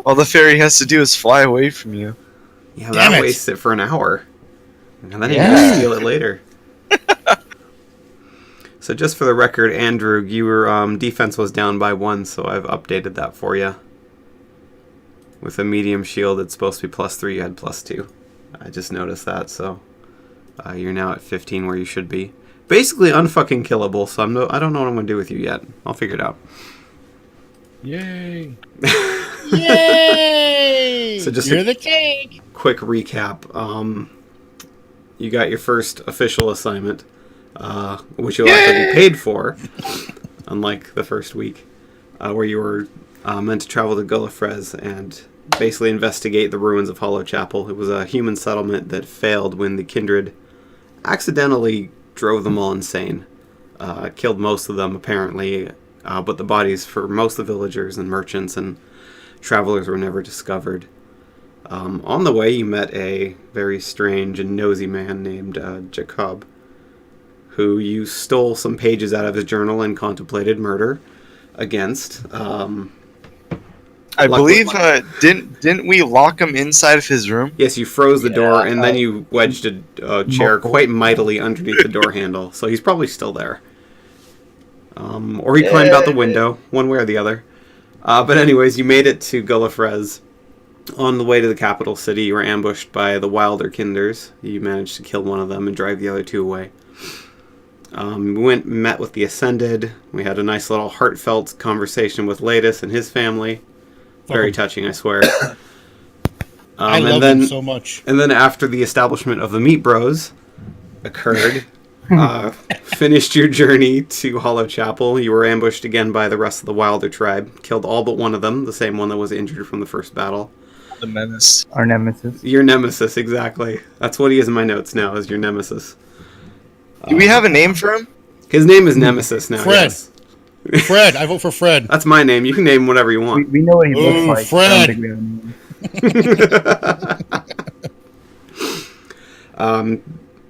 All the fairy has to do is fly away from you. Yeah, that wastes it for an hour. And then you can steal it later. So just for the record, Andrew, your defense was down by 1, so I've updated that for you. With a medium shield, it's supposed to be +3, you had +2. I just noticed that, so you're now at 15 where you should be. Basically unfucking killable, so I don't know what I'm going to do with you yet. I'll figure it out. Yay! Yay! So just You're the cake! Quick recap. You got your first official assignment, which you'll have to be paid for, unlike the first week, where you were meant to travel to Gullifrez and basically investigate the ruins of Hollow Chapel. It was a human settlement that failed when the Kindred accidentally drove them all insane. Killed most of them, apparently, but the bodies for most of the villagers and merchants and travelers were never discovered. On the way, you met a very strange and nosy man named Jacob, who you stole some pages out of his journal and contemplated murder against. I believe, didn't we lock him inside of his room? Yes, you froze the door, and then you wedged a chair quite mightily underneath the door handle, so he's probably still there. Or he climbed out the window, one way or the other. But anyways, you made it to Gullifrez. On the way to the capital city, you were ambushed by the Wilder Kinders. You managed to kill one of them and drive the other 2 away. We went and met with the Ascended. We had a nice little heartfelt conversation with Latus and his family. Very touching, I swear. I love him so much. And then after the establishment of the Meat Bros occurred, finished your journey to Hollow Chapel. You were ambushed again by the rest of the Wilder tribe. Killed all but one of them, the same one that was injured from the first battle. The menace. Our nemesis. Your nemesis, exactly. That's what he is in my notes now, is your nemesis. Do we have a name for him? His name is Nemesis now. Fred. Yes. Fred. I vote for Fred. That's my name. You can name him whatever you want. We know what he looks like. Fred.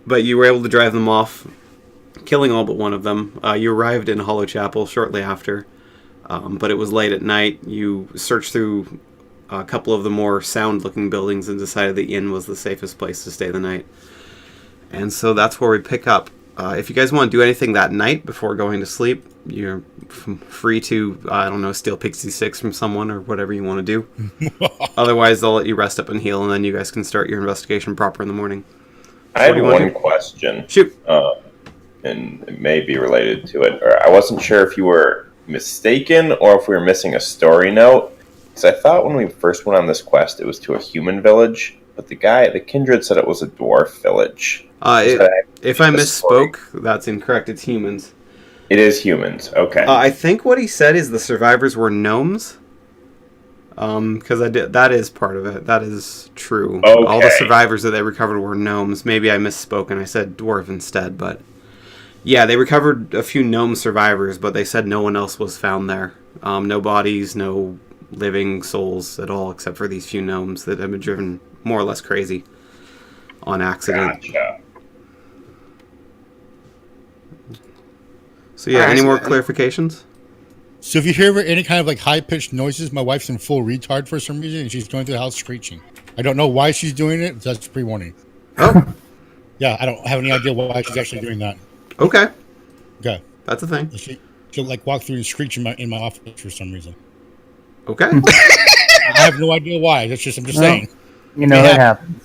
But you were able to drive them off, killing all but one of them. You arrived in Hollow Chapel shortly after, but it was late at night. You searched through a couple of the more sound-looking buildings and decided the inn was the safest place to stay the night. And so that's where we pick up. If you guys want to do anything that night before going to sleep, you're free to, I don't know, steal Pixie 6 from someone or whatever you want to do. Otherwise, they'll let you rest up and heal, and then you guys can start your investigation proper in the morning. I have one question. Shoot. And it may be related to it. Or I wasn't sure if you were mistaken or if we were missing a story note. Because I thought when we first went on this quest, it was to a human village. But the Kindred said it was a dwarf village. If I misspoke, that's incorrect. It's humans. It is humans. Okay. I think what he said is the survivors were gnomes. Because that is part of it. That is true. Okay. All the survivors that they recovered were gnomes. Maybe I misspoke and I said dwarf instead, but yeah, they recovered a few gnome survivors, but they said no one else was found there. No bodies, no living souls at all, except for these few gnomes that have been driven more or less crazy on accident. Gotcha. So yeah, any more clarifications? So if you hear any kind of like high-pitched noises, my wife's in full retard for some reason, and she's going through the house screeching. I don't know why she's doing it. That's pre-warning. Oh. Yeah, I don't have any idea why she's actually doing that. Okay. Okay. That's a thing. She'll like walk through and screech in my office for some reason. Okay. I have no idea why. I'm just saying. You know, it happens.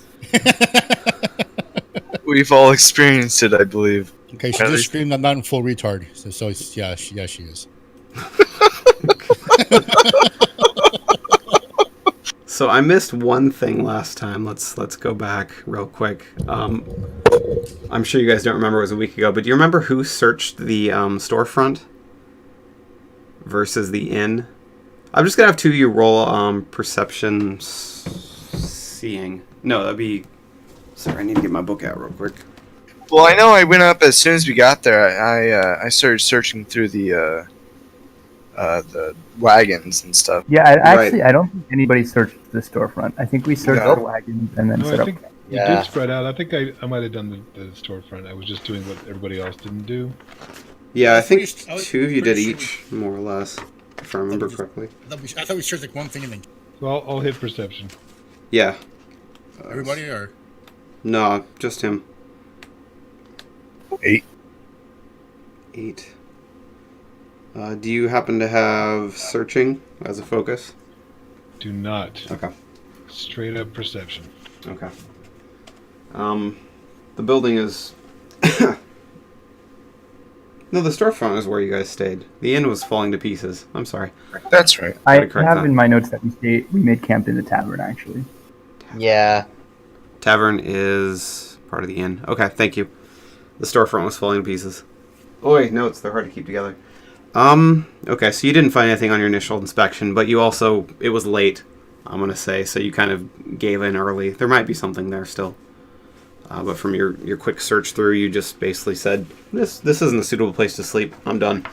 We've all experienced it, I believe. Okay, she just screamed, I'm not in full retard. So yeah, she is. So I missed one thing last time. Let's go back real quick. I'm sure you guys don't remember, it was a week ago, but do you remember who searched the storefront versus the inn? I'm just gonna have two of you roll perception seeing. No, that'd be. Sorry, I need to get my book out real quick. Well, I know I went up as soon as we got there. I started searching through the wagons and stuff. Yeah, I don't think anybody searched the storefront. I think we searched the wagons and then set up. You did spread out. I think I might have done the storefront. I was just doing what everybody else didn't do. Yeah, I think two of you did each, more or less, if I remember correctly. I thought we searched like one thing and then So I'll hit perception. Yeah. Everybody or No, just him. 8. 8. Do you happen to have searching as a focus? Do not. Okay. Straight up perception. Okay. The building is... No, the storefront is where you guys stayed. The inn was falling to pieces. I'm sorry. That's right. I Gotta correct have that. in my notes that we made camp in the tavern, actually. Yeah. Tavern is part of the inn. Okay, thank you. The storefront was falling to pieces. Oh wait, notes, they're hard to keep together. Okay, so you didn't find anything on your initial inspection, but you also, it was late, I'm gonna say, so you kind of gave in early. There might be something there still. But from your quick search through, you just basically said, this isn't a suitable place to sleep. I'm done.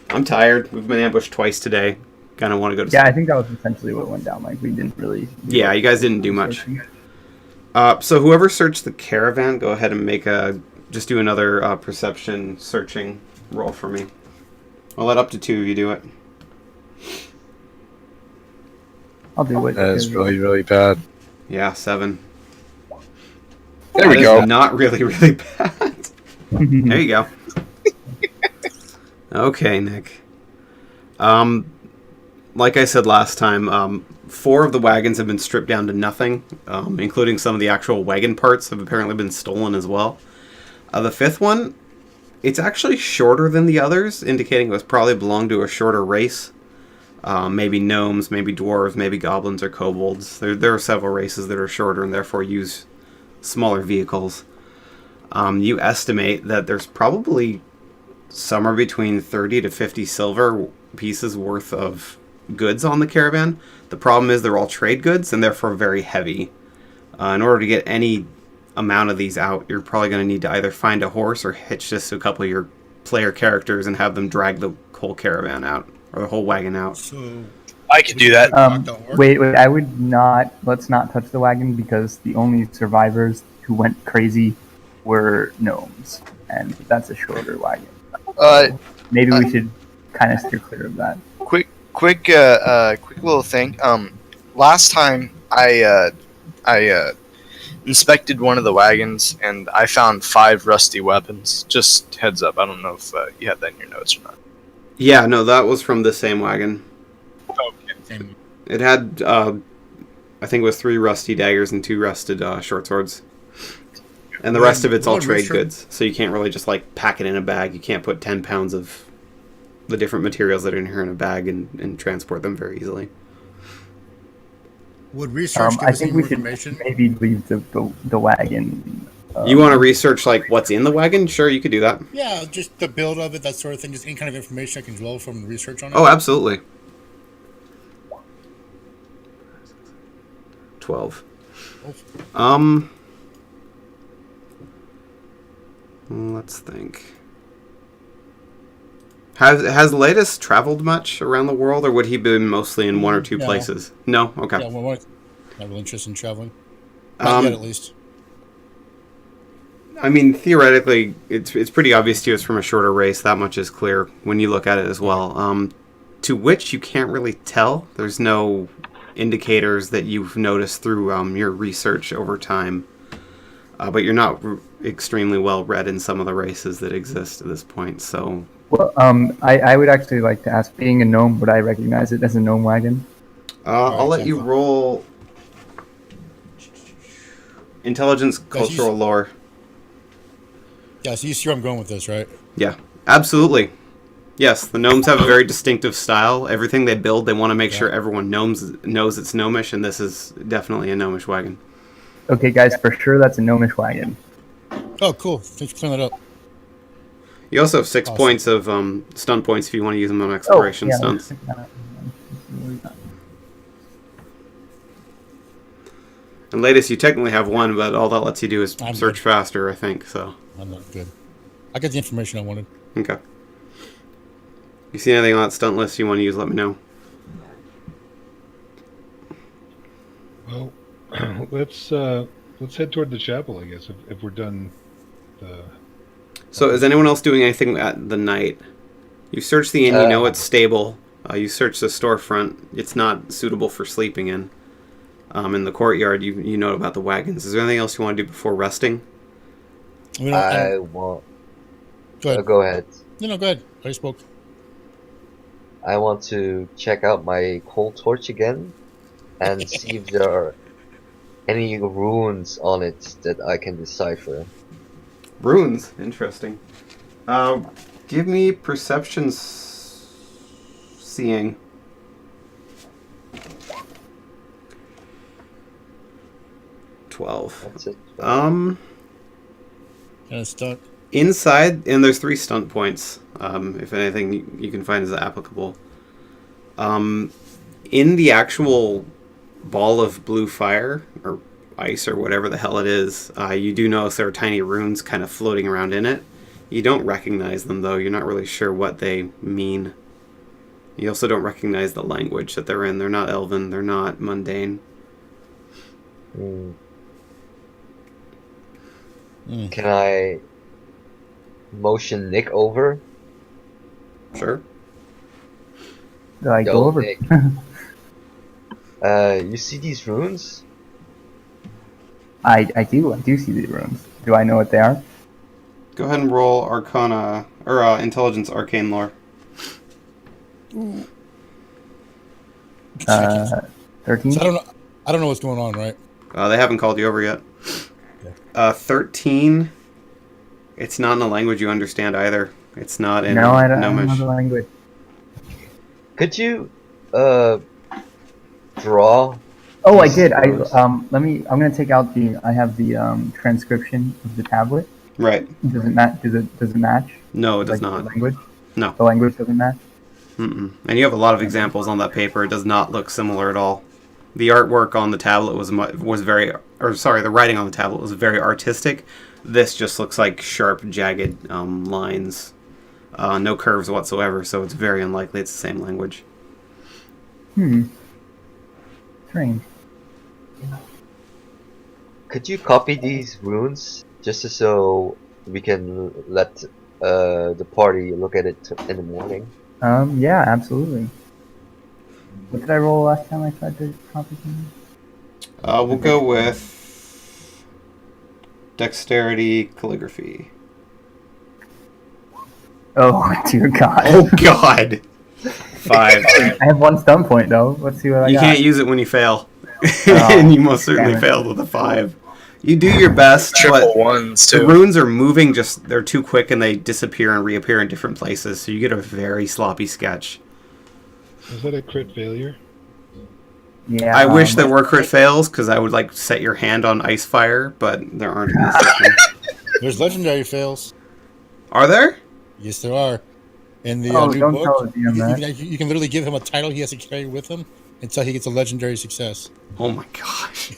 I'm tired. We've been ambushed twice today. Kind of want to go to Yeah, sleep. I think that was essentially what went down. Like, we didn't really... Yeah, you guys didn't do much. So whoever searched the caravan, go ahead and just do another perception searching roll for me. I'll let up to 2 of you do it. I'll do it. That is because- really, really bad. Yeah, 7. There we That is go. not really, really bad. There you go. Okay, Nick. Like I said last time, 4 of the wagons have been stripped down to nothing, including some of the actual wagon parts have apparently been stolen as well. The 5th one, it's actually shorter than the others, indicating it was probably belonged to a shorter race. Maybe gnomes, maybe dwarves, maybe goblins or kobolds. There are several races that are shorter and therefore use smaller vehicles. You estimate that there's probably somewhere between 30 to 50 silver pieces worth of goods on the caravan. The problem is they're all trade goods and therefore very heavy. In order to get any amount of these out, you're probably going to need to either find a horse or hitch this to a couple of your player characters and have them drag the whole caravan out, or the whole wagon out. so. I can do that. Wait, I would not... Let's not touch the wagon, because the only survivors who went crazy were gnomes. And that's a shorter wagon. Maybe we should kind of steer clear of that. Quick little thing. Last time I inspected one of the wagons and I found 5 rusty weapons. Just heads up. I don't know if you have that in your notes or not. Yeah, no, that was from the same wagon. Same. It had, I think it was 3 rusty daggers and 2 rusted short swords. And the rest of it's all What trade Richard- goods, so you can't really just like pack it in a bag. You can't put 10 pounds of the different materials that are in here in a bag and transport them very easily. Would research give I us any think we more should information? maybe leave the wagon. You want to research like what's in the wagon? Sure, you could do that. Yeah, just the build of it, that sort of thing. Just any kind of information I can draw from the research on it. Oh, absolutely. 12. Let's think. Has Latest traveled much around the world, or would he be mostly in 1 or 2 No. places? No? Okay. Yeah, well, not real interest in traveling. Not yet, at least. I mean, theoretically, it's pretty obvious to you it's from a shorter race. That much is clear when you look at it as well. To which you can't really tell. There's no indicators that you've noticed through your research over time. But you're not extremely well read in some of the races that exist at this point. So, Well, I would actually like to ask, being a gnome, would I recognize it as a gnome wagon? I'll let you roll intelligence, cultural lore. Yeah, so you see where I'm going with this, right? Yeah, absolutely. Yes, the gnomes have a very distinctive style. Everything they build, they want to make sure everyone knows it's gnomish, and this is definitely a gnomish wagon. Okay, guys, for sure that's a gnomish wagon. Oh, cool. Thanks for clearing that up. You also have 6 Awesome. points of stun points if you want to use them on exploration stunts. And latest, you technically have 1, but all that lets you do is I'm search good. faster, I think. So, I'm not good. I got the information I wanted. okay. You see anything on that stunt list you want to use? Let me know. Well, let's head toward the chapel, I guess, if we're done. So, is anyone else doing anything at the night? You search the inn, you know it's stable. You search the storefront. It's not suitable for sleeping in. In the courtyard, you know about the wagons. Is there anything else you want to do before resting? I want. Go ahead. Go ahead. No, go ahead. I spoke. I want to check out my coal torch again and see if there are any runes on it that I can decipher. Runes? Interesting. Give me perception seeing. That's it. Kind of stuck. Inside, and there's 3 stunt points. If anything you can find is applicable. In the actual ball of blue fire, or ice, or whatever the hell it is, you do notice there are tiny runes kind of floating around in it. You don't recognize them, though. You're not really sure what they mean. You also don't recognize the language that they're in. They're not Elven. They're not mundane. Can I motion Nick over? Sure. Do I Yo, go over? Nick. You see these runes? I do see the runes. Do I know what they are? Go ahead and roll Arcana, or Intelligence Arcane Lore. 13. So I don't know what's going on, right? They haven't called you over yet. 13. It's not in a language you understand either. It's not in No, I don't know Gnomish. the language. Could you draw? Oh, I did. I'm gonna take out the. I have the transcription of the tablet. Right. Does it match? Does it match? No, it does Like, not. The language. No. The language doesn't match. Mm-mm. And you have a lot of examples on that paper. It does not look similar at all. The artwork on the tablet was very, or sorry, the writing on the tablet was very artistic. This just looks like sharp, jagged lines, no curves whatsoever. So it's very unlikely it's the same language. Strange. Could you copy these runes just so we can let the party look at it in the morning? Yeah, absolutely. What did I roll last time I tried to copy something? We'll go with dexterity, calligraphy. Oh dear God! Oh God! 5. I have 1 stun point though. Let's see what I You got. can't use it when you fail, Oh, and you most certainly damn it. failed with a 5. You do your best, Triple but ones the too. runes are moving. They're too quick, and they disappear and reappear in different places. So you get a very sloppy sketch. Is that a crit failure? Yeah. I wish there were crit fails, because I would like set your hand on ice fire, but there aren't in the system. There's legendary fails. Are there? Yes, there are. In the Oh, new don't book, tell the DM that. you can literally give him a title he has to carry with him until he gets a legendary success. Oh my gosh.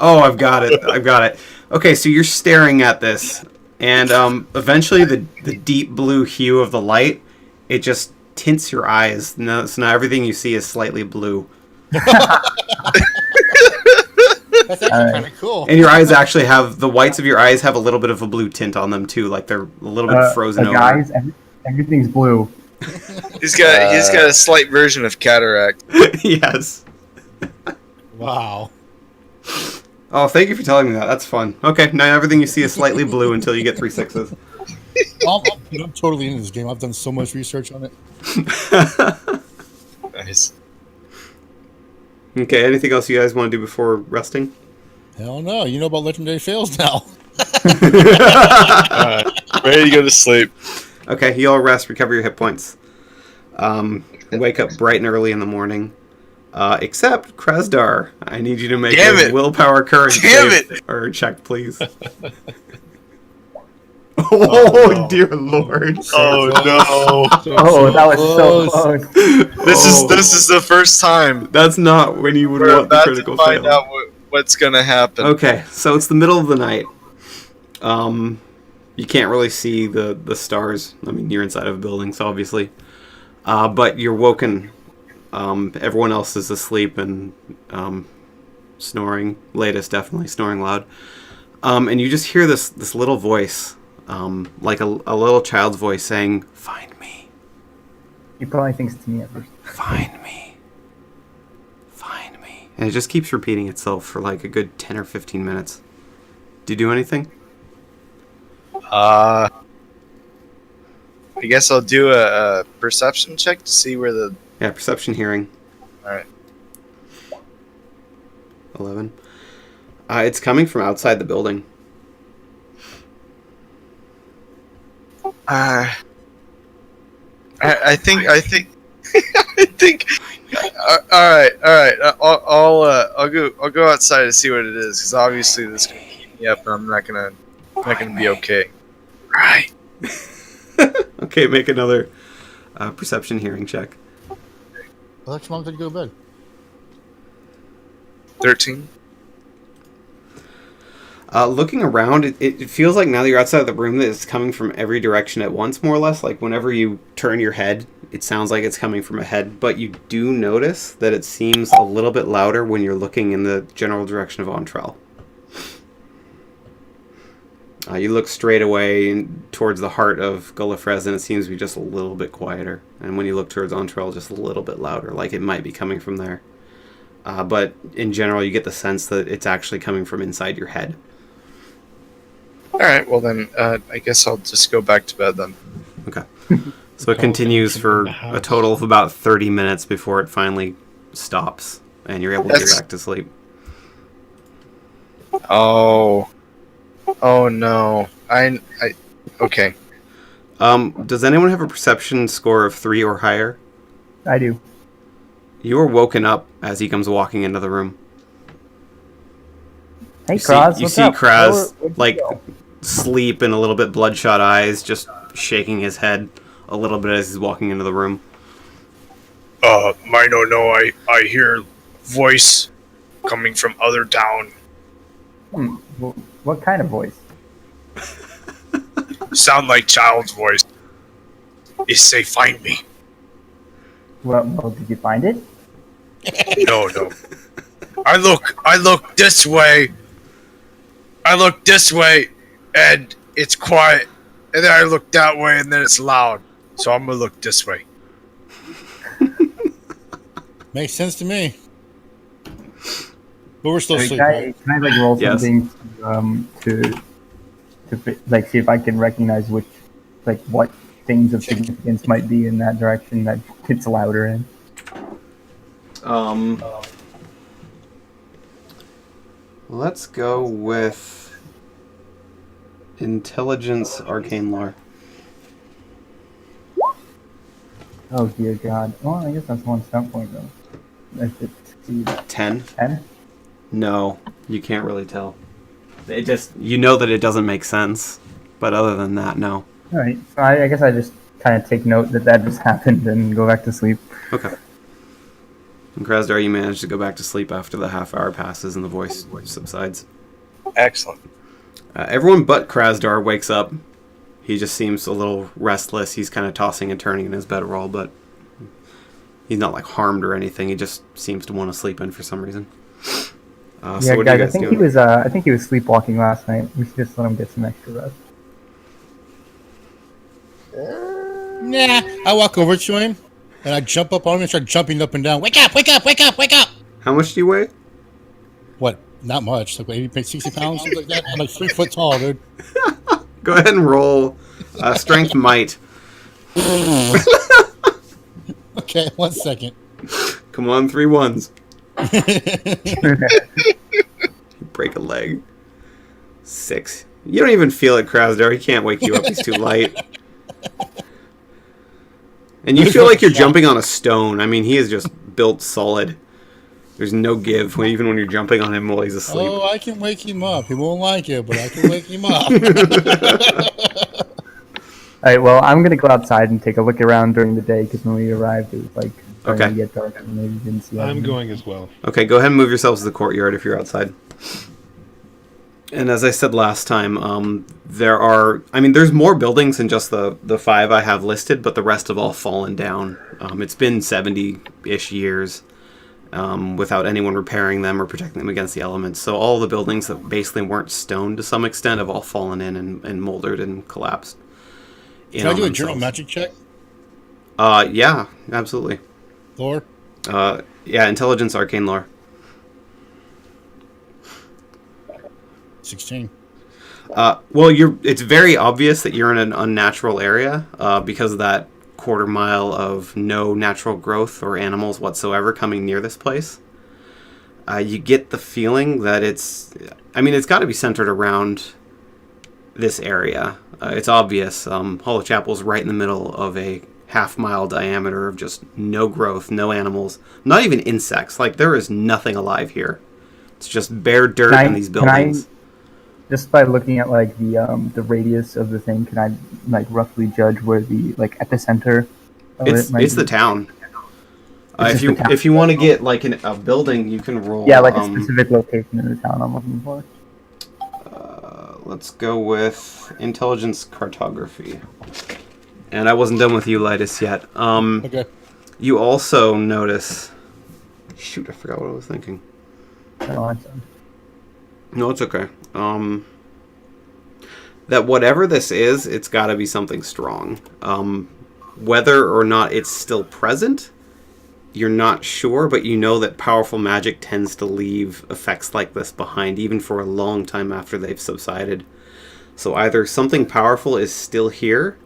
Oh, I've got it. Okay, so you're staring at this, and eventually the deep blue hue of the light, it just tints your eyes. So now everything you see is slightly blue. That's actually kind of cool. And your eyes actually the whites of your eyes have a little bit of a blue tint on them too, like they're a little bit frozen over. Guys, everything's blue. He's got a slight version of cataract. Yes. Wow. Oh, thank you for telling me that. That's fun. Okay, now everything you see is slightly blue until you get 3 6s. I'm totally into this game. I've done so much research on it. Nice. Okay, anything else you guys want to do before resting? Hell no. You know about legendary fails now. Ready to go to sleep. Okay, you all rest, recover your hit points. Wake up bright and early in the morning. Except Krasdar, I need you to make a willpower courage save or check, please. Oh, dear lord! Oh no! Oh, that was so close. This is the first time That's not when you would we're want the about critical to find fail. out what's gonna happen. Okay, so it's the middle of the night. You can't really see the stars. I mean, you're inside of a building, so obviously. But you're woken. Everyone else is asleep and snoring. Latest definitely snoring loud. And you just hear this little voice, like a little child's voice saying, "Find me, He probably thinks it's me at first. Find me. Find me. And it just keeps repeating itself for like a good 10 or 15 minutes. Do you do anything? I guess I'll do a perception check to see where the... Yeah, perception hearing. Alright. 11. It's coming from outside the building. I think. I think. All right. I'll go outside to see what it is, because obviously this is gonna keep me up, and I'm not gonna be okay. Right. Okay, make another perception hearing check. How much long did you go to bed? 13. Looking around, it feels like now that you're outside of the room that it's coming from every direction at once, more or less. Like whenever you turn your head, it sounds like it's coming from ahead. But you do notice that it seems a little bit louder when you're looking in the general direction of Ontrell. You look straight away towards the heart of Gullifrez, and it seems to be just a little bit quieter. And when you look towards Ontrell, just a little bit louder, like it might be coming from there. But in general, you get the sense that it's actually coming from inside your head. All right. Well then, I guess I'll just go back to bed then. Okay. So it continues for a total of about 30 minutes before it finally stops, and you're able to get back to sleep. Oh no. Okay. Does anyone have a perception score of 3 or higher? I do. You are woken up as he comes walking into the room. Hey, You Kraz, see what's up? Kraz, Where'd you like, go? sleep and a little bit bloodshot eyes, just shaking his head a little bit as he's walking into the room. Mino, no, I hear voice coming from other town. What kind of voice? Sound like child's voice. It say, find me. Well, did you find it? No. I look this way. I look this way, and it's quiet. And then I look that way, and then it's loud. So I'm gonna look this way. Makes sense to me. But we're still Can asleep. Right? I like roll Yes. something to like see if I can recognize what things of significance might be in that direction that it's louder in? Let's go with Intelligence Arcane Lore. Oh dear God! Well, I guess that's one step point though. If it's 10? 10. No, you can't really tell. It just, you know that it doesn't make sense, but other than that, no. All right. So I guess I just kind of take note that just happened and go back to sleep. Okay. And Krasdar, you manage to go back to sleep after the half hour passes and the voice subsides. Excellent. Everyone but Krasdar wakes up. He just seems a little restless. He's kind of tossing and turning in his bedroll, but he's not like harmed or anything. He just seems to want to sleep in for some reason. Yeah, So what guys, do you I guys think do? he was. I think he was sleepwalking last night. We should just let him get some extra rest. Nah, I walk over to him and I jump up on him and start jumping up and down. Wake up! Wake up! Wake up! Wake up! How much do you weigh? What? Not much. Like 80, 60 pounds, something like that. I'm like 3 foot tall, dude. Go ahead and roll Strength Might. Okay, 1 second. Come on, 3 ones. Break a leg. 6. You don't even feel it, Krasdar. He can't wake you up. He's too light. And you feel like you're jumping on a stone. I mean, he is just built solid. There's no give even when you're jumping on him while he's asleep. Oh, I can wake him up. He won't like it, but I can wake him up. All right. Well, I'm gonna go outside and take a look around during the day because when we arrived, it was like starting to get dark and maybe didn't see. I'm anything. going as well. Okay, go ahead and move yourselves to the courtyard if you're outside. And as I said last time, there's more buildings than just the 5 I have listed, but the rest have all fallen down. It's been 70-ish years without anyone repairing them or protecting them against the elements. So all the buildings that basically weren't stone to some extent have all fallen in and moldered and collapsed. Can I do a journal magic check? Yeah, absolutely. Lore? Yeah, intelligence, arcane lore. 16. Well, it's very obvious that you're in an unnatural area because of that quarter mile of no natural growth or animals whatsoever coming near this place. You get the feeling that it's got to be centered around this area. It's obvious. Hollow Chapel's right in the middle of a half-mile diameter of just no growth, no animals, not even insects. Like, there is nothing alive here. It's just bare dirt in these buildings. Just by looking at like the radius of the thing, can I like roughly judge where the like epicenter of it might It's be? the town. It's just the town. If you want to get like a building, you can roll. Yeah, like a specific location in the town I'm looking for. Let's go with intelligence cartography. And I wasn't done with you, Lightus, yet. Okay. You also notice. Shoot, I forgot what I was thinking. No, it's okay. That whatever this is, it's got to be something strong. Whether or not it's still present, you're not sure, but you know that powerful magic tends to leave effects like this behind, even for a long time after they've subsided. So either something powerful is still here,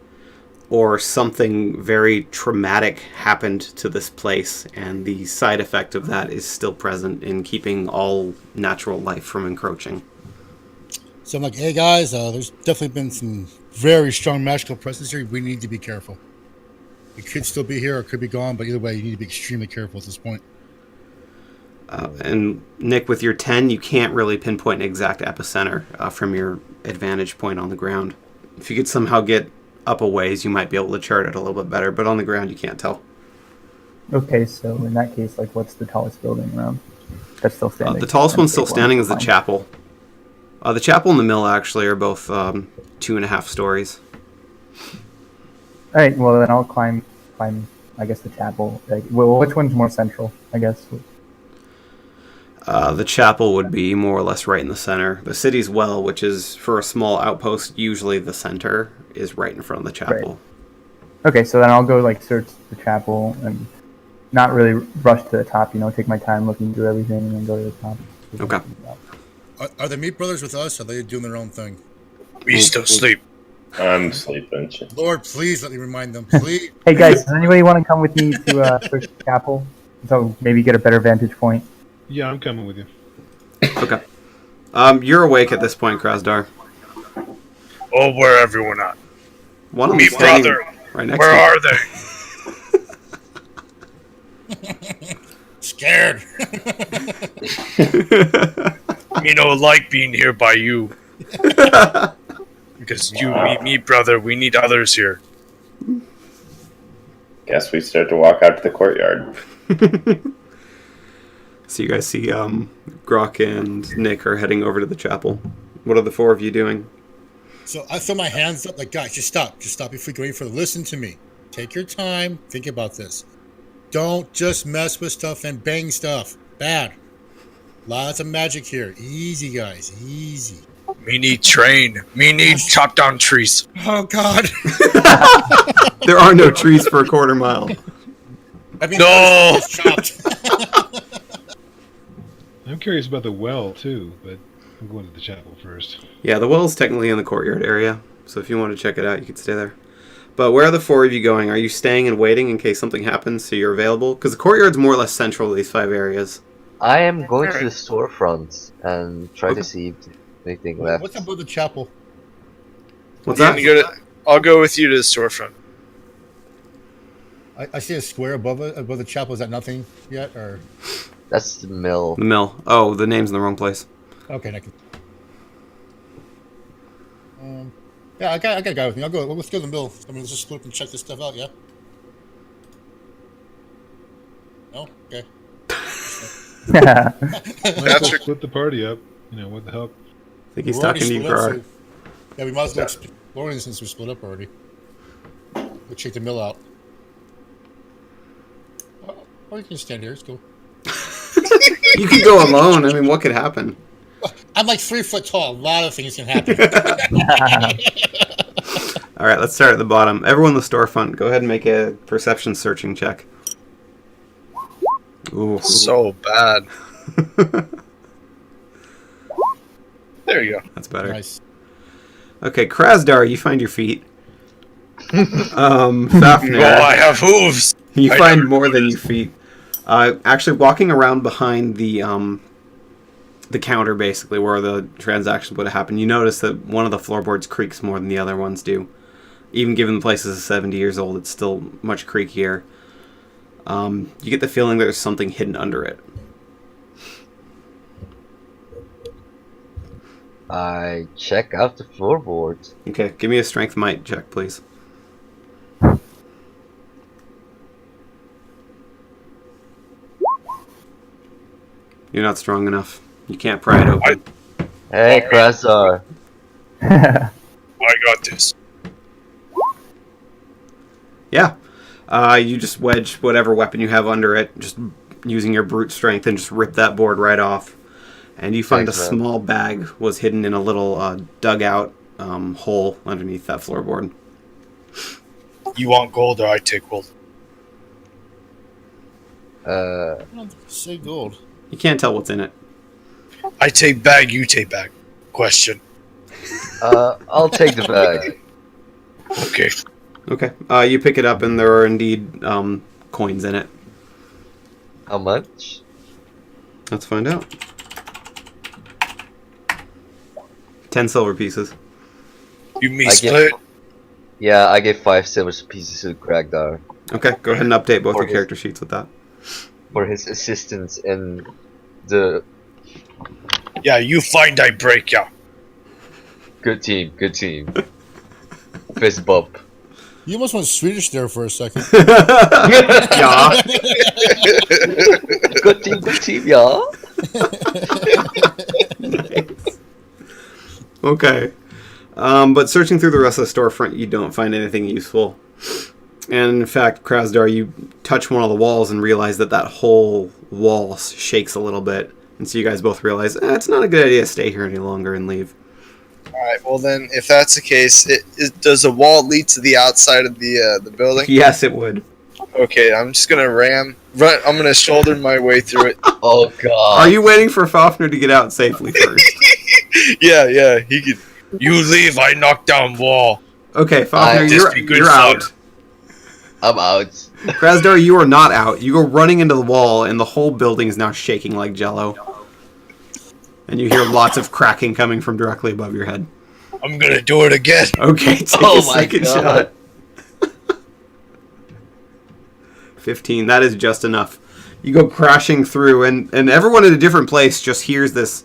or something very traumatic happened to this place, and the side effect of that is still present in keeping all natural life from encroaching. So I'm like, hey guys, there's definitely been some very strong magical presence here. We need to be careful. It could still be here or it could be gone, but either way, you need to be extremely careful at this point. And Nick, with your 10, you can't really pinpoint an exact epicenter from your advantage point on the ground. If you could somehow get up a ways, you might be able to chart it a little bit better, but on the ground, you can't tell. Okay, so in that case, like, what's the tallest building around that's still standing? The tallest one still standing is the chapel. The chapel and the mill actually are both 2.5 stories. All right, well then I'll climb. I guess the chapel. Like, well, which one's more central? I guess. The chapel would be more or less right in the center. The city's well, which is for a small outpost, usually the center is right in front of the chapel. Right. Okay, so then I'll go like search the chapel and not really rush to the top. Take my time looking through everything and then go to the top. Okay. Are the Meat Brothers with us? Or are they doing their own thing? We still sleep. I'm sleeping. Lord, please let me remind them. Please. Hey guys, does anybody want to come with me to search the chapel? So maybe get a better vantage point. Yeah, I'm coming with you. Okay. You're awake at this point, Krasdar. Oh, where everyone at? One of Me them standing brother. right next Where to you. are they? Scared. Me no like being here by you. Because you, me, brother, we need others here. Guess we start to walk out to the courtyard. So you guys see Grok and Nick are heading over to the chapel. What are the four of you doing? So I throw my hands up like, guys, just stop. Just stop before you go any further. Listen to me. Take your time. Think about this. Don't just mess with stuff and bang stuff. Bad. Lots of magic here. Easy, guys. Easy. Me need train. Me need chop down trees. Oh, God. There are no trees for a quarter mile. I mean, No! chopped. I'm curious about the well too, but I'm going to the chapel first. Yeah, the well's technically in the courtyard area, so if you want to check it out, you could stay there. But where are the four of you going? Are you staying and waiting in case something happens so you're available? Because the courtyard's more or less central to these 5 areas. I am going to the storefront and try to see if anything left. What's above the chapel? What's You that? wanna go to- I'll go with you to the storefront. I see a square above it. Above the chapel. Is that nothing yet? Or That's the mill. The mill. Oh, the name's in the wrong place. okay, I can. Yeah, I got a guy with me. I'll go. Let's go to the mill. I mean, let's just split up and check this stuff out. Yeah. No. Okay. Might as well split the party up. What the hell? I think he's We're talking already to you, split up, Grok. so- Yeah, we might as well explore it since we're split up already. We'll check the mill out. Or you can stand here. It's cool. You can go alone. I mean, what could happen? I'm like 3 foot tall. A lot of things can happen. All right, let's start at the bottom. Everyone in the storefront, go ahead and make a perception searching check. Ooh. So bad. There you go. That's better. Nice. Okay, Krasdar, you find your feet. Fafnir, Oh, I have hooves. you I find never more than your feet. Actually, walking around behind the counter, basically, where the transactions would have happened, you notice that one of the floorboards creaks more than the other ones do. Even given the place is 70 years old, it's still much creakier. You get the feeling there's something hidden under it. I check out the floorboards. Okay, give me a strength might check, please. You're not strong enough. You can't pry it open. Hey, Krasar. I got this. Yeah. You just wedge whatever weapon you have under it, just using your brute strength, and just rip that board right off. And you find Thanks, a man. small bag was hidden in a little dugout hole underneath that floorboard. You want gold or I take gold? Uh, I don't say gold. You can't tell what's in it. I take bag, you take bag. Question. I'll take the bag. Okay. Okay. You pick it up, and there are indeed coins in it. How much? Let's find out. 10 silver pieces. You me I get- split? Yeah, I gave 5 silver pieces to Kragdar Okay, go ahead and update both Or your his- character sheets with that. for his assistance in the Yeah, you find I break ya. good team. Good team. Fist bump. You almost went Swedish there for a second. Yeah. Good team, y'all. Okay. But searching through the rest of the storefront, you don't find anything useful. And in fact, Krasdar, you touch one of the walls and realize that that whole wall shakes a little bit. And so you guys both realize, it's not a good idea to stay here any longer and leave. Alright, well then, if that's the case, does the wall lead to the outside of the building? Yes, it would. Okay, I'm just gonna I'm gonna shoulder my way through it. Oh god. Are you waiting for Fafnir to get out safely first? Yeah, he could. You leave, I knock down wall. Okay, Fafnir, Just be good you're fun. out. I'm out. Krasdar, you are not out. You go running into the wall, and the whole building is now shaking like jello. And you hear lots of cracking coming from directly above your head. I'm gonna do it again. Okay, take Oh a my second God. shot. 15, that is just enough. You go crashing through, and everyone in a different place just hears this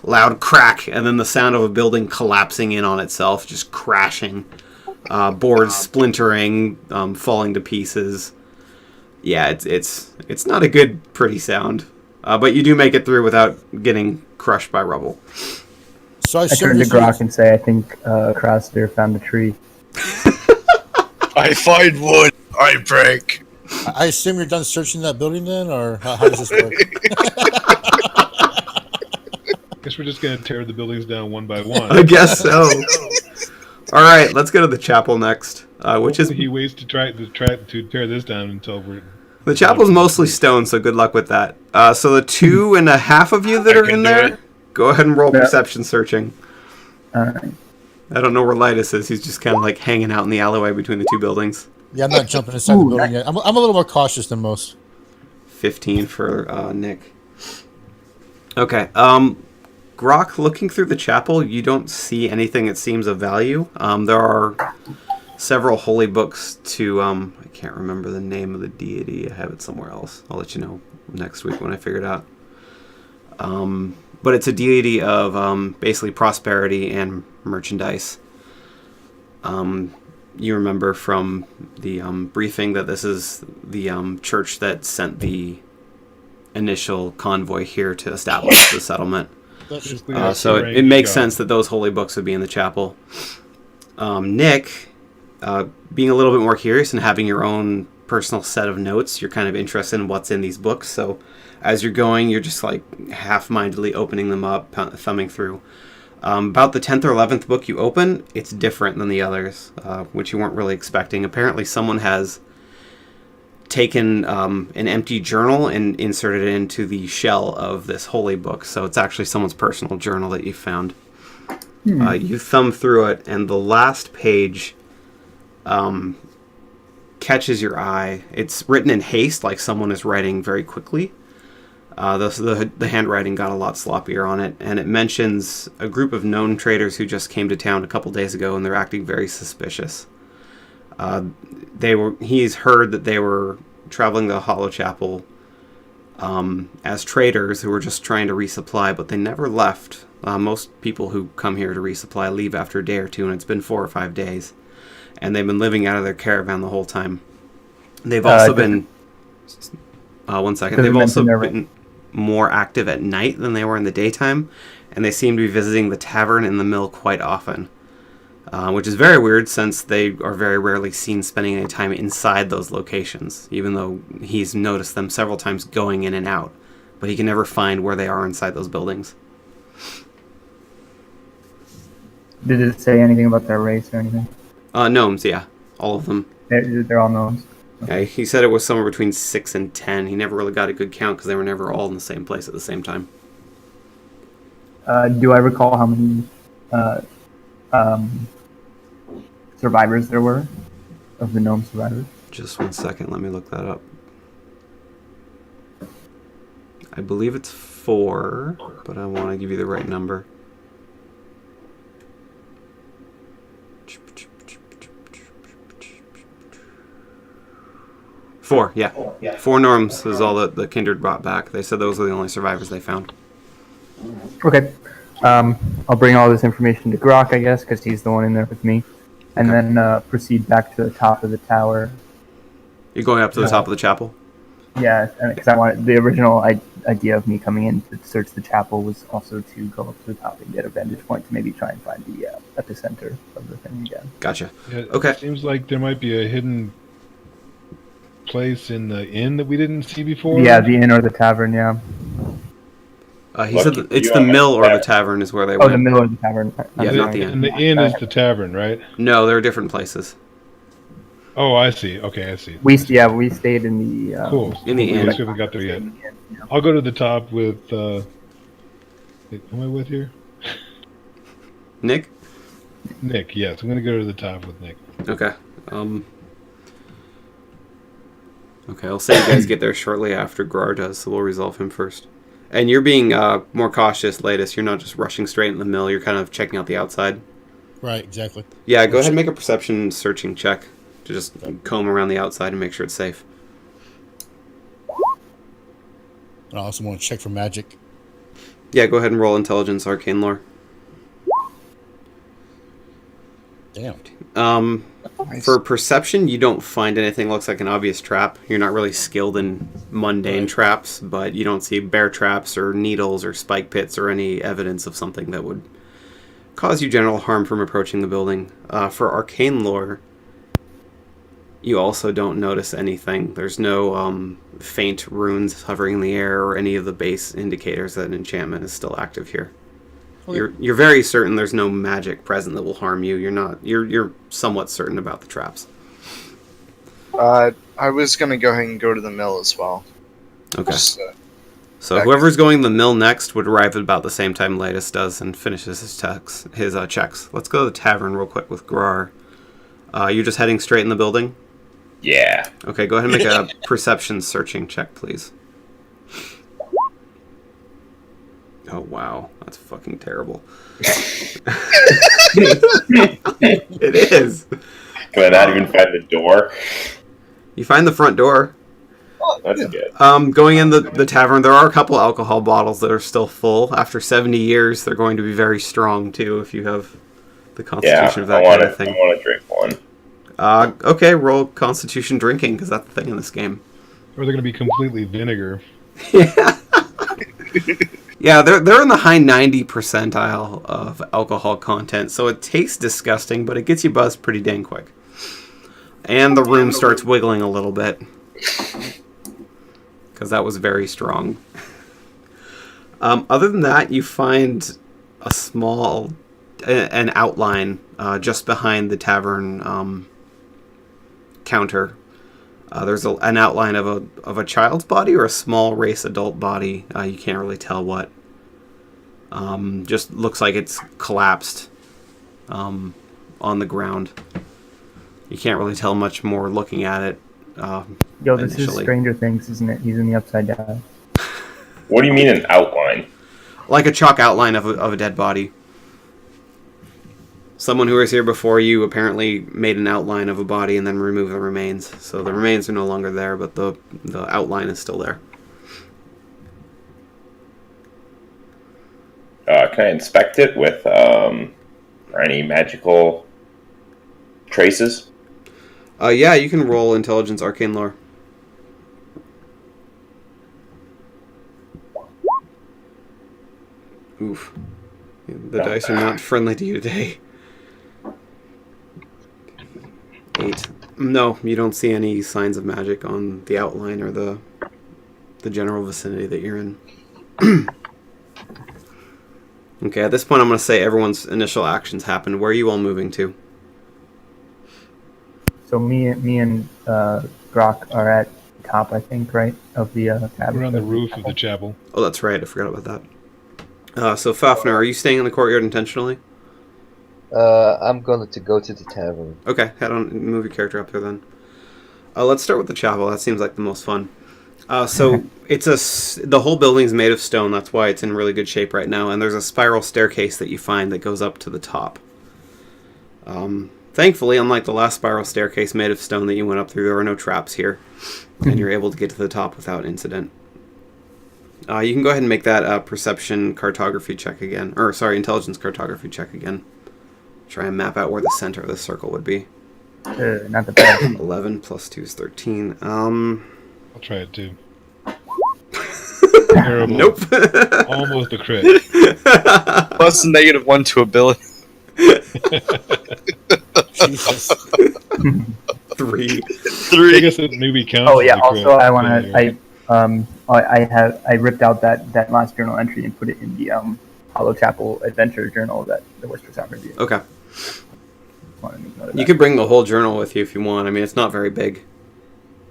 loud crack, and then the sound of a building collapsing in on itself, just crashing. Boards splintering, falling to pieces. Yeah, it's not a good, pretty sound. But you do make it through without getting crushed by rubble. So I I assume turn to this Grok and say, I think Krasdar found a tree. I find wood, I break. I assume you're done searching that building then, or how does this work? Guess we're just gonna tear the buildings down one by one. I guess so. All right, let's go to the chapel next, which is He waits to try to tear this down until we're. the chapel's mostly stone, so good luck with that. So the 2.5 of you that I are can in do there, it. go ahead and roll Yeah. perception searching. Alright. I don't know where Lidus is. He's just kind of like hanging out in the alleyway between the two buildings. Yeah, I'm not jumping inside the Ooh, building yet. I'm a little more cautious than most. 15 for Nick. Okay. Grok, looking through the chapel, you don't see anything that seems of value. There are several holy books to, I can't remember the name of the deity. I have it somewhere else. I'll let you know next week when I figure it out. But it's a deity of basically prosperity and merchandise. You remember from the briefing that this is the church that sent the initial convoy here to establish the settlement. So it makes sense that those holy books would be in the chapel. Nick, being a little bit more curious and having your own personal set of notes, you're kind of interested in what's in these books. So as you're going, you're just like half-mindedly opening them up, thumbing through. About the 10th or 11th book you open, it's different than the others, which you weren't really expecting. Apparently someone has taken an empty journal and inserted it into the shell of this holy book. So it's actually someone's personal journal that you found. You thumb through it, and the last page catches your eye. It's written in haste, like someone is writing very quickly. The handwriting got a lot sloppier on it, and it mentions a group of known traders who just came to town a couple days ago, and they're acting very suspicious. He's heard that they were traveling to Hollow Chapel as traders who were just trying to resupply, but they never left. Most people who come here to resupply leave after a day or two, and it's been 4 or 5 days. And they've been living out of their caravan the whole time. They've also been... one second. They've also been more active at night than they were in the daytime, and they seem to be visiting the tavern and the mill quite often. Which is very weird, since they are very rarely seen spending any time inside those locations, even though he's noticed them several times going in and out. But he can never find where they are inside those buildings. Did it say anything about their race or anything? Gnomes, yeah. All of them. They're all gnomes. Yeah, he said it was somewhere between 6 and 10. He never really got a good count because they were never all in the same place at the same time. Do I recall how many survivors there were of the gnome survivors? Just 1 second, let me look that up. I believe it's 4, but I want to give you the right number. 4, yeah. 4 gnomes is all that the Kindred brought back. They said those were the only survivors they found. Okay. I'll bring all this information to Grok, I guess, because he's the one in there with me. And then proceed back to the top of the tower. You're going up to the top of the chapel? Yeah, because I wanted the original idea of me coming in to search the chapel was also to go up to the top and get a vantage point to maybe try and find the epicenter of the thing again. Gotcha. Yeah, Okay. It seems like there might be a hidden place in the inn that we didn't see before. Yeah, the inn or the tavern, yeah. He said that it's the mill or the tavern is where they went. Oh, the mill or the tavern. Yeah, not the inn. And the inn is the tavern, right? No, there are different places. Oh, I see. Okay, I see. We stayed in the... Cool. In the inn. We haven't got there yet. I'll go to the top with... Who am I with here? Nick? Nick, yes. I'm going to go to the top with Nick. Okay. Okay, I'll say you guys get there shortly after Grar does, so we'll resolve him first. And you're being more cautious, Latest. You're not just rushing straight in the mill. You're kind of checking out the outside. Right, exactly. Yeah, go ahead and make a perception searching check to just comb around the outside and make sure it's safe. And I also want to check for magic. Yeah, go ahead and roll intelligence, arcane lore. Damn. For perception, you don't find anything looks like an obvious trap. You're not really skilled in mundane traps, but you don't see bear traps or needles or spike pits or any evidence of something that would cause you general harm from approaching the building. For arcane lore, you also don't notice anything. There's no faint runes hovering in the air or any of the base indicators that an enchantment is still active here. Okay. You're very certain there's no magic present that will harm you. You're somewhat certain about the traps. I was gonna go ahead and go to the mill as well. Okay. Just, so whoever's going to the mill next would arrive at about the same time Latest does and finishes his checks. Let's go to the tavern real quick with Grar. You're just heading straight in the building? Yeah. Okay, go ahead and make a perception searching check, please. Oh, wow. That's fucking terrible. It is. Can I not even find the door? You find the front door. That's good. Going in the tavern, there are a couple alcohol bottles that are still full. After 70 years, they're going to be very strong, too, if you have the constitution of that kind of thing. I want to drink one. Okay, roll Constitution drinking, because that's the thing in this game. Or they're going to be completely vinegar. Yeah. Yeah, they're in the high 90 percentile of alcohol content, so it tastes disgusting, but it gets you buzzed pretty dang quick. And the room starts wiggling a little bit. Because that was very strong. Other than that, you find a small an outline just behind the tavern counter. There's an outline of a child's body or a small race adult body. You can't really tell what. Just looks like it's collapsed on the ground. You can't really tell much more looking at it. Yo, this initially. is Stranger Things, isn't it? He's in the Upside Down. What do you mean an outline? Like a chalk outline of a dead body. Someone who was here before you apparently made an outline of a body and then removed the remains. So the remains are no longer there, but the outline is still there. Can I inspect it with any magical traces? Yeah, you can roll Intelligence Arcane Lore. Oof. The dice are not friendly to you today. 8. No, you don't see any signs of magic on the outline or the general vicinity that you're in. Okay, at this point I'm going to say everyone's initial actions happened. Where are you all moving to? So me and Grok are at the top, I think, right, of the tavern. We're on the roof of the chapel. Oh, that's right. I forgot about that. So Fafnir, are you staying in the courtyard intentionally? I'm going to go to the tavern. Okay, head on, move your character up there then. Let's start with the chapel. That seems like the most fun. So the whole building's made of stone. That's why it's in really good shape right now. And there's a spiral staircase that you find that goes up to the top. Thankfully, unlike the last spiral staircase made of stone that you went up through, there are no traps here, and you're able to get to the top without incident. You can go ahead and make that perception cartography check again, or sorry, intelligence cartography check again. Try and map out where the center of the circle would be. Not the best. 11 plus 2 is 13. I'll try it too. Terrible. Nope. Almost a crit. Plus -1 to ability. Jesus. 3. I guess it maybe counts. Oh yeah. as a crit. Also, I want to. I ripped out that last journal entry and put it in the Hollow Chapel Adventure Journal that the Whisperstalkers reviewed. Okay. Want to make note of You that. could bring the whole journal with you if you want. I mean, it's not very big.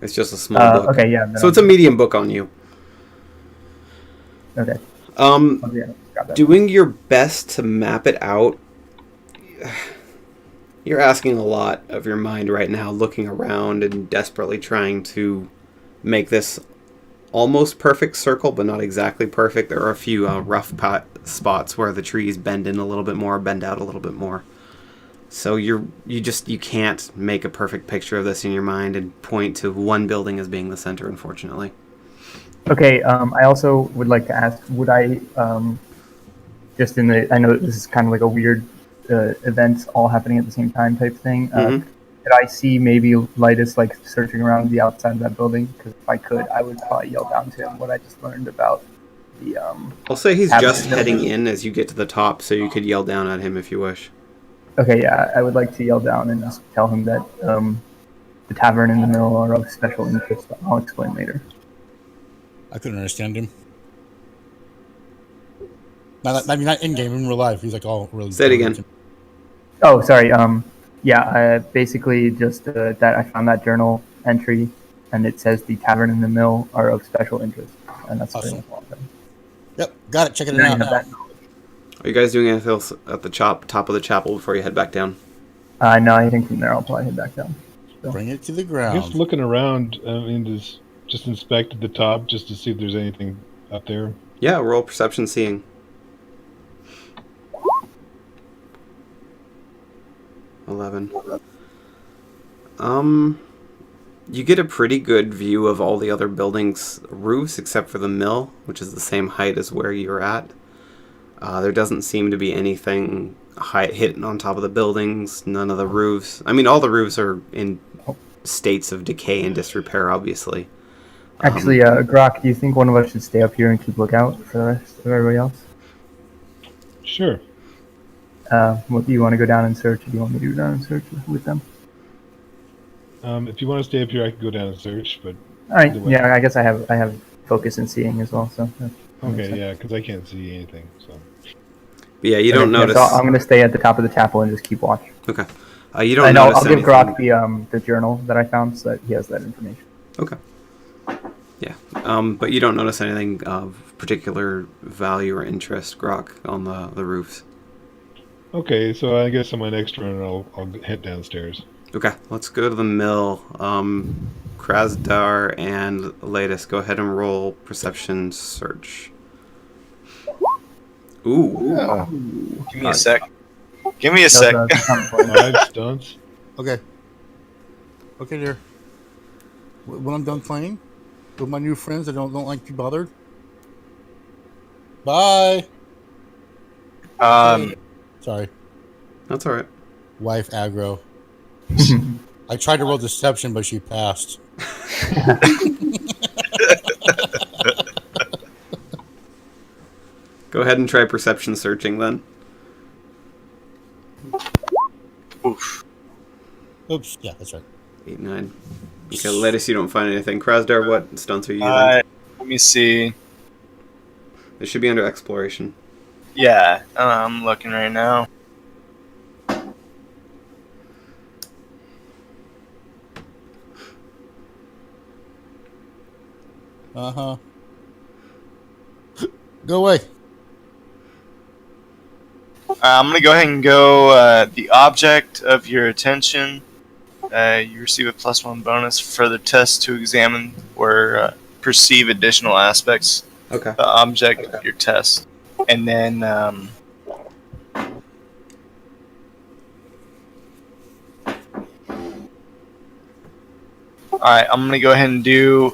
It's just a small book. Okay, yeah. So it's a medium book on you. Okay. Yeah, grab that. Doing your best to map it out. You're asking a lot of your mind right now, looking around and desperately trying to make this almost perfect circle, but not exactly perfect. There are a few rough spots where the trees bend in a little bit more, bend out a little bit more. So you can't make a perfect picture of this in your mind and point to one building as being the center, unfortunately. Okay. I also would like to ask, would I just in the? I know this is kind of like a weird events all happening at the same time type thing. Could I see maybe Lytus like searching around the outside of that building? Because if I could, I would probably yell down to him what I just learned about the. I'll say he's tavern just building. heading in as you get to the top, so you could yell down at him if you wish. Okay, yeah, I would like to yell down and just tell him that the tavern and the mill are of special interest. I'll explain later. I couldn't understand him. Not in game, in real life. He's like all really. Say it again. Oh, sorry. Yeah, basically just that I found that journal entry, and it says the tavern and the mill are of special interest, and that's Awesome. pretty much all of it. Yep, got it. Checking it Now you out have now. that. Are you guys doing anything else at the top of the chapel before you head back down? No, I think from there I'll probably head back down. Bring it to the I ground. guess looking around, I mean, just inspect the top just to see if there's anything up there. Yeah, roll perception seeing. 11. You get a pretty good view of all the other buildings' roofs except for the mill, which is the same height as where you're at. There doesn't seem to be anything hidden on top of the buildings, none of the roofs. I mean, all the roofs are in states of decay and disrepair, obviously. Actually, Grok, do you think one of us should stay up here and keep lookout for the rest of everybody else? Sure. What do you want to go down and search? Or do you want me to go down and search with them? If you want to stay up here, I can go down and search. But All right. either way. Yeah, I guess I have focus and seeing as well. So. That makes Okay, sense. yeah, because I can't see anything. So Yeah, you don't notice. So I'm going to stay at the top of the chapel and just keep watch. Okay. You don't And notice I'll give anything. Grok the journal that I found so that he has that information. Okay. Yeah. But you don't notice anything of particular value or interest, Grok, on the roofs. Okay, so I guess on my next run, I'll head downstairs. Okay, let's go to the mill. Krasdar and Latest, go ahead and roll perception search. Ooh. Oh. Give me a sec. Give me a sec. 5 stunts. Okay. Okay, there. When I'm done playing with my new friends that don't like to be bothered. Bye. Sorry. That's all right. Wife aggro. I tried to roll deception, but she passed. Go ahead and try perception searching then. Oof. Oops. Yeah, that's right. 8, 9. Okay, Latest, you don't find anything. Krasdar, what stunts are you using? Let me see. It should be under exploration. Yeah, I'm looking right now. Uh-huh. Go away. I'm going to go ahead and go the object of your attention. You receive a +1 bonus for the test to examine or perceive additional aspects. Okay. The object of your test. And then... Alright, I'm going to go ahead and do...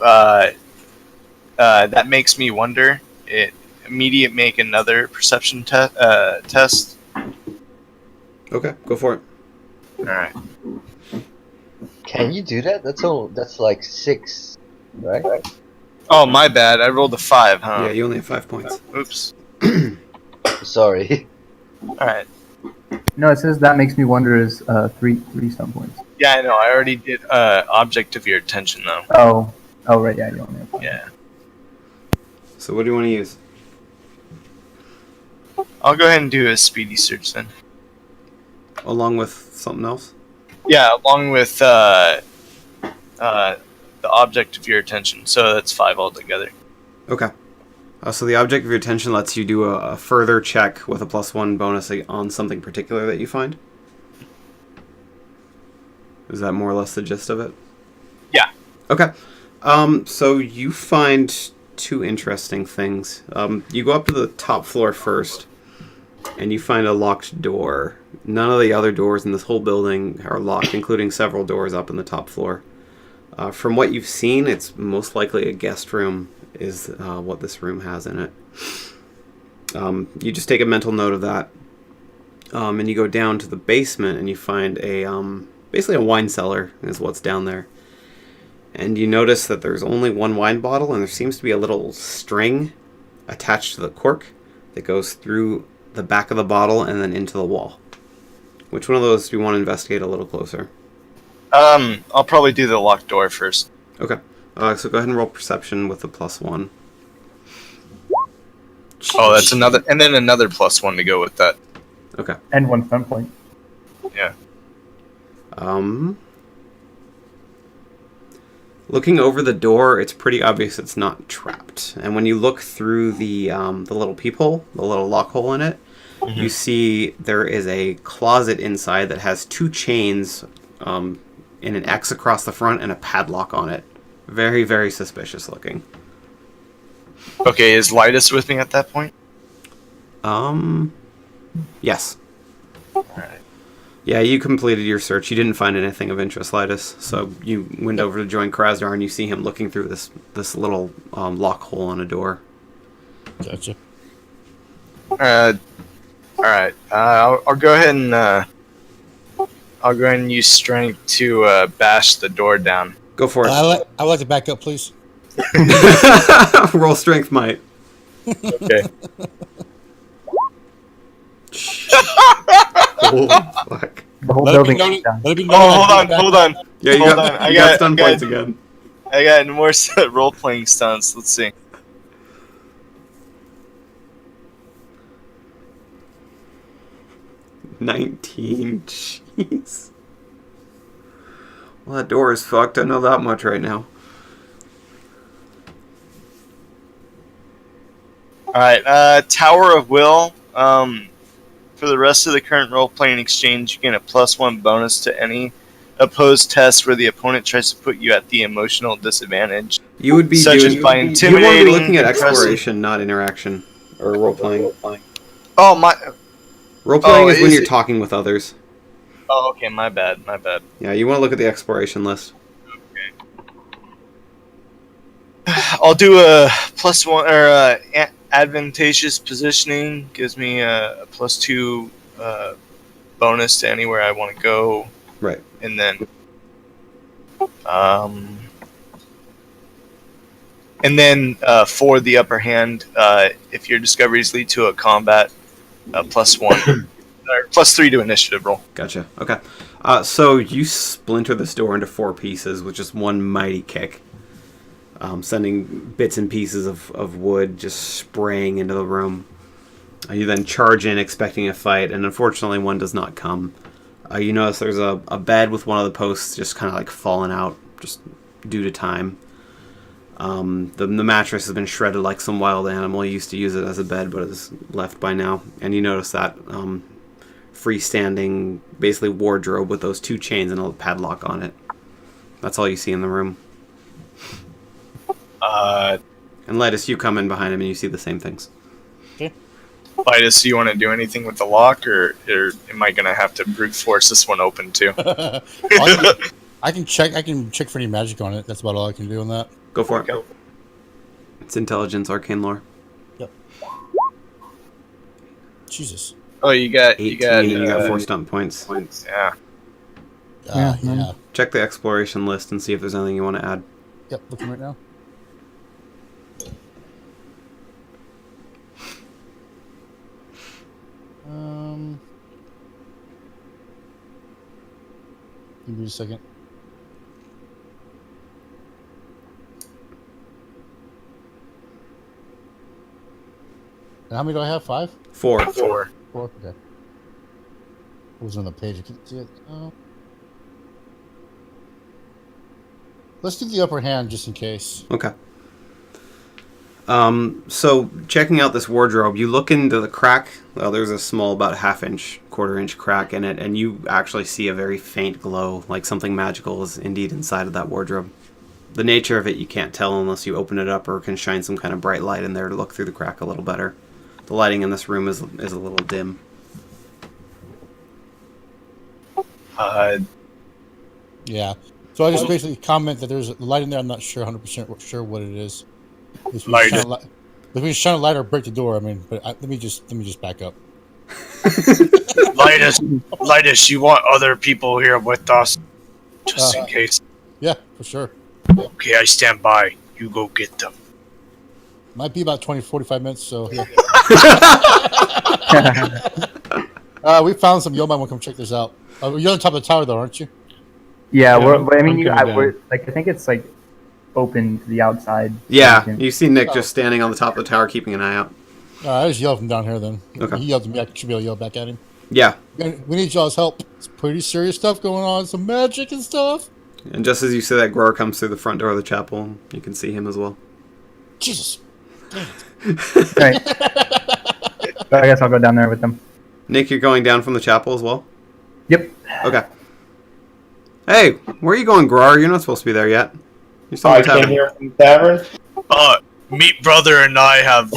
that makes me wonder. Immediate make another perception test. Okay, go for it. Alright. Can you do that? That's like 6, right? Oh, my bad. I rolled a 5, huh? Yeah, you only have 5 points. Oops. Sorry. Alright. No, it says that makes me wonder is 3 stun points. Yeah, I know. I already did object of your attention, though. Oh, right. Yeah, you only have 5. Yeah. So what do you want to use? I'll go ahead and do a speedy search then. Along with something else? Yeah, along with the object of your attention. So that's 5 altogether. Okay. So the object of your attention lets you do a further check with a +1 bonus on something particular that you find? Is that more or less the gist of it? Yeah. Okay. So you find 2 interesting things. You go up to the top floor first, and you find a locked door. None of the other doors in this whole building are locked, including several doors up in the top floor. From what you've seen, it's most likely a guest room is what this room has in it. You just take a mental note of that. And you go down to the basement, and you find basically a wine cellar is what's down there. And you notice that there's only 1 wine bottle, and there seems to be a little string attached to the cork that goes through the back of the bottle and then into the wall. Which one of those do you want to investigate a little closer? I'll probably do the locked door first. Okay. So go ahead and roll perception with the +1. Oh, that's another, and then another +1 to go with that. Okay. And 1 stun point. Yeah. Looking over the door, it's pretty obvious it's not trapped. And when you look through the little peephole, the little lock hole in it, you see there is a closet inside that has 2 chains in an X across the front and a padlock on it. Very, very suspicious looking. Okay, is Lytus with me at that point? Yes. Alright. Yeah, you completed your search. You didn't find anything of interest, Lytus. So you went over to join Krasdar, and you see him looking through this little lock hole on a door. Gotcha. Alright. I'll go ahead and I'll go ahead and use strength to bash the door down. Go for it. I would like to back up, please. Roll strength, might. Okay. Holy fuck. The whole Let it be building. known- down. let it be known Oh, that- hold on. Yeah, you Hold got, on, I you got- got stun I got- points again. I got more role-playing stunts. Let's see. 19. Jeez. Well, that door is fucked. I know that much right now. Alright, Tower of Will. For the rest of the current role-playing exchange, you gain a +1 bonus to any opposed test where the opponent tries to put you at the emotional disadvantage. You would be Such doing. as by You want to intimidating, be looking at impressing- exploration, not interaction or role playing. Oh, my... Role playing Oh, is when is you're it- talking with others. Oh, okay, my bad. Yeah, you want to look at the exploration list. I'll do a +1 or advantageous positioning. Gives me a +2 bonus to anywhere I want to go, Right. and then for the upper hand, if your discoveries lead to a combat, +1 or +3 to initiative roll. Gotcha. Okay. So you splinter this door into 4 pieces with just one mighty kick. Sending bits and pieces of wood just spraying into the room. You then charge in expecting a fight, and unfortunately one does not come. You notice there's a bed with one of the posts just kind of like fallen out just due to time. The mattress has been shredded like some wild animal. You used to use it as a bed, but it's left by now. And you notice that freestanding, basically wardrobe with those 2 chains and a padlock on it. That's all you see in the room. And Letus, you come in behind him and you see the same things. Vitus, do you want to do anything with the lock, or am I going to have to brute force this one open too? I can check for any magic on it. That's about all I can do on that. Go for it. It's intelligence, arcane lore. Yep. Jesus. Oh, you got 18 and you got 4 stump points. Yeah. Yeah. Check the exploration list and see if there's anything you want to add. Yep. Looking right now. Give me a second. And how many do I have? 5? 4. 4. 4? Okay. It was on the page. I can't see it. Let's do the upper hand just in case. Okay. So checking out this wardrobe, you look into the crack. Well, there's a small, about ½ quarter-inch crack in it, and you actually see a very faint glow, like something magical is indeed inside of that wardrobe. The nature of it you can't tell unless you open it up or can shine some kind of bright light in there to look through the crack a little better. The lighting in this room is a little dim. Yeah. So I just basically comment that there's a light in there. I'm not sure, 100% sure what it is. If we shine a light or break the door, I mean, but let me just back up. Lightus, you want other people here with us, just in case. Yeah, for sure. Okay, I stand by. You go get them. Might be about 20, 45 minutes, so yeah. We found some. You might want to come check this out. You're on top of the tower, though, aren't you? Yeah, Yeah, I mean, I'm I think it's like open to the outside. Yeah, you see Nick just standing on the top of the tower keeping an eye out. I just yelled from down here then. Okay. He yelled at me. I should be able to yell back at him. Yeah, We need y'all's help. It's pretty serious stuff going on. Some magic and stuff. and just as you see that, Grower comes through the front door of the chapel. You can see him as well. Jesus. Right. So I guess I'll go down there with them. Nick, you're going down from the chapel as well? Yep. Okay. Hey, where are you going, Grower? You're not supposed to be there yet. You're still I in the came tavern. here from the tavern. Meat Brother and I have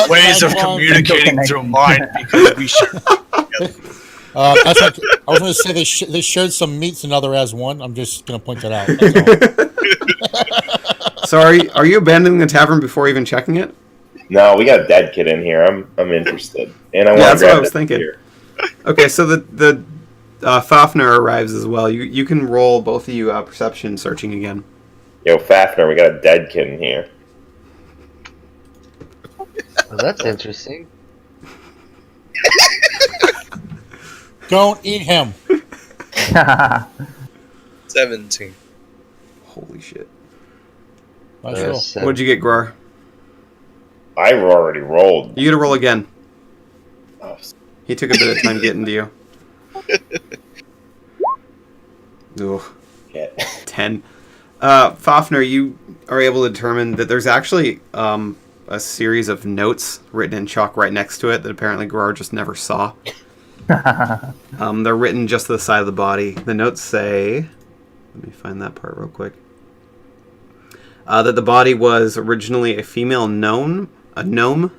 ways of communicating through mind because we should. That's like, I was going to say they shared some meats and other as one. I'm just going to point that out. That's all. So are you abandoning the tavern before even checking it? No, we got a dead kid in here. I'm interested, and I want that's to what grab I was that thinking. beer. Okay, so the Fafnir arrives as well. You can roll both of you perception searching again. Yo, Fafnir, we got a dead kid in here. Well, that's interesting. Don't eat him. 17. Holy shit! Nice roll. What'd you get, Grower? I already rolled. You get to roll again. Oh, He took a bit of time getting to you. Ooh, Yeah. 10. Fafner, you are able to determine that there's actually a series of notes written in chalk right next to it that apparently Grar just never saw. They're written just to the side of the body. The notes say... Let me find that part real quick. That the body was originally a female gnome.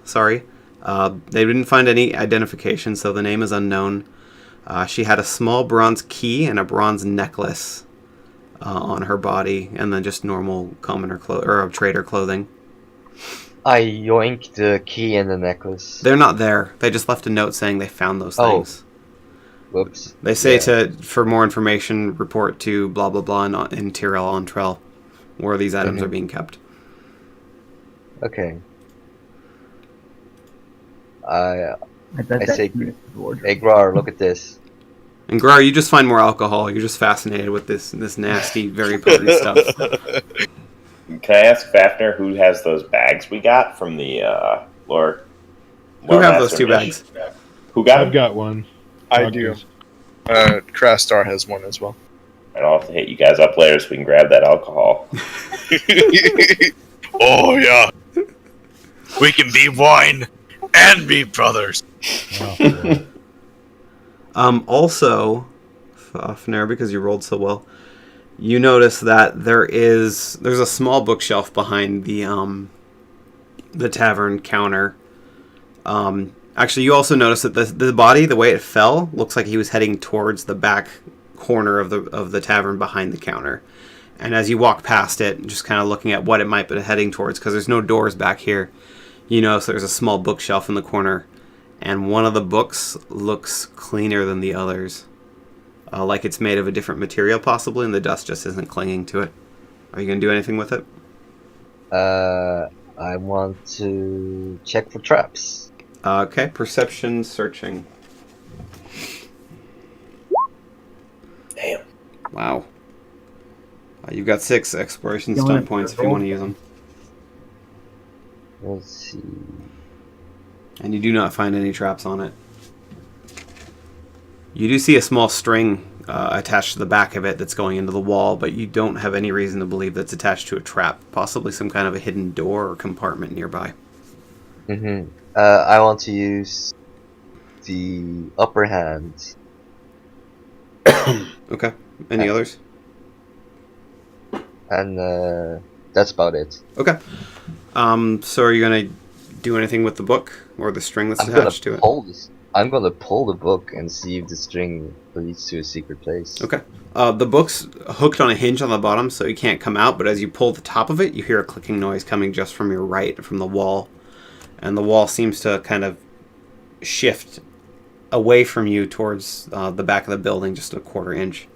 Sorry. They didn't find any identification, so the name is unknown. She had a small bronze key and a bronze necklace on her body, and then just normal commoner or trader clothing. I yoinked the key and the necklace. They're not there. They just left a note saying they found those things. Whoops. They say for more information, report to blah blah blah in Tyrell on Trell, where these items are being kept. Okay. I say, hey Grar, look at this. And Grar, you just find more alcohol. You're just fascinated with this nasty, very potent stuff. Can I ask Fafner who has those bags we got from the lore? Who have those 2 bags? Who got I've them? got one. I do. Crastar has one as well. I'll have to hit you guys up later so we can grab that alcohol. Oh, yeah. We can be wine and be brothers. Also, Fafner, because you rolled so well, you notice that there's a small bookshelf behind the tavern counter. Actually, you also notice that the body, the way it fell, looks like he was heading towards the back corner of the tavern behind the counter. And as you walk past it, just kind of looking at what it might be heading towards, because there's no doors back here, you notice there's a small bookshelf in the corner, and one of the books looks cleaner than the others. Like it's made of a different material, possibly, and the dust just isn't clinging to it. Are you going to do anything with it? I want to check for traps. Okay, perception searching. Damn. Wow. You've got 6 exploration stun points if you want to use them. Let's see. And you do not find any traps on it. You do see a small string attached to the back of it that's going into the wall, but you don't have any reason to believe that's attached to a trap. Possibly some kind of a hidden door or compartment nearby. I want to use the upper hand. Okay. Any others? And that's about it. Okay. So are you going to do anything with the book or the string that's attached to it? I'm gonna pull the book and see if the string leads to a secret place. Okay. The book's hooked on a hinge on the bottom, so you can't come out, but as you pull the top of it, you hear a clicking noise coming just from your right, from the wall. And the wall seems to kind of shift away from you towards the back of the building, just a 1/4 inch.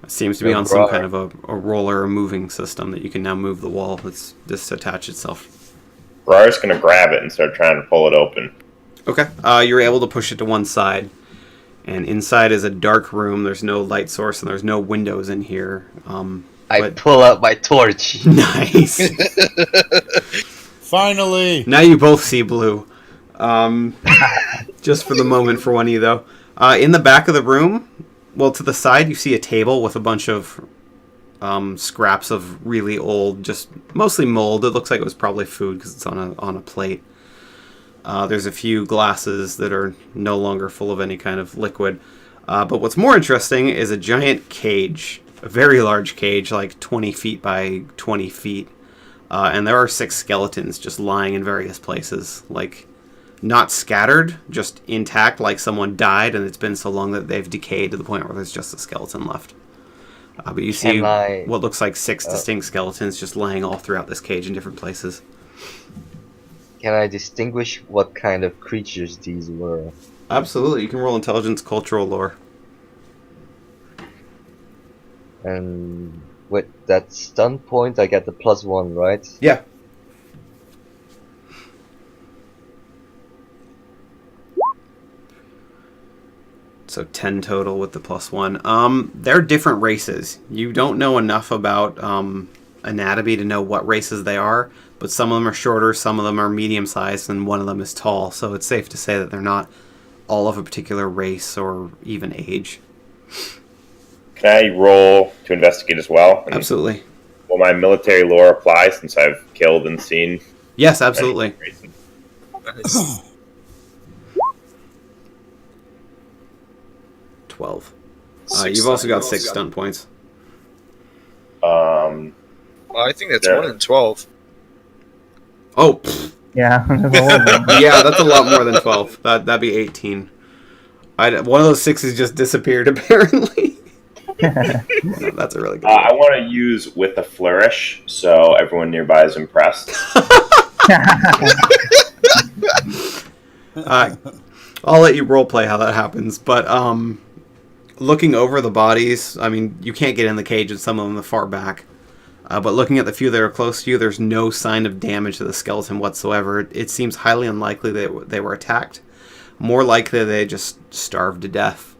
It seems to be on some kind of a roller or moving system that you can now move the wall. It's disattach itself. Grar's going to grab it and start trying to pull it open. Okay. You're able to push it to one side. And inside is a dark room. There's no light source and there's no windows in here. I pull out my torch. Nice. Finally! Now you both see blue. Just for the moment for one of you, though. In the back of the room, well, to the side, you see a table with a bunch of scraps of really old, just mostly mold. It looks like it was probably food because it's on a plate. There's a few glasses that are no longer full of any kind of liquid. But what's more interesting is a giant cage, a very large cage, like 20 feet by 20 feet. And there are 6 skeletons just lying in various places, like not scattered, just intact, like someone died and it's been so long that they've decayed to the point where there's just a skeleton left. But you see what looks like 6 distinct skeletons just laying all throughout this cage in different places. Can I distinguish what kind of creatures these were? Absolutely. You can roll intelligence, cultural lore. And with that stun point, I get the +1, right? Yeah. So 10 total with the +1. They're different races. You don't know enough about anatomy to know what races they are, but some of them are shorter, some of them are medium-sized, and one of them is tall. So it's safe to say that they're not all of a particular race or even age. Can I roll to investigate as well? And Absolutely. will my military lore apply since I've killed and seen? Yes, absolutely. Nice. 12. Six You've also got stunt 6 points. stunt points. Um, Well, I think that's Yeah. more than 12. Oh, pfft. Yeah, there's a whole bunch. Yeah, that's a lot more than 12. That'd be 18. One of those 6s just disappeared, apparently. That's a really good one. I want to use with a flourish, so everyone nearby is impressed. I'll let you roleplay how that happens, but looking over the bodies, I mean, you can't get in the cage with some of them the far back. But looking at the few that are close to you, there's no sign of damage to the skeleton whatsoever. It seems highly unlikely that they were attacked. More likely they just starved to death,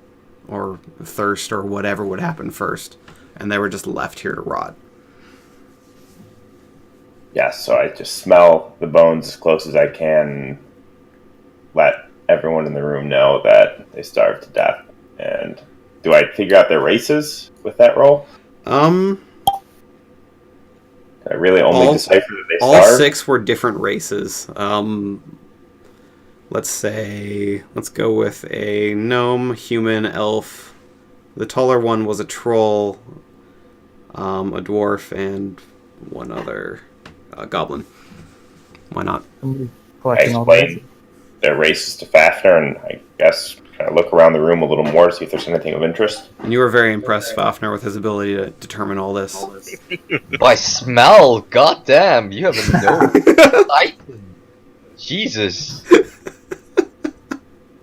or thirst, or whatever would happen first, and they were just left here to rot. Yeah, so I just smell the bones as close as I can and let everyone in the room know that they starved to death. And do I figure out their races with that roll? I really only decipher that they All starved? 6 were different races. Let's go with a gnome, human, elf. The taller one was a troll, a dwarf, and one other goblin. Why not? Somebody's I collecting all the explained their races to Fafnir, and I guess kind of look around the room a little more to see if there's anything of interest. And you were very impressed, Fafnir, with his ability to determine all this. By smell, goddamn, you have a nose. Titan. Jesus.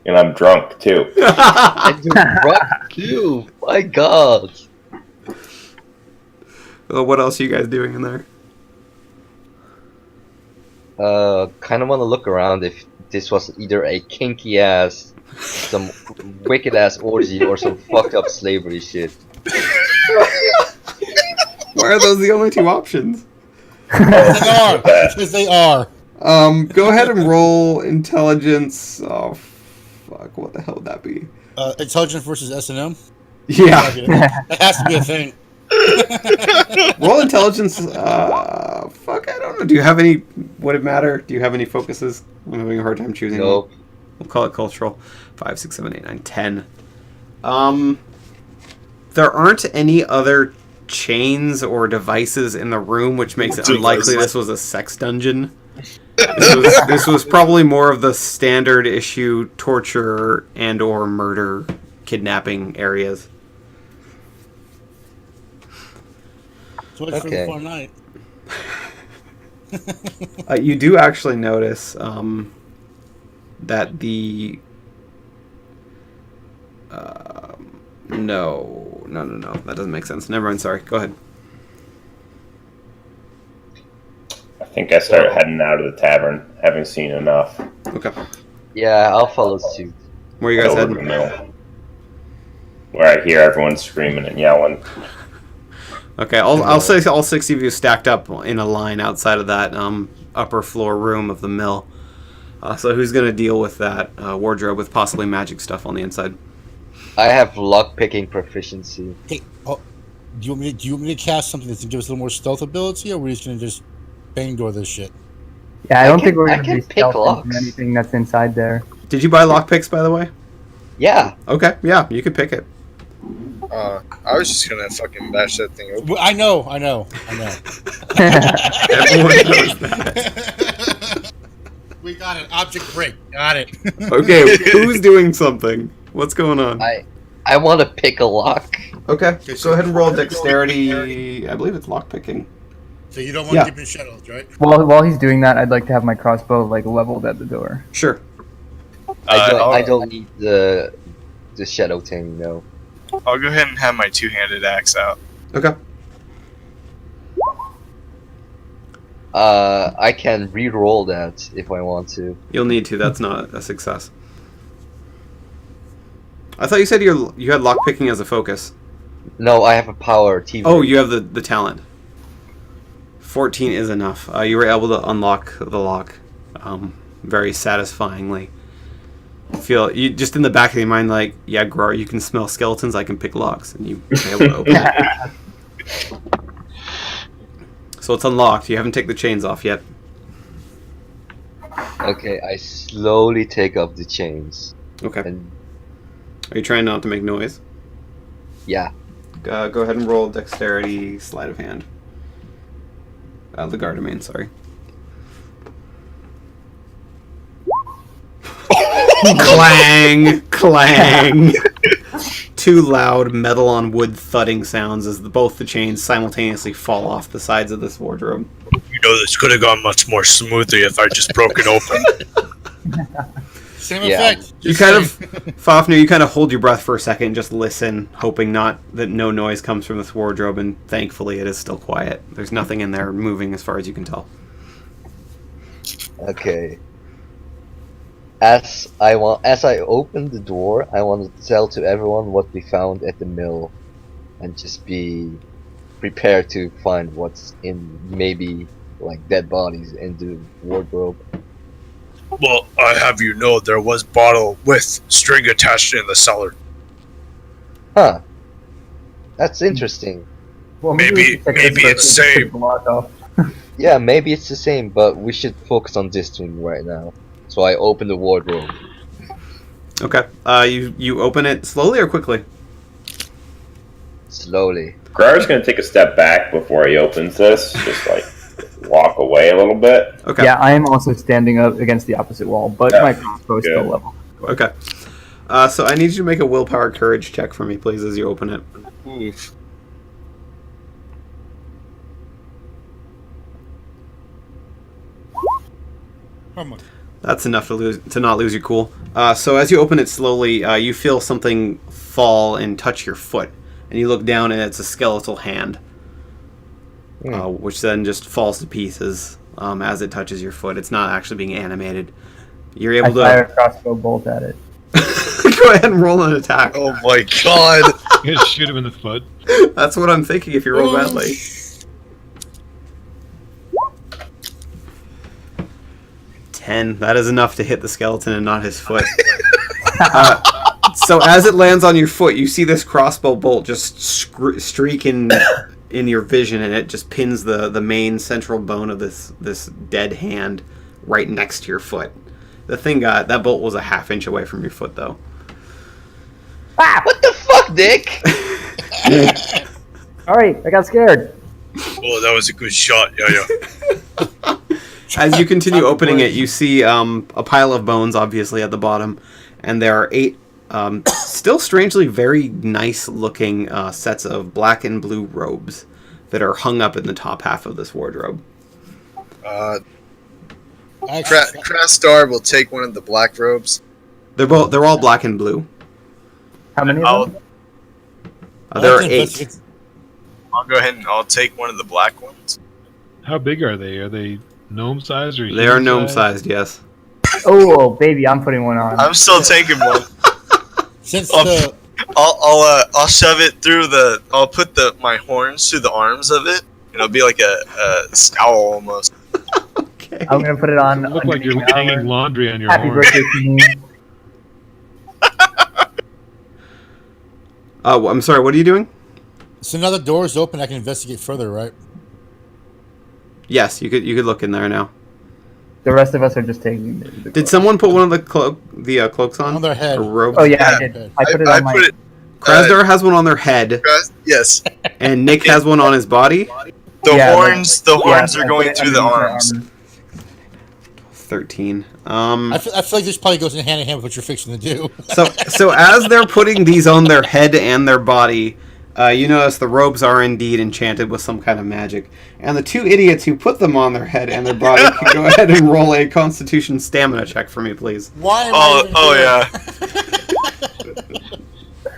And I'm drunk, too. And you rock too. My God. Well, what else are you guys doing in there? Kind of want to look around if this was either a kinky ass, some wicked ass orgy, or some fucked up slavery shit. Why are those the only 2 options? They are. Because they are. Go ahead and roll intelligence. Oh, fuck! What the hell would that be? Intelligence versus S&M? Yeah, That has to be a thing. roll intelligence. Fuck, I don't know. Do you have any? Would it matter? Do you have any focuses? I'm having a hard time choosing. Nope. We'll call it cultural. 5, 6, 7, 8, 9, 10. There aren't any other chains or devices in the room, which makes it unlikely this was a sex dungeon. This was probably more of the standard issue torture and or murder, kidnapping areas. So much for the Okay. fun night. You do actually notice that the no, that doesn't make sense. Never mind. Sorry. Go ahead. I think I started heading out of the tavern, having seen enough. Okay. Yeah, I'll follow suit. Where are you guys Over to the heading? mill, where I hear everyone screaming and yelling. Okay, I'll say all 6 of you stacked up in a line outside of that upper floor room of the mill. So who's going to deal with that wardrobe with possibly magic stuff on the inside? I have lockpicking proficiency. Hey, do you want me to cast something that's gonna give us a little more stealth ability, or we're just gonna just bang door this shit? Yeah, I don't think we're I going to can be pick stealthing locks. from anything that's inside there. Did you buy lockpicks, by the way? Yeah. Okay, yeah, you could pick it. I was just gonna fucking bash that thing open. I know. Everyone knows that. We got it. Object break. Got it. Okay, who's doing something? What's going on? I want to pick a lock. Okay, go ahead and roll dexterity. I believe it's lockpicking. So you don't want Yeah. to keep in shadows, right? While he's doing that, I'd like to have my crossbow like leveled at the door. Sure. I don't need the shadow thing, no. I'll go ahead and have my 2-handed axe out. Okay. I can re-roll that if I want to. You'll need to. That's not a success. I thought you said you had lockpicking as a focus. No, I have a power TV. Oh, you have the talent. 14 is enough. You were able to unlock the lock very satisfyingly. Feel you just in the back of your mind, like, yeah, Grar, you can smell skeletons, I can pick locks, and you are able to open it. So it's unlocked. You haven't taken the chains off yet. Okay, I slowly take off the chains. Okay. And Are you trying not to make noise? yeah, Go ahead and roll dexterity sleight of hand. The Gardaman, sorry. Clang! Clang! Two loud metal on wood thudding sounds as both the chains simultaneously fall off the sides of this wardrobe. You know, this could have gone much more smoothly if I just broke it open. Same Yeah. effect. You kind of, Fafnir, you kind of hold your breath for a second, just listen, hoping not that no noise comes from this wardrobe, and thankfully it is still quiet. There's nothing in there moving as far as you can tell. okay. As I open the door, I want to tell to everyone what we found at the mill, and just be prepared to find what's in, maybe like dead bodies in the wardrobe. Well, I have you know there was bottle with string attached in the cellar. Huh. That's interesting. Well, Maybe- we should check maybe this it's first, same. take the lock off. Yeah, maybe it's the same, but we should focus on this thing right now. So I open the wardrobe. Okay. You open it slowly or quickly? Slowly. Grar's going to take a step back before he opens this, just like walk away a little bit. Okay. Yeah, I am also standing up against the opposite wall, but Yeah, my crossbow is still good. level. Okay. So I need you to make a willpower courage check for me, please, as you open it. Oof. How much? That's enough to not lose your cool. So as you open it slowly, you feel something fall and touch your foot, and you look down, and it's a skeletal hand, which then just falls to pieces as it touches your foot. It's not actually being animated. You're I able fire to a crossbow bolt at it. go ahead and roll an attack. Oh my god! You just shoot him in the foot. That's what I'm thinking. If you roll badly. 10. That is enough to hit the skeleton and not his foot. So as it lands on your foot, you see this crossbow bolt just streak in your vision, and it just pins the main central bone of this dead hand right next to your foot. That bolt was a half inch away from your foot, though. What the fuck, Dick? Alright, I got scared. Oh, that was a good shot, yeah. As you continue opening it, you see a pile of bones, obviously, at the bottom, and there are 8 still strangely very nice-looking sets of black and blue robes that are hung up in the top half of this wardrobe. Crastar will take one of the black robes. They're all black and blue. How many of them? There are 8. I'll go ahead and I'll take one of the black ones. How big are they? Are they gnome sized or They are human gnome-sized, yes. Oh, baby, I'm putting one on. I'm still taking one. Since Oh. the I'll shove it through I'll put my horns through the arms of it. It'll be like a scowl almost. Okay. I'm gonna put it on. You look like you're underneath hanging armor. laundry on your Happy horn. birthday to me. I'm sorry, what are you doing? so now the door's open, I can investigate further, right? Yes, you could look in there now. The rest of us are just taking the Did someone put one of the cloaks on? On their head. Or robes? Oh yeah, Yeah. I did. I put it on my. put it. Krasdar has one on their head, Yes. and Nick has one on his body. The Yeah, horns yeah, are I put going it through the underneath my arms. armor. 13. I feel like this probably goes in hand in hand with what you're fixing to do. So as they're putting these on their head and their body, you notice the robes are indeed enchanted with some kind of magic. And the 2 idiots who put them on their head and their body can go ahead and roll a Constitution stamina check for me, please. Why am I even here?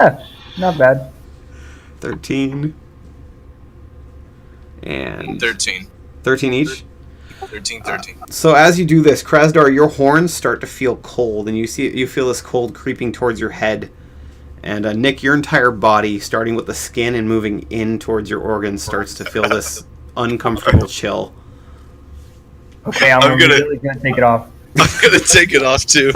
Yeah. Not bad. 13. And 13. 13 each? 13. So as you do this, Krasdar, your horns start to feel cold, and you feel this cold creeping towards your head. And Nick, your entire body, starting with the skin and moving in towards your organs, starts to feel this uncomfortable chill. Okay, I'm really gonna take it off. I'm gonna take it off too.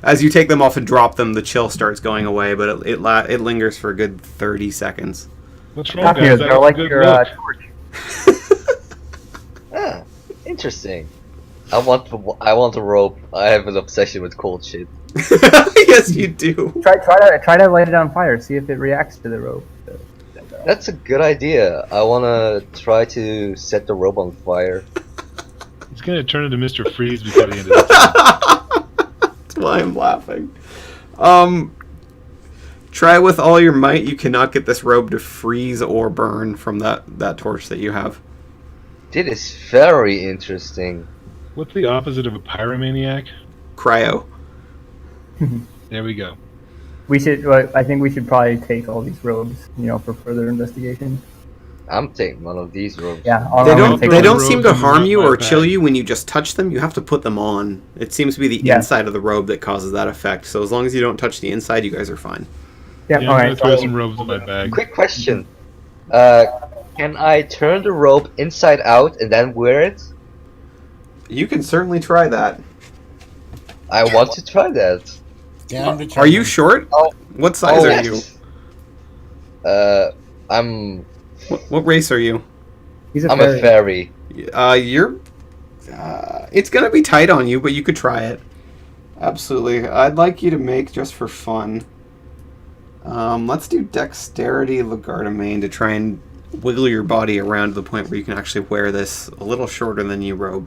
As you take them off and drop them, the chill starts going away, but it lingers for a good 30 seconds. What's wrong, guys? Tapio, That I was a like good your look. torch. Ah, interesting. I want a rope. I have an obsession with cold shit. Yes, you do. Try to light it on fire. See if it reacts to the rope. That's a good idea. I wanna try to set the rope on fire. He's gonna turn into Mr. Freeze before the end of the That's why I'm laughing. Try with all your might. You cannot get this rope to freeze or burn from that torch that you have. This is very interesting. What's the opposite of a pyromaniac? Cryo. There we go. We should. Well, I think we should probably take all these robes, for further investigation. I'm taking one of these ropes. Yeah, They I'll don't. throw They the don't seem robes to in harm you my or bag. chill you when you just touch them. You have to put them on. It seems to be the Yeah. inside of the robe that causes that effect. So as long as you don't touch the inside, you guys are fine. Yeah. Yeah, All I'm gonna right. throw So, some robes in my bag. Quick question. Can I turn the rope inside out and then wear it? You can certainly try that. I want to try that. Damn Are you short? Oh. What size are you? yes. I'm What race are you? he's a I'm fairy. a fairy. You're. It's gonna be tight on you, but you could try it. Absolutely. I'd like you to make just for fun. Let's do Dexterity Legardemain to try and wiggle your body around to the point where you can actually wear this a little shorter than you robe.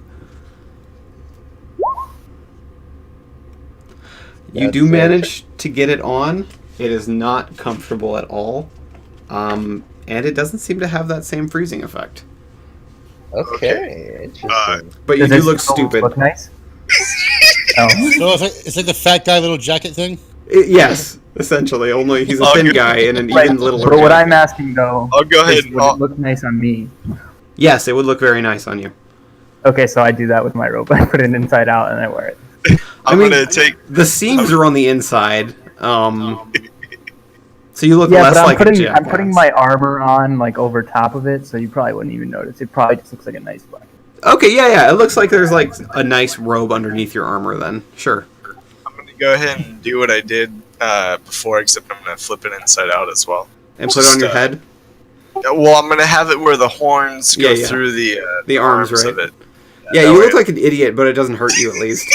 You That's do it. manage to get it on. It is not comfortable at all. And it doesn't seem to have that same freezing effect. Okay, interesting. But you Does do it look still stupid. Look nice. Oh. So it's like the fat guy little jacket thing? Yes, essentially. Only he's a Oh, thin good. guy in an Right. even littler But what jacket. I'm asking though, I'll go ahead. is would it look nice on me? Yes, it would look very nice on you. Okay, so I do that with my rope. I put it inside out and I wear it. I'm I mean, gonna take. The seams are on the inside. So you look Yeah, less but like a jackass. I'm putting my armor on like over top of it, so you probably wouldn't even notice. It probably just looks like a nice black. Okay, yeah. It looks like there's like a nice robe underneath your armor then. Sure. I'm gonna go ahead and do what I did before, except I'm gonna flip it inside out as well. And put it on your head. Well, I'm gonna have it where the horns go Yeah. through The arms, right? of it. Yeah, that you way look like an idiot, but it doesn't hurt you at least.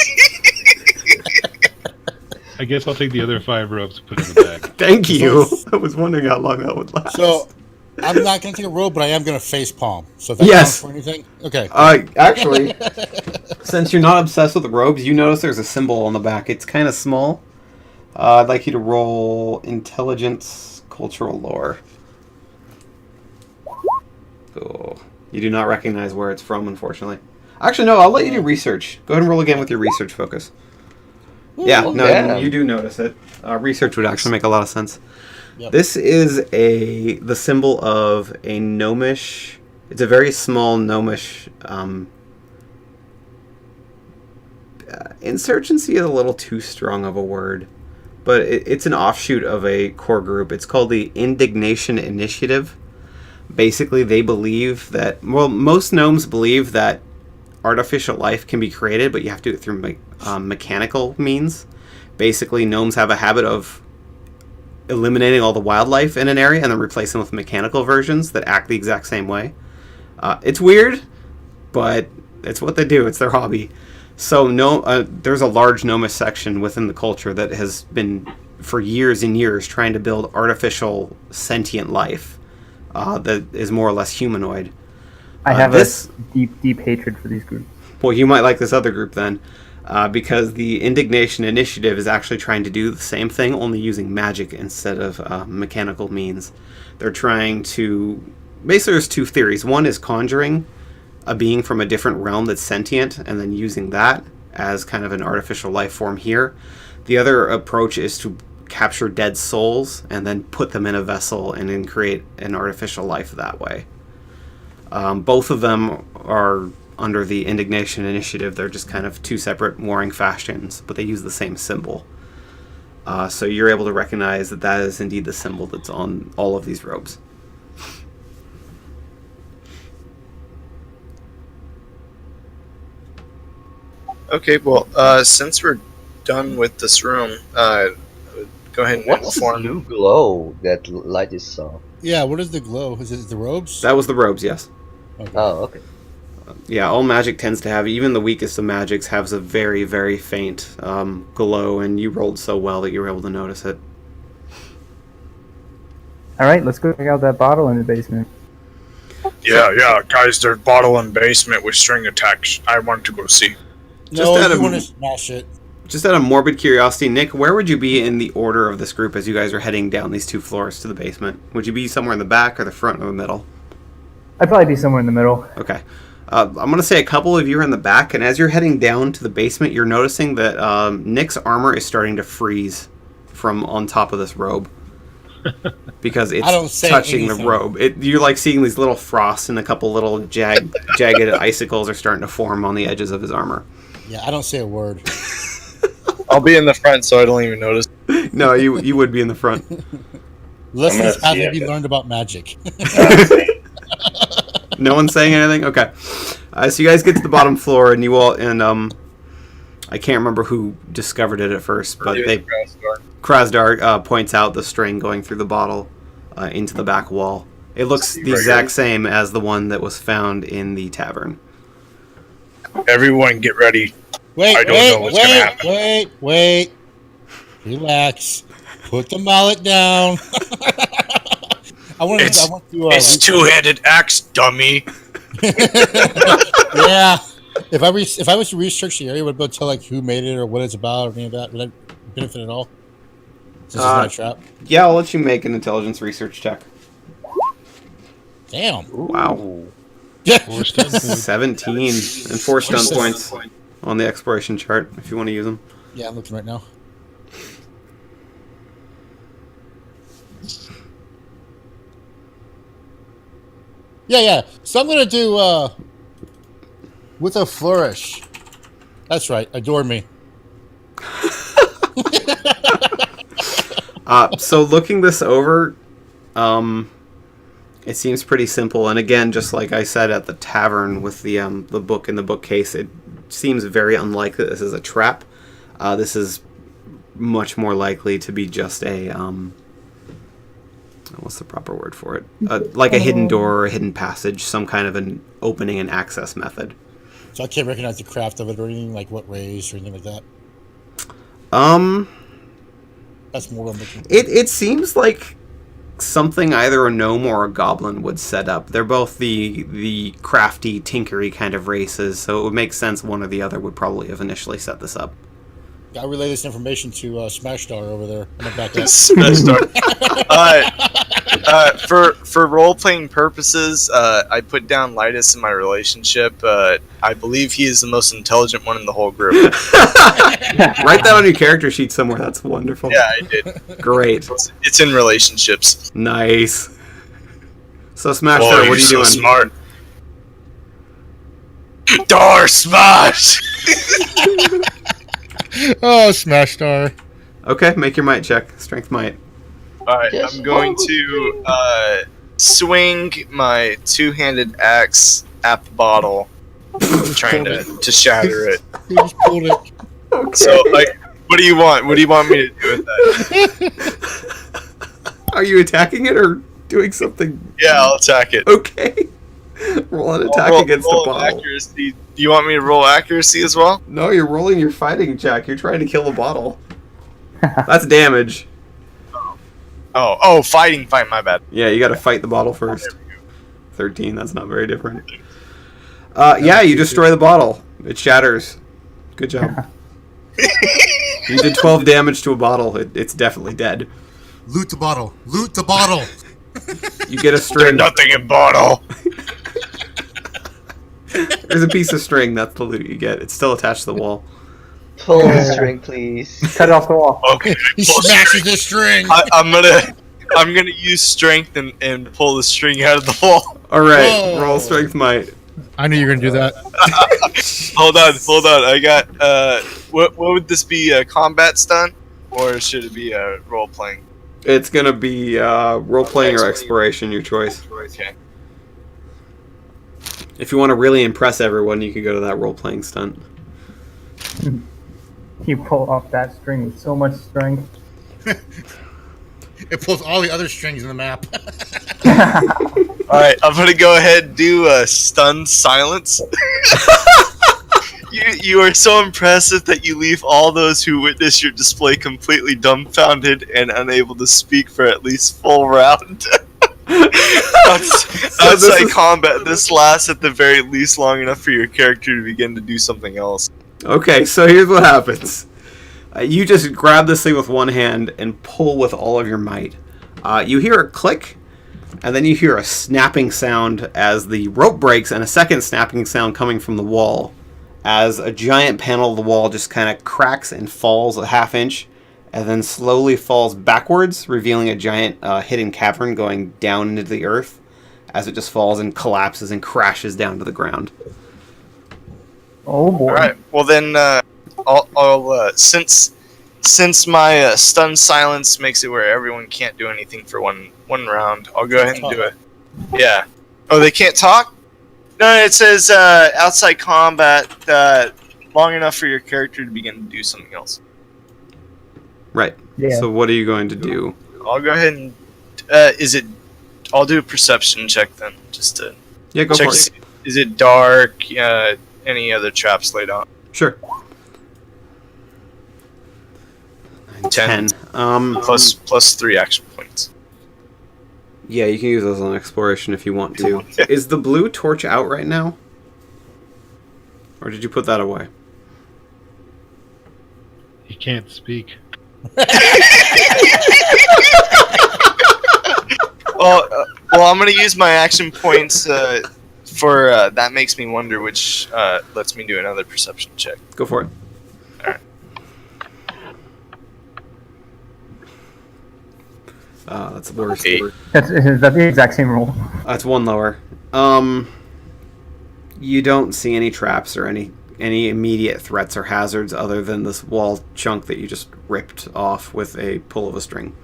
I guess I'll take the other 5 ropes and put it in the bag. Thank you. I was wondering how long that would last. So I'm not going to take a robe, but I am going to face palm. So if that Yes. counts for anything? Okay. Actually, since you're not obsessed with the robes, you notice there's a symbol on the back. It's kind of small. I'd like you to roll Intelligence Cultural Lore. Cool. You do not recognize where it's from, unfortunately. Actually, no, I'll let you do research. Go ahead and roll again with your research focus. Yeah, no, damn. you do notice it. Research would actually make a lot of sense. Yep. This is the symbol of a gnomish. It's a very small gnomish. Insurgency is a little too strong of a word, but it's an offshoot of a core group. It's called the Indignation Initiative. Basically, they believe that, well, most gnomes believe that artificial life can be created, but you have to do it through mechanical means. Basically, gnomes have a habit of eliminating all the wildlife in an area and then replacing them with mechanical versions that act the exact same way. It's weird, but it's what they do. It's their hobby. So there's a large gnomish section within the culture that has been, for years and years, trying to build artificial sentient life that is more or less humanoid. I have this. a deep hatred for these groups. Well, you might like this other group then, because the Indignation Initiative is actually trying to do the same thing, only using magic instead of mechanical means. They're trying to... Basically, there's 2 theories. One is conjuring a being from a different realm that's sentient, and then using that as kind of an artificial life form here. The other approach is to capture dead souls and then put them in a vessel and then create an artificial life that way. Both of them are under the Indignation Initiative. They're just kind of 2 separate warring factions, but they use the same symbol. So you're able to recognize that that is indeed the symbol that's on all of these robes. Okay, well, since we're done with this room, go ahead and What's the inform. blue glow that Lightis saw? Yeah, what is the glow? Is it the robes? That was the robes, yes. Okay. Oh, okay. Yeah, all magic tends to have, even the weakest of magics has a very, very faint glow, and you rolled so well that you were able to notice it. All right, let's go check out that bottle in the basement. Yeah, guys, there's bottle in basement with string attached. I want to go see. No, out you of- want to smash it. Just out of morbid curiosity, Nick, where would you be in the order of this group as you guys are heading down these 2 floors to the basement? Would you be somewhere in the back or the front or the middle? I'd probably be somewhere in the middle. Okay. I'm going to say a couple of you are in the back, and as you're heading down to the basement, you're noticing that Nick's armor is starting to freeze from on top of this robe. Because I don't it's say touching the anything. robe. You're like seeing these little frosts and a couple little jagged icicles are starting to form on the edges of his armor. Yeah, I don't say a word. I'll be in the front, so I don't even notice. No, you would be in the front. Lessons see have to it. be learned about magic. No one's saying anything? Okay. So you guys get to the bottom floor, and you all, and I can't remember who discovered it at first, but Krasdar points out the string going through the bottle into the back wall. It looks the exact same as the one that was found in the tavern. Everyone get ready. Wait, I don't know what's gonna happen. wait. Relax. Put the mallet down. I want to. It's two-handed axe, dummy. Yeah. If I was to research the area, would I be able to tell like who made it or what it's about or any of that? Would that benefit at all? Since it's not a trap. Yeah, I'll let you make an intelligence research check. Damn. Wow. Yeah. 17 and 4 stun points on the exploration chart if you want to use them. Yeah, I'm looking right now. Yeah. So I'm gonna do with a flourish. That's right. Adore me. So looking this over, it seems pretty simple. And again, just like I said at the tavern with the book in the bookcase, it seems very unlikely that this is a trap. This is much more likely to be just a what's the proper word for it? Like a hidden door or a hidden passage, some kind of an opening and access method. So I can't recognize the craft of it or anything, like what race or anything like that. That's more what I'm looking for. It seems like something either a gnome or a goblin would set up. They're both the crafty, tinkery kind of races, so it would make sense one or the other would probably have initially set this up. I'll relay this information to Smash Star over there. I'm gonna back up. Smash Star. For role playing purposes, I put down Lightis in my relationship. I believe he is the most intelligent one in the whole group. Write that on your character sheet somewhere. That's wonderful. Yeah, I did. Great. It's in relationships. Nice. So Smash Oh, Star, what you're are you so doing? smart. Door smash! Oh, Smash Star. Okay, make your might check. Strength might. Alright, Yes. I'm going to swing my two-handed axe at the bottle, trying to shatter it. You just pulled it. So, like, what do you want? What do you want me to do with that? Are you attacking it or doing something? Yeah, I'll attack it. Okay. Roll an attack against the bottle. Accuracy. Do you want me to roll accuracy as well? No, you're rolling your fighting check. You're trying to kill the bottle. That's damage. Oh, fight, my bad. Yeah, you gotta fight the bottle first. 13, that's not very different. Yeah, you destroy the bottle. It shatters. Good job. You did 12 damage to a bottle. It's definitely dead. Loot the bottle. Loot the bottle. You get a There's string. nothing in bottle. There's a piece of string. That's the loot you get. It's still attached to the wall. Pull the string, please. Cut it off the wall. Okay. He smashes the string. I'm gonna use strength and pull the string out of the wall. All right, Whoa. roll strength might. I knew you were gonna do that. Hold on. I got what would this be? A combat stunt, or should it be a role playing? It's gonna be role playing or exploration, your choice. Okay. If you want to really impress everyone, you could go to that role playing stunt. You pull off that string with so much strength. It pulls all the other strings in the map. Alright, I'm gonna go ahead and do a stunned silence. You are so impressive that you leave all those who witness your display completely dumbfounded and unable to speak for at least full round. Outside combat, this lasts at the very least long enough for your character to begin to do something else. Okay, so here's what happens. You just grab this thing with one hand and pull with all of your might. You hear a click, and then you hear a snapping sound as the rope breaks, and a second snapping sound coming from the wall, as a giant panel of the wall just kind of cracks and falls a half inch, and then slowly falls backwards, revealing a giant hidden cavern going down into the earth, as it just falls and collapses and crashes down to the ground. Oh boy. Alright, well then, I'll since my stunned silence makes it where everyone can't do anything for one round, I'll go ahead and do it. Yeah. Oh, they can't talk? No, it says outside combat long enough for your character to begin to do something else. Right. Yeah. So what are you going to do? I'll go ahead and I'll do a perception check then, just to Yeah, go check. for it. Is it dark? Any other traps laid on? Sure. 10. Plus 3 action points. Yeah, you can use those on exploration if you want to. Is the blue torch out right now? Or did you put that away? He can't speak. Well, I'm gonna use my action points for that makes me wonder, which lets me do another perception check. Go for it. Alright. That's the worst. 8. That's the exact same roll. That's one lower. You don't see any traps or any immediate threats or hazards other than this wall chunk that you just ripped off with a pull of a string.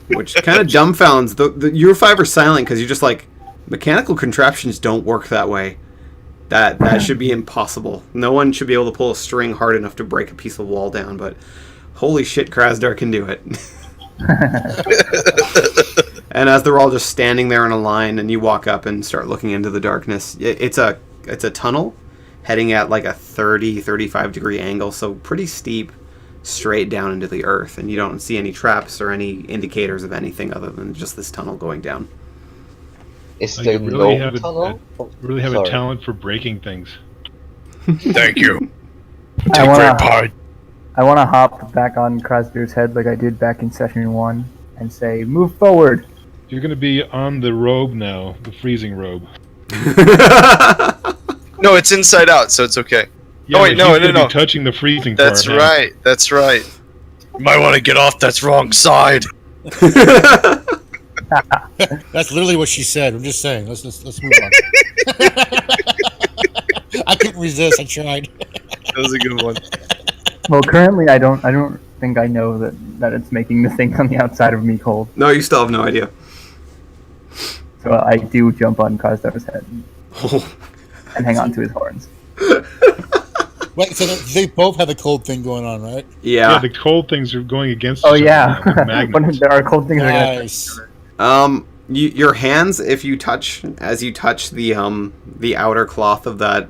Which kind of dumbfounds. Your 5 are silent because you're just like, mechanical contraptions don't work that way. That should be impossible. No one should be able to pull a string hard enough to break a piece of wall down, but holy shit, Krasdar can do it. And as they're all just standing there in a line and you walk up and start looking into the darkness, it's a tunnel heading at like a 35 degree angle, so pretty steep, straight down into the earth, and you don't see any traps or any indicators of anything other than just this tunnel going down. Is You there really no have tunnel? Really have Sorry. a talent for breaking things. Thank you. I Take wanna- great pride. I want to hop back on Krasdir's head like I did back in session 1 and say, move forward. You're going to be on the robe now, the freezing robe. No, it's inside out, so it's okay. Yeah, Oh, wait, but no, he's no, gonna no. be touching the freezing That's part now. right. That's right. You might want to get off that wrong side. That's literally what she said. I'm just saying. Let's move on. I couldn't resist. I tried. That was a good one. Well, currently I don't think I know that it's making the thing on the outside of me cold. No, you still have no idea. So I do jump on Krasdir's head and hang on to his horns. Wait, so they both have the cold thing going on, right? Yeah, Yeah. the cold things are going against Oh each other yeah, now, like magnets. when our cold things are gonna. Nice. Your hands, as you touch the outer cloth of that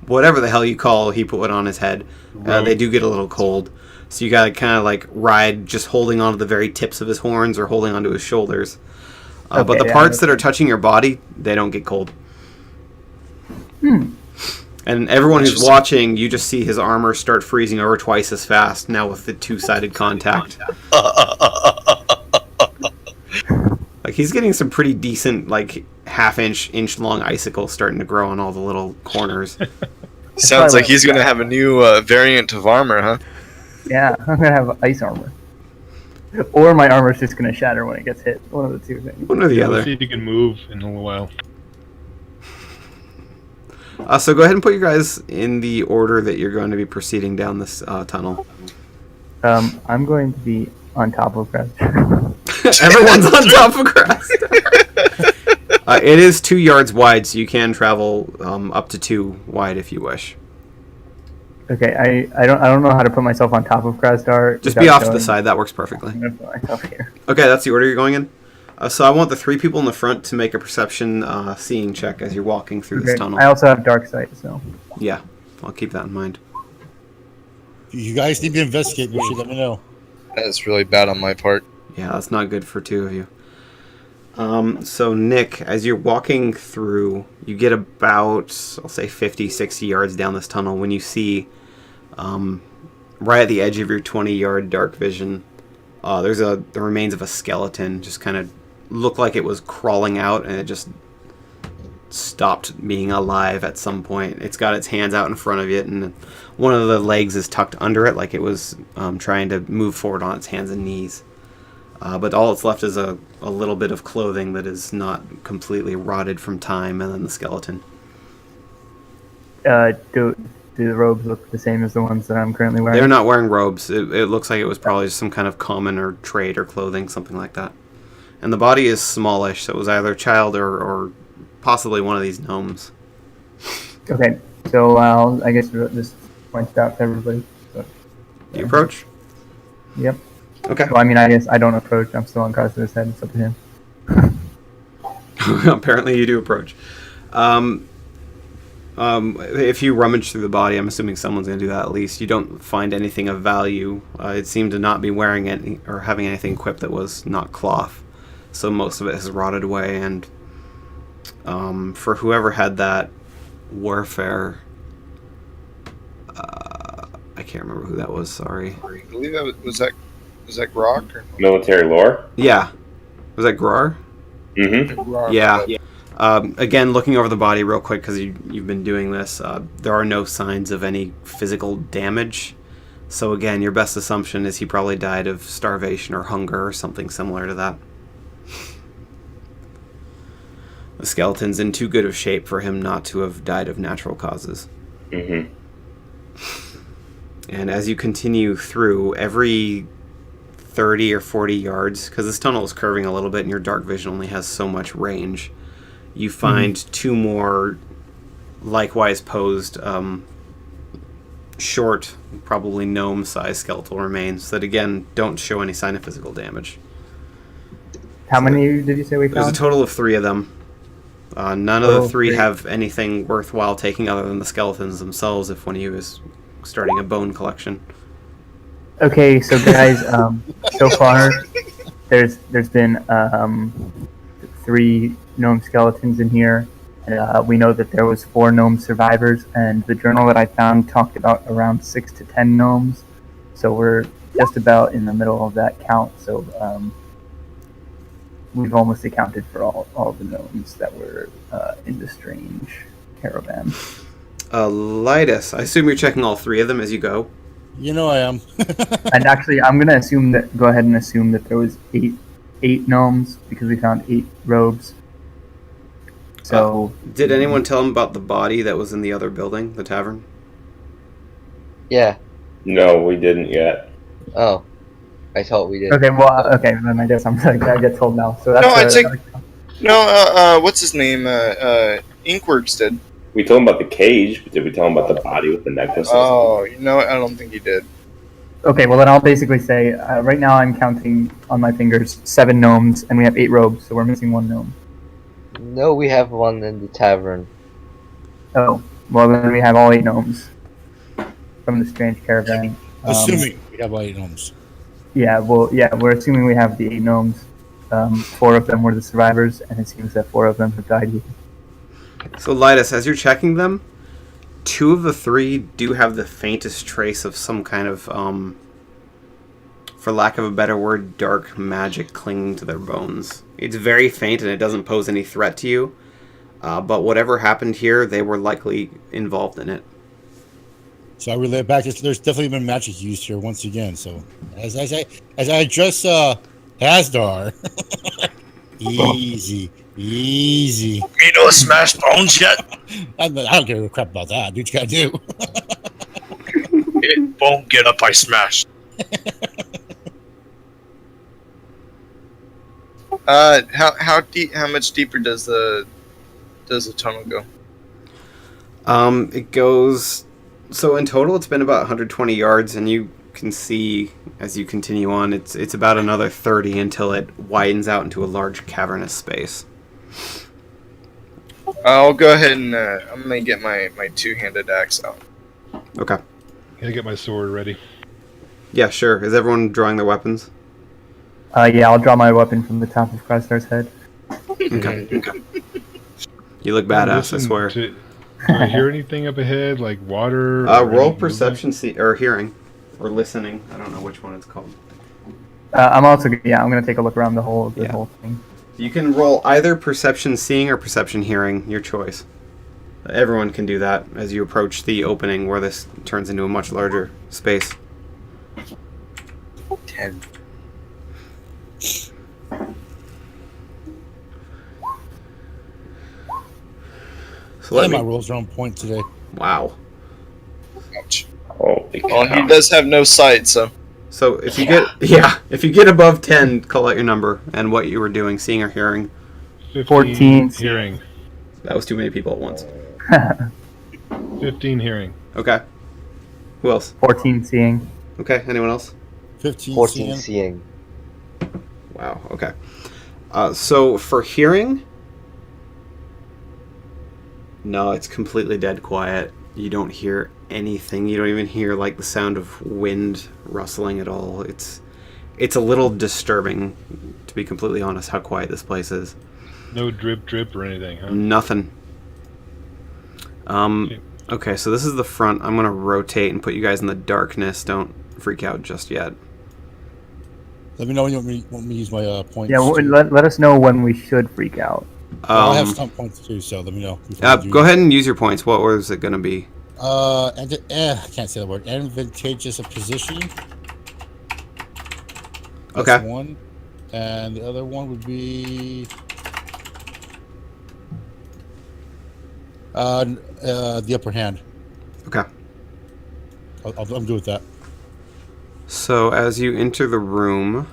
whatever the hell you call he put on his head, they do get a little cold. So you gotta kind of like ride, just holding onto the very tips of his horns or holding onto his shoulders. But Okay, the yeah, parts that are touching your body, they don't get cold. And everyone who's watching, you just see his armor start freezing over twice as fast now with the two-sided contact. Like he's getting some pretty decent, like inch long icicles starting to grow on all the little corners. Sounds like he's gonna have a new variant of armor, huh? Yeah, I'm gonna have ice armor. Or my armor's just gonna shatter when it gets hit. One of the two things. One or the Let's other. see if you can move in a little while. So go ahead and put you guys in the order that you're going to be proceeding down this tunnel. I'm going to be on top of Krasdir. Everyone's on top of grass. It is 2 yards wide, so you can travel up to 2 wide if you wish. Okay, I don't know how to put myself on top of Krasdar. Just without be off to the going. side. That works perfectly. I'm gonna put myself here. Okay, that's the order you're going in. So I want the 3 people in the front to make a perception seeing check as you're walking through this Okay. tunnel. I also have dark sight, so Yeah, I'll keep that in mind. If you guys need to investigate, you should let me know. That's really bad on my part. Yeah, that's not good for 2 of you. So Nick, as you're walking through, you get about, I'll say 50, 60 yards down this tunnel when you see, right at the edge of your 20-yard dark vision, there's the remains of a skeleton. Just kind of looked like it was crawling out, and it just stopped being alive at some point. It's got its hands out in front of it, and one of the legs is tucked under it, like it was trying to move forward on its hands and knees. But all that's left is a little bit of clothing that is not completely rotted from time, and then the skeleton. do the robes look the same as the ones that I'm currently wearing? They're not wearing robes. It looks like it was probably just some kind of common or trade or clothing, something like that. And the body is smallish, so it was either a child or possibly one of these gnomes. Okay, so I guess just point it out to everybody. So, Do you approach? Yep. Okay. Well, I mean, I guess I don't approach. I'm still on Carster's head. It's up to him. Apparently you do approach. If you rummage through the body, I'm assuming someone's going to do that at least. You don't find anything of value. It seemed to not be wearing any or having anything equipped that was not cloth. So most of it has rotted away. And for whoever had that warfare, I can't remember who that was. Sorry. I believe that was that Grok? Or? Military lore? Yeah. Was that Groar? Mm-hmm. Yeah. Again, looking over the body real quick because you've been doing this, there are no signs of any physical damage. So again, your best assumption is he probably died of starvation or hunger or something similar to that. The skeleton's in too good of shape for him not to have died of natural causes. Mm-hmm. And as you continue through, every 30 or 40 yards, because this tunnel is curving a little bit and your dark vision only has so much range, you find 2 more likewise posed short, probably gnome-sized skeletal remains that again don't show any sign of physical damage. How many did you say we There's a found? total of 3 of them. None of the 3 have anything worthwhile taking other than the skeletons themselves if one of you is starting a bone collection. Okay, so guys, so far there's been 3 gnome skeletons in here, and we know that there was 4 gnome survivors, and the journal that I found talked about around 6 to 10 gnomes, so we're just about in the middle of that count. So we've almost accounted for all the gnomes that were in the strange caravan. Lytus, I assume you're checking all 3 of them as you go. You know I am. And actually, I'm gonna go ahead and assume that there was eight gnomes because we found 8 robes. So Did anyone tell him about the body that was in the other building, the tavern? Yeah. No, we didn't yet. Oh. I thought we did. okay, well, okay, then I guess I'm gonna get told now. So that's No, I think- No, what's his name? Inkworks did. We told him about the cage, but did we tell him about the body with the necklace? Oh, you know what? I don't think he did. Okay, well then I'll basically say right now I'm counting on my fingers 7 gnomes, and we have 8 robes, so we're missing 1 gnome. No, we have one in the tavern. Oh, well then we have all 8 gnomes from the strange caravan. Assuming we have all 8 gnomes. Yeah, well, yeah, we're assuming we have the 8 gnomes. 4 of them were the survivors, and it seems that 4 of them have died here. So, Lytus, as you're checking them, 2 of the 3 do have the faintest trace of some kind of, for lack of a better word, dark magic clinging to their bones. It's very faint and it doesn't pose any threat to you, but whatever happened here, they were likely involved in it. So I relay it back. There's definitely been magic used here once again. So as I address Hasdar, easy. You know smash bones yet? I don't give a crap about that. Do what you gotta do. It won't get up, I smash. How much deeper does the tunnel go? It goes So in total, it's been about 120 yards, and you can see as you continue on, it's about another 30 until it widens out into a large cavernous space. I'll go ahead and I'm gonna get my two-handed axe out. Okay. Can I get my sword ready? Yeah, sure. Is everyone drawing their weapons? Yeah, I'll draw my weapon from the top of Crystar's head. Okay. You look badass, I Listen swear. Do I hear anything up ahead, like water? Roll any perception, or hearing, or listening. I don't know which one it's called. I'm gonna take a look around the whole thing. You can roll either perception seeing or perception hearing, your choice. Everyone can do that as you approach the opening where this turns into a much larger space. 10. So let my me. rolls are on point today. Wow. Ouch. Holy cow. Well, he does have no sight, so. So if you if you get above 10, call out your number and what you were doing, seeing or hearing. 14 hearing. That was too many people at once. 15 hearing. Okay. Who else? 14 seeing. Okay. Anyone else? 15 14 seeing. seeing. Wow. Okay. So for hearing, no, it's completely dead quiet. You don't hear anything. You don't even hear like the sound of wind rustling at all. It's a little disturbing, to be completely honest, how quiet this place is. No drip or anything, huh? Nothing. Okay, so this is the front. I'm gonna rotate and put you guys in the darkness. Don't freak out just yet. Let me know when you want me to use my points. Yeah, let us know when we should freak out. I have some points too, so let me know. Go ahead and use your points. What was it gonna be? I can't say the word. Advantageous of positioning. That's Okay. one, and the other one would be the upper hand. Okay. I'm good with that. So as you enter the room,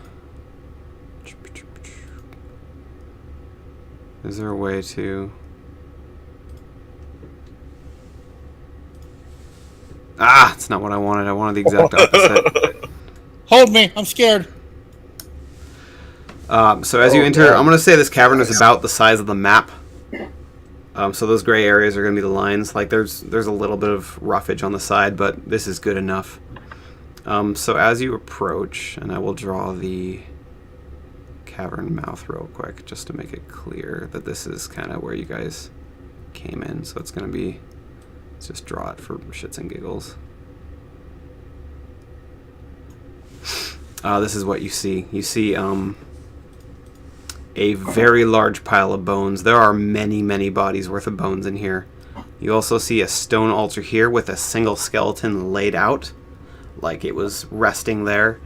is there a way to... Ah, it's not what I wanted. I wanted the exact opposite. Hold me, I'm scared. So as you enter, I'm going to say this cavern is about the size of the map. So those gray areas are going to be the lines. Like there's a little bit of roughage on the side, but this is good enough. So as you approach, and I will draw the cavern mouth real quick, just to make it clear that this is kind of where you guys came in. So it's going to be, let's just draw it for shits and giggles. This is what you see. You see a very large pile of bones. There are many, many bodies worth of bones in here. You also see a stone altar here with a single skeleton laid out, like it was resting there.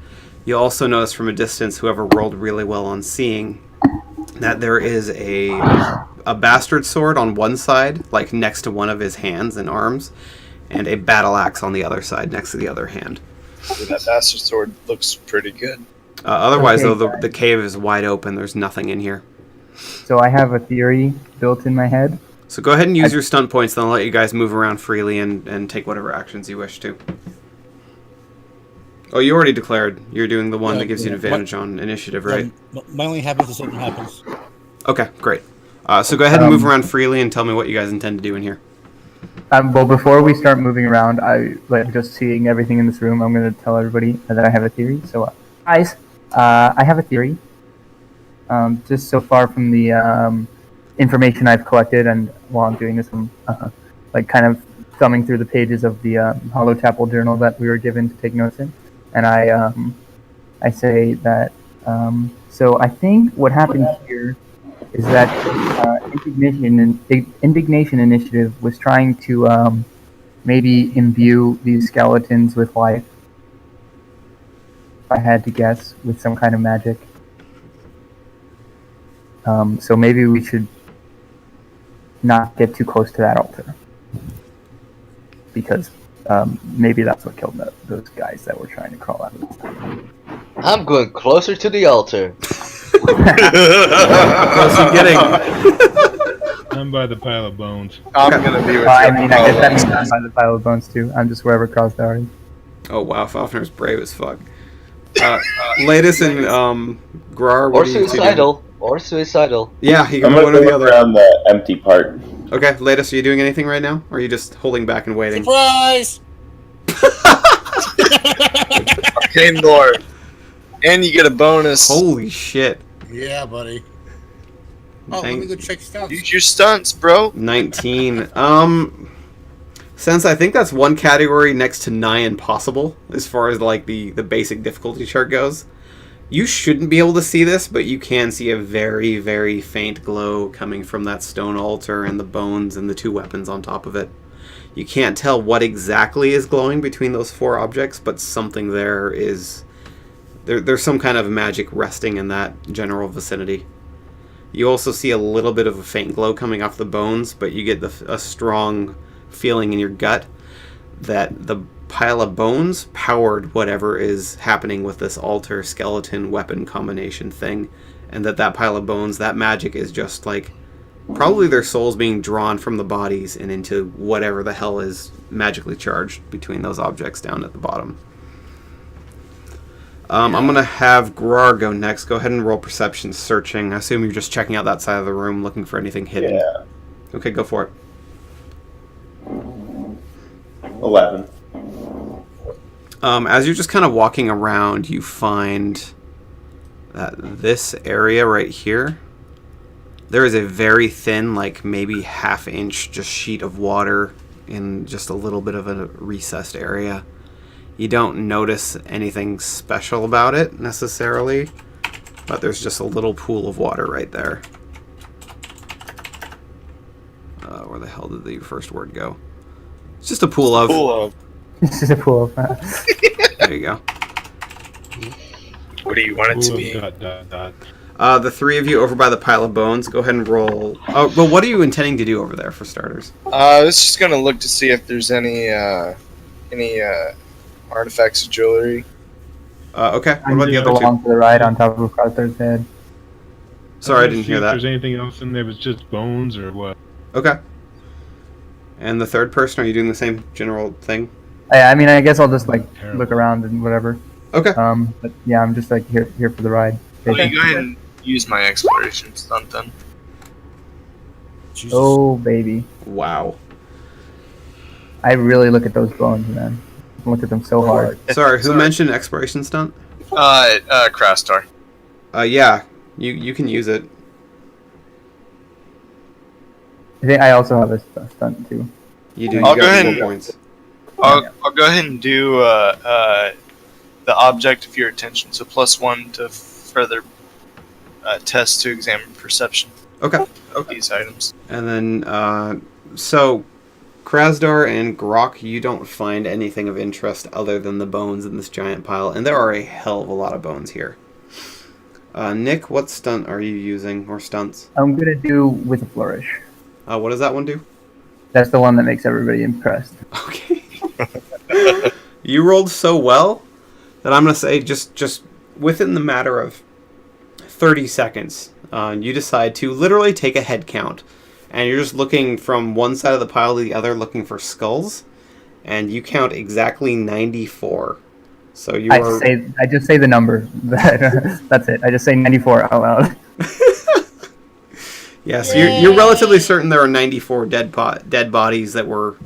You also notice from a distance, whoever rolled really well on seeing, that there is a bastard sword on one side, like next to one of his hands and arms, and a battle axe on the other side, next to the other hand. That bastard sword looks pretty good. Otherwise, Okay, though, the cave is wide open. There's nothing in here. So I have a theory built in my head. So go ahead and use your stunt points, then I'll let you guys move around freely and take whatever actions you wish to. Oh, you already declared. You're doing the one that gives you an advantage on initiative, right? My only happens if something happens. Okay, great. So go ahead and move around freely and tell me what you guys intend to do in here. Well, before we start moving around, just seeing everything in this room, I'm going to tell everybody that I have a theory. So, guys, I have a theory. Just so far from the information I've collected, and while I'm doing this, I'm kind of thumbing through the pages of the Hollow Chapel journal that we were given to take notes in, and I say that. So I think what happened here is that Indignation Initiative was trying to maybe imbue these skeletons with life. If I had to guess, with some kind of magic. So maybe we should not get too close to that altar. Because maybe that's what killed those guys that were trying to crawl out of this time. I'm going closer to the altar. Close to getting. I'm by the pile of bones. I'm gonna be with you. I mean, I guess that means I'm by the pile of bones too. I'm just wherever Crossdar is. Oh wow, Fafner's brave as fuck. Latest and Grar, Or what do you two do? suicidal. Or suicidal. Yeah, you I'm can go gonna one or the look other. around the empty part. Okay, Latest, are you doing anything right now? Or are you just holding back and waiting? Surprise! Arcane Lord. And you get a bonus. Holy shit. Yeah, buddy. Oh, let me go check stuff. Use your stunts, bro. 19. Since I think that's one category next to nigh impossible, as far as like the basic difficulty chart goes, you shouldn't be able to see this, but you can see a very, very faint glow coming from that stone altar and the bones and the two weapons on top of it. You can't tell what exactly is glowing between those four objects, but something there is... There's some kind of magic resting in that general vicinity. You also see a little bit of a faint glow coming off the bones, but you get a strong feeling in your gut that the pile of bones powered whatever is happening with this altar skeleton weapon combination thing, and that pile of bones, that magic is just like probably their souls being drawn from the bodies and into whatever the hell is magically charged between those objects down at the bottom. I'm going to have Grar go next. Go ahead and roll perception searching. I assume you're just checking out that side of the room looking for anything hidden. Yeah. Okay, go for it. 11. As you're just kind of walking around, you find that this area right here, there is a very thin, like maybe half-inch just sheet of water in just a little bit of a recessed area. You don't notice anything special about it necessarily, but there's just a little pool of water right there. Where the hell did the first word go? It's just a pool of. This is a pool of. There you go. What do you want it to Ooh, be? The three of you over by the pile of bones, go ahead and roll. Oh, well, what are you intending to do over there for starters? I was just gonna look to see if there's any artifacts of jewelry. Okay. What I'm about the just other two? along to the right on top of Crossdar's head. Sorry, I didn't hear If that. there's anything else in there, it's just bones or what? Okay. And the third person, are you doing the same general thing? I mean, I guess I'll just like Terrible. look around and whatever. Okay. But yeah, I'm just like here for the ride. Let me go ahead and use my exploration stunt then. Jesus. Oh baby, Wow. I really look at those bones, man. I look at them so hard. Sorry, who mentioned exploration stunt? Crastar. Yeah, you can use it. I think I also have a stunt too. You do. I'll You go got ahead 4 and- points. I'll go ahead and do the object of your attention, so +1 to further test to examine perception Okay. of these items. And then, so, Krasdar and Grok, you don't find anything of interest other than the bones in this giant pile, and there are a hell of a lot of bones here. Nick, what stunt are you using, or stunts? I'm gonna do with a flourish. What does that one do? That's the one that makes everybody impressed. Okay. You rolled so well that I'm gonna say just within the matter of 30 seconds, you decide to literally take a head count, and you're just looking from one side of the pile to the other, looking for skulls, and you count exactly 94. So you are. I just say the number. That's it. I just say 94 out loud. Yeah, so you're relatively certain there are 94 dead bodies that were...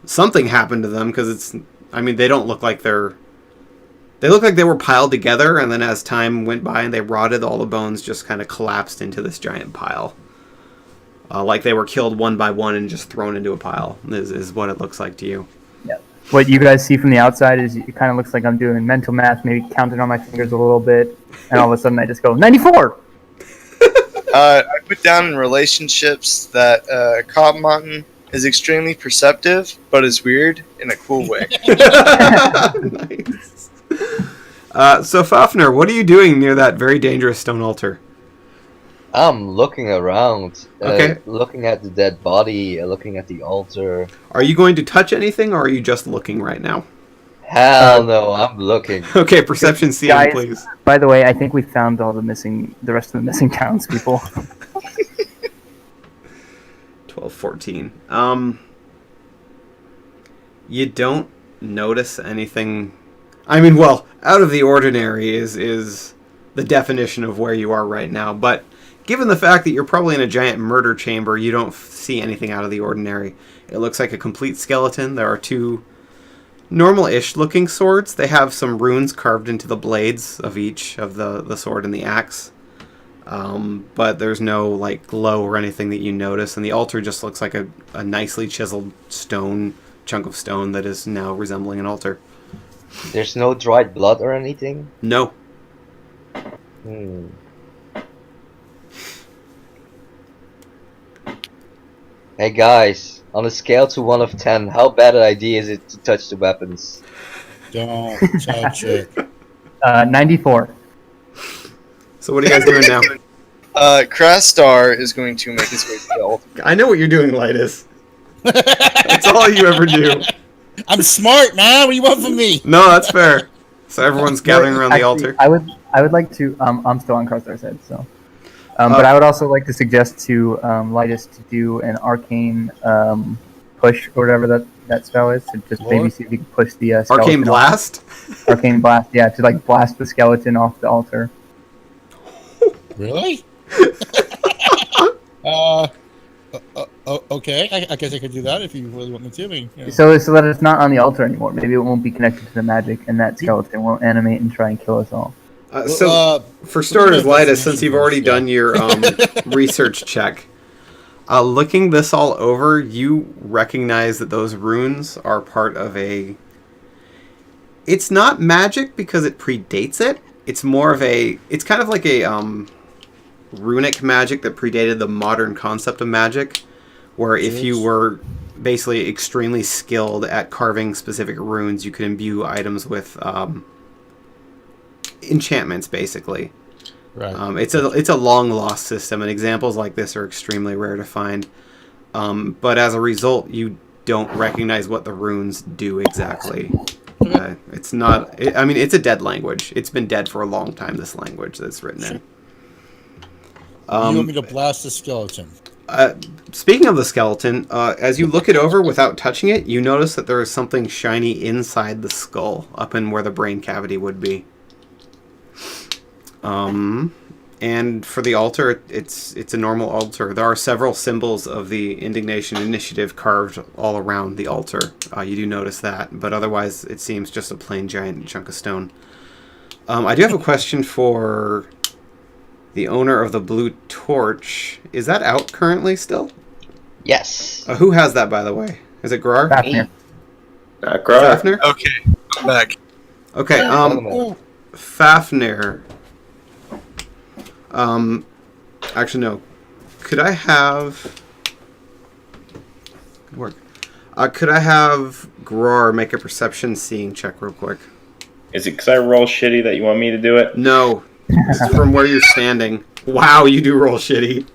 Something happened to them, because it's... I mean, they don't look like they're... They look like they were piled together, and then as time went by and they rotted, all the bones just kind of collapsed into this giant pile. Like they were killed one by one and just thrown into a pile, is what it looks like to you. Yeah. What you guys see from the outside is it kind of looks like I'm doing mental math, maybe counting on my fingers a little bit, and all of a sudden I just go, 94! I put down in relationships that Cottonmouton is extremely perceptive, but is weird in a cool way. Nice. So Fafner, what are you doing near that very dangerous stone altar? I'm looking around, Okay. looking at the dead body, looking at the altar. Are you going to touch anything, or are you just looking right now? Hell no, I'm looking. Okay, perception CM, Guys, please. By the way, I think we found all the rest of the missing townspeople. 12, 14. You don't notice anything. I mean, well, out of the ordinary is the definition of where you are right now, but given the fact that you're probably in a giant murder chamber, you don't see anything out of the ordinary. It looks like a complete skeleton. There are two normal-ish looking swords. They have some runes carved into the blades of each of the sword and the axe. But there's no like glow or anything that you notice, and the altar just looks like a nicely chiseled chunk of stone that is now resembling an altar. There's no dried blood or anything? No. Hey guys, on a scale to 1 of 10, how bad an idea is it to touch the weapons? Don't touch it. 94. So what are you guys doing now? Crastar is going to make his way to the altar. I know what you're doing, Lightus. That's all you ever do. I'm smart, man. What do you want from me? No, that's fair. So everyone's gathering around the altar. I would like to. I'm still on Crostar's head, so. But I would also like to suggest to Lightus to do an arcane push or whatever that spell is, to just maybe see if you can push the skeleton. Arcane blast. Arcane blast, yeah, to like blast the skeleton off the altar. Really? Okay. I guess I could do that if you really want me to. I mean, you know. So that it's not on the altar anymore. Maybe it won't be connected to the magic, and that skeleton won't animate and try and kill us all. For starters, Lightus, since you've already done your research check, looking this all over, you recognize that those runes are part of a... It's not magic because it predates it. It's more of a... It's kind of like a runic magic that predated the modern concept of magic, where if you were basically extremely skilled at carving specific runes, you could imbue items with... enchantments, basically. Right. It's a long lost system, and examples like this are extremely rare to find. But as a result, you don't recognize what the runes do exactly. It's not. It's a dead language. It's been dead for a long time. This language that's written in. You want me to blast the skeleton? Speaking of the skeleton, as you look it over without touching it, you notice that there is something shiny inside the skull, up in where the brain cavity would be. And for the altar, it's a normal altar. There are several symbols of the Indignation Initiative carved all around the altar. You do notice that, but otherwise it seems just a plain giant chunk of stone. I do have a question for the owner of the blue torch. Is that out currently still? Yes. Who has that, by the way? Is it Grar? Fafnir. Grar. Fafnir? Okay, I'm back. Okay, Fafnir. Actually, no. Could I have... Good work. Could I have Grar make a perception seeing check real quick? Is it because I roll shitty that you want me to do it? No. It's from where you're standing. Wow, you do roll shitty.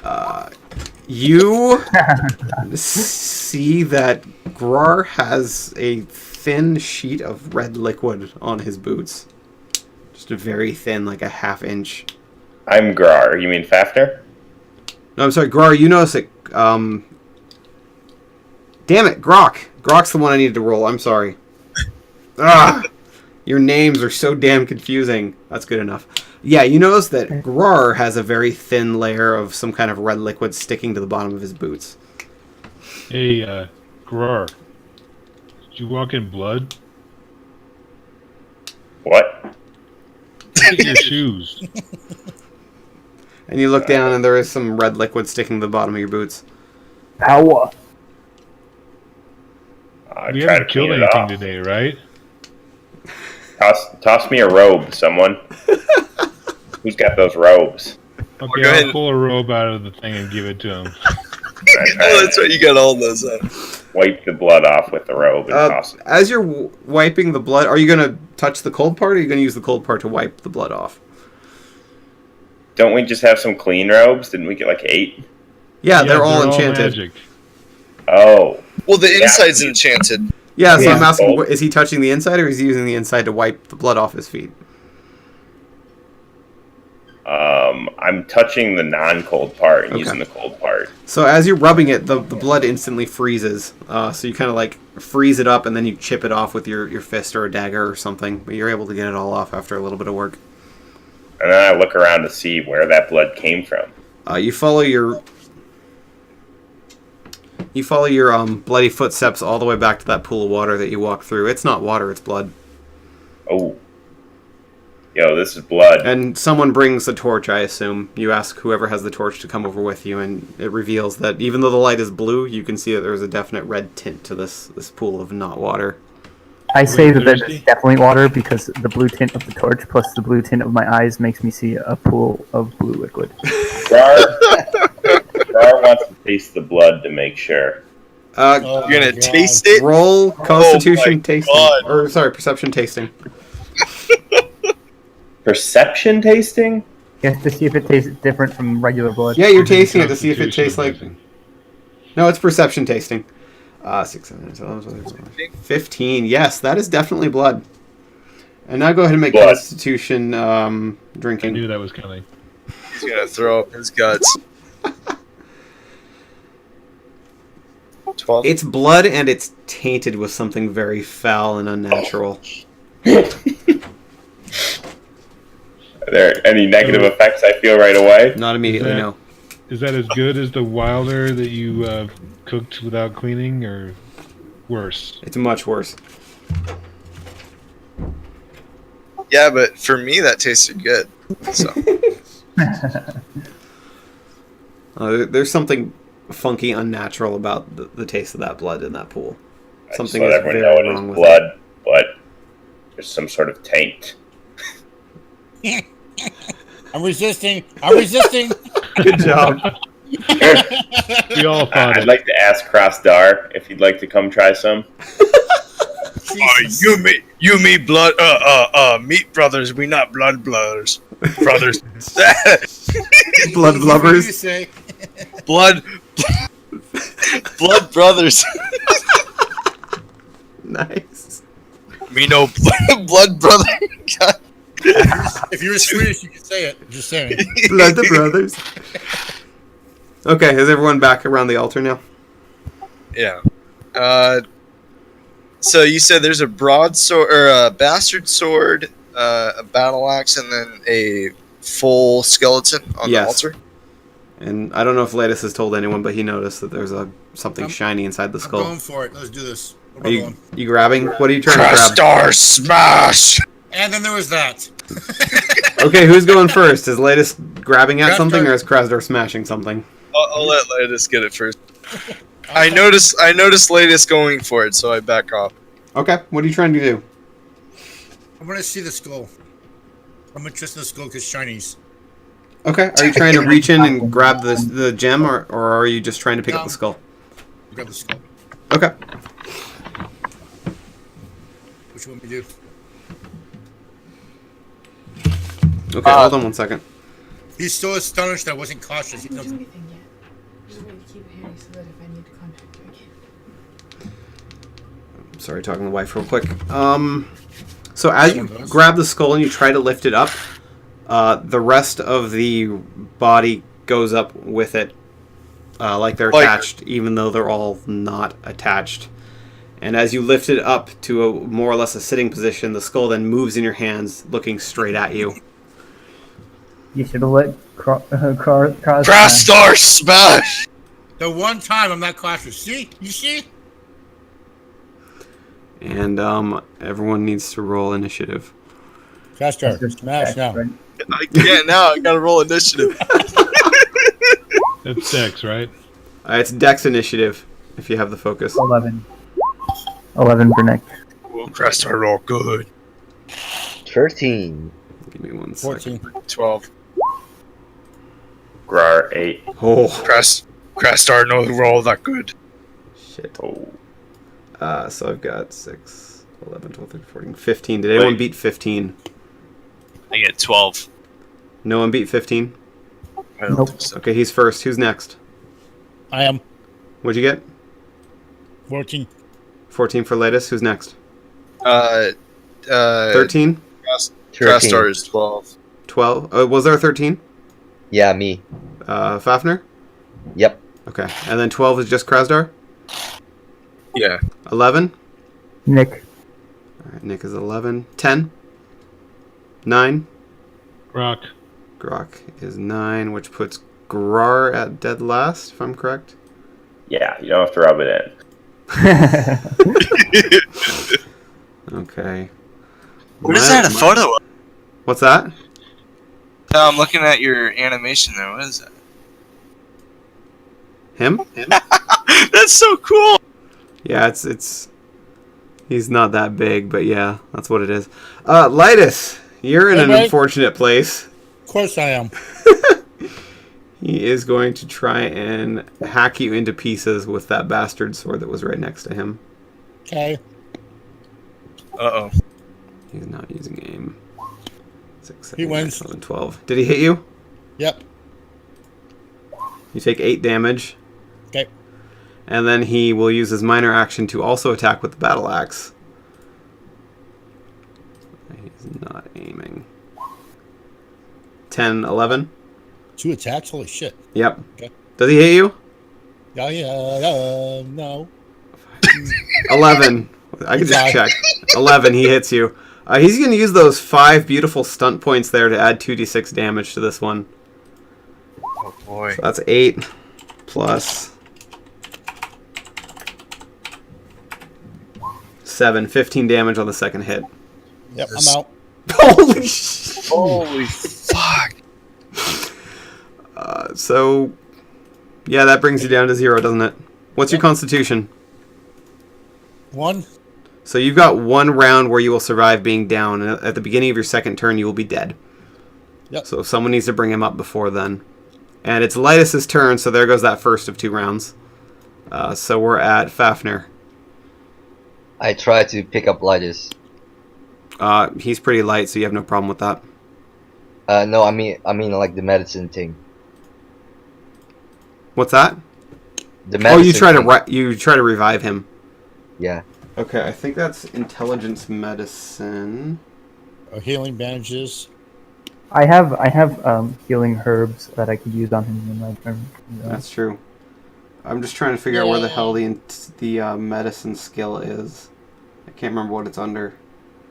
God. You see that Grar has a thin sheet of red liquid on his boots. Just a very thin, like a half-inch. I'm Grar. You mean Fafnir? No, I'm sorry, Grar, you notice it. Damn it, Grok. Grok's the one I needed to roll. I'm sorry. Your names are so damn confusing. That's good enough. Yeah, you notice that Grar has a very thin layer of some kind of red liquid sticking to the bottom of his boots. Hey, Grar. Did you walk in blood? What? Look at your shoes. And you look down and there is some red liquid sticking to the bottom of your boots. Power. We haven't killed anything today, right? Toss me a robe, someone. Who's got those robes? Okay, I'll pull a robe out of the thing and give it to him. Oh, that's right. You got all those. Wipe the blood off with the robe and toss it. As you're wiping the blood, are you going to touch the cold part, or are you going to use the cold part to wipe the blood off? Don't we just have some clean robes? Didn't we get like 8? Yeah, they're all enchanted. Magic. Oh. Well, the inside's enchanted. Yeah, so Yeah. I'm asking, is he touching the inside or is he using the inside to wipe the blood off his feet? I'm touching the non-cold part and Okay. using the cold part. So as you're rubbing it, the blood instantly freezes. So you kind of like freeze it up and then you chip it off with your fist or a dagger or something. But you're able to get it all off after a little bit of work. And then I look around to see where that blood came from. You follow your bloody footsteps all the way back to that pool of water that you walked through. It's not water, it's blood. Oh. Yo, this is blood. And someone brings the torch, I assume. You ask whoever has the torch to come over with you, and it reveals that even though the light is blue, you can see that there's a definite red tint to this pool of not water. I say that thirsty? it's definitely water because the blue tint of the torch plus the blue tint of my eyes makes me see a pool of blue liquid. Gar wants to taste the blood to make sure. Oh, You're gonna my taste God. it? Roll Constitution Oh my tasting. God. Or, sorry, Perception tasting. Perception tasting? You have to see if it tastes different from regular blood. Yeah, you're tasting it to see if it tastes like... Constitution, No, it's Perception tasting. 6, 7, 8, 11, 12, 15. Yes, that is definitely blood. And now go ahead and make Blood. Constitution I drinking. knew that was coming. He's gonna throw up his guts. 12. It's blood and it's tainted with something very foul and unnatural. Are there any negative effects I feel right away? Not immediately, Is that- no. Is that as good as the wilder that you cooked without cleaning, or worse? It's much worse. Yeah, but for me, that tasted good. So There's something funky, unnatural about the taste of that blood in that pool. I just Something let is everyone very know it wrong is with blood, but there's some sort of taint. I'm resisting. I'm resisting. Good job. We all thought I'd it. like to ask Crossdar if he'd like to come try some. Jesus. You me blood meat brothers, we not blood brothers. Brothers. Blood What do you lovers. say? blood brothers. Nice. Me no Blood brother. God. If you're Swedish, you can say it. I'm just saying. Blood the brothers. Okay, is everyone back around the altar now? Yeah. So you said there's a broadsword or a bastard sword, a battle axe, and then a full skeleton on Yes. the altar. And I don't know if Lattis has told anyone, but he noticed that there's something I'm- shiny inside the I'm skull. going for it. Let's do this. Where Are am I you going? you grabbing? What are you trying to grab? Star smash. And then there was that. Okay, who's going first? Is Lattis grabbing at Krasdar. something, or is Krasdar smashing something? I'll let Lattis get it first. I noticed Lattis going for it, so I back off. Okay, what are you trying to do? I want to see the skull. I'm interested in the skull because shinies. Okay, are you trying to reach in and grab the gem, or are you just trying to pick up No. the skull? Grab the skull. Okay. What you want me to do? Okay, hold on one second. He's so astonished I wasn't cautious. He I didn't do knows. anything yet. Just wait to keep it handy so that if I need to contact you again. Sorry, talking to the wife real quick. So as you grab the skull and you try to lift it up, the rest of the body goes up with it, like they're Like- attached, even though they're all not attached. And as you lift it up to a more or less a sitting position, the skull then moves in your hands, looking straight at you. You should have let Cross. Star smash. The one time I'm not cautious. See? You see? And everyone needs to roll initiative. Faster. Smash now. Right? I can't now. I gotta roll initiative. That's Dex, right? It's Dex initiative, if you have the focus. 11. 11 for Nick. Well, Crastar roll good. 13. Give me 1 second. 14. 12. Grar 8. Oh, Crastar no roll that good. shit. Oh. So I've got 6, 11, 12, 13, 14, 15. Did anyone Wait. beat 15? I get 12. No one beat 15? I don't Nope. think so. Okay, he's first. Who's next? I am. What'd you get? 14. 14 for Latest. Who's next? 13. 13? Crastar is 12. 12? Was there a 13? Yeah, me. Fafnir? Yep. Okay. And then 12 is just Krasdar? Yeah. 11? Nick. Alright, Nick is 11. 10? 9? Rock. Grok is 9, which puts Grar at dead last, if I'm correct. Yeah, you don't have to rub it in. Okay. What is that a photo of? What's that? No, I'm looking at your animation there. What is that? Him? That's so cool. Yeah, it's he's not that big, but yeah, that's what it is. Lytus, you're in Hey, an mate. unfortunate place. Of course I am. He is going to try and hack you into pieces with that bastard sword that was right next to him. Okay. Uh-oh. He's not using aim. 6, 7, He wins. 11, 12. Did he hit you? Yep. You take 8 damage. Okay. And then he will use his minor action to also attack with the battle axe. He's not aiming. 10, 11. 2 attacks? Holy shit. Yep. Okay. Does he hit you? No. 11. I can just check. 11, he hits you. He's going to use those 5 beautiful stunt points there to add 2d6 damage to this one. Oh boy. So that's 8 plus 7. 15 damage on the second hit. Yep, I'm out. Holy shit. Holy fuck. So, yeah, that brings you down to 0, doesn't it? What's your constitution? 1. So you've got 1 round where you will survive being down, and at the beginning of your second turn, you will be dead. Yep. So someone needs to bring him up before then. And it's Lytus' turn, so there goes that first of 2 rounds. So we're at Fafnir. I try to pick up Lytus. He's pretty light, so you have no problem with that. No, I mean like the medicine thing. What's that? The medicine. Oh, you try thing. to you try to revive him. Yeah. Okay, I think that's intelligence medicine. Healing bandages. I have healing herbs that I could use on him in my turn. That's true. I'm just trying to figure out where the hell the medicine skill is. I can't remember what it's under.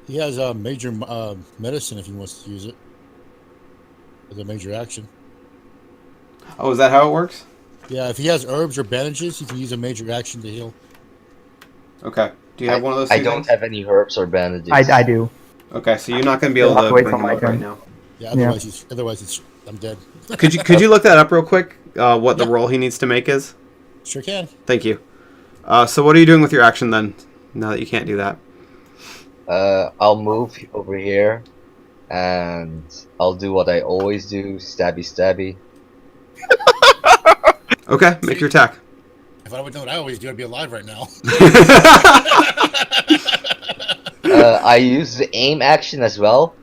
He has a major medicine if he wants to use it. As a major action. Oh, is that how it works? Yeah, if he has herbs or bandages, he can use a major action to heal. Okay. Do you have one of those? I two don't things? have any herbs or bandages. I do. Okay, so you're not going to be able Walk to away bring from him my up right turn. now. Yeah, otherwise I'm dead. Could you look that up real quick? What the roll he needs to make is? Sure can. Thank you. So what are you doing with your action then? Now that you can't do that. I'll move over here, and I'll do what I always do: stabby, stabby. Okay, make your attack. If I would know what I always do, I'd be alive right now. I use the aim action as well.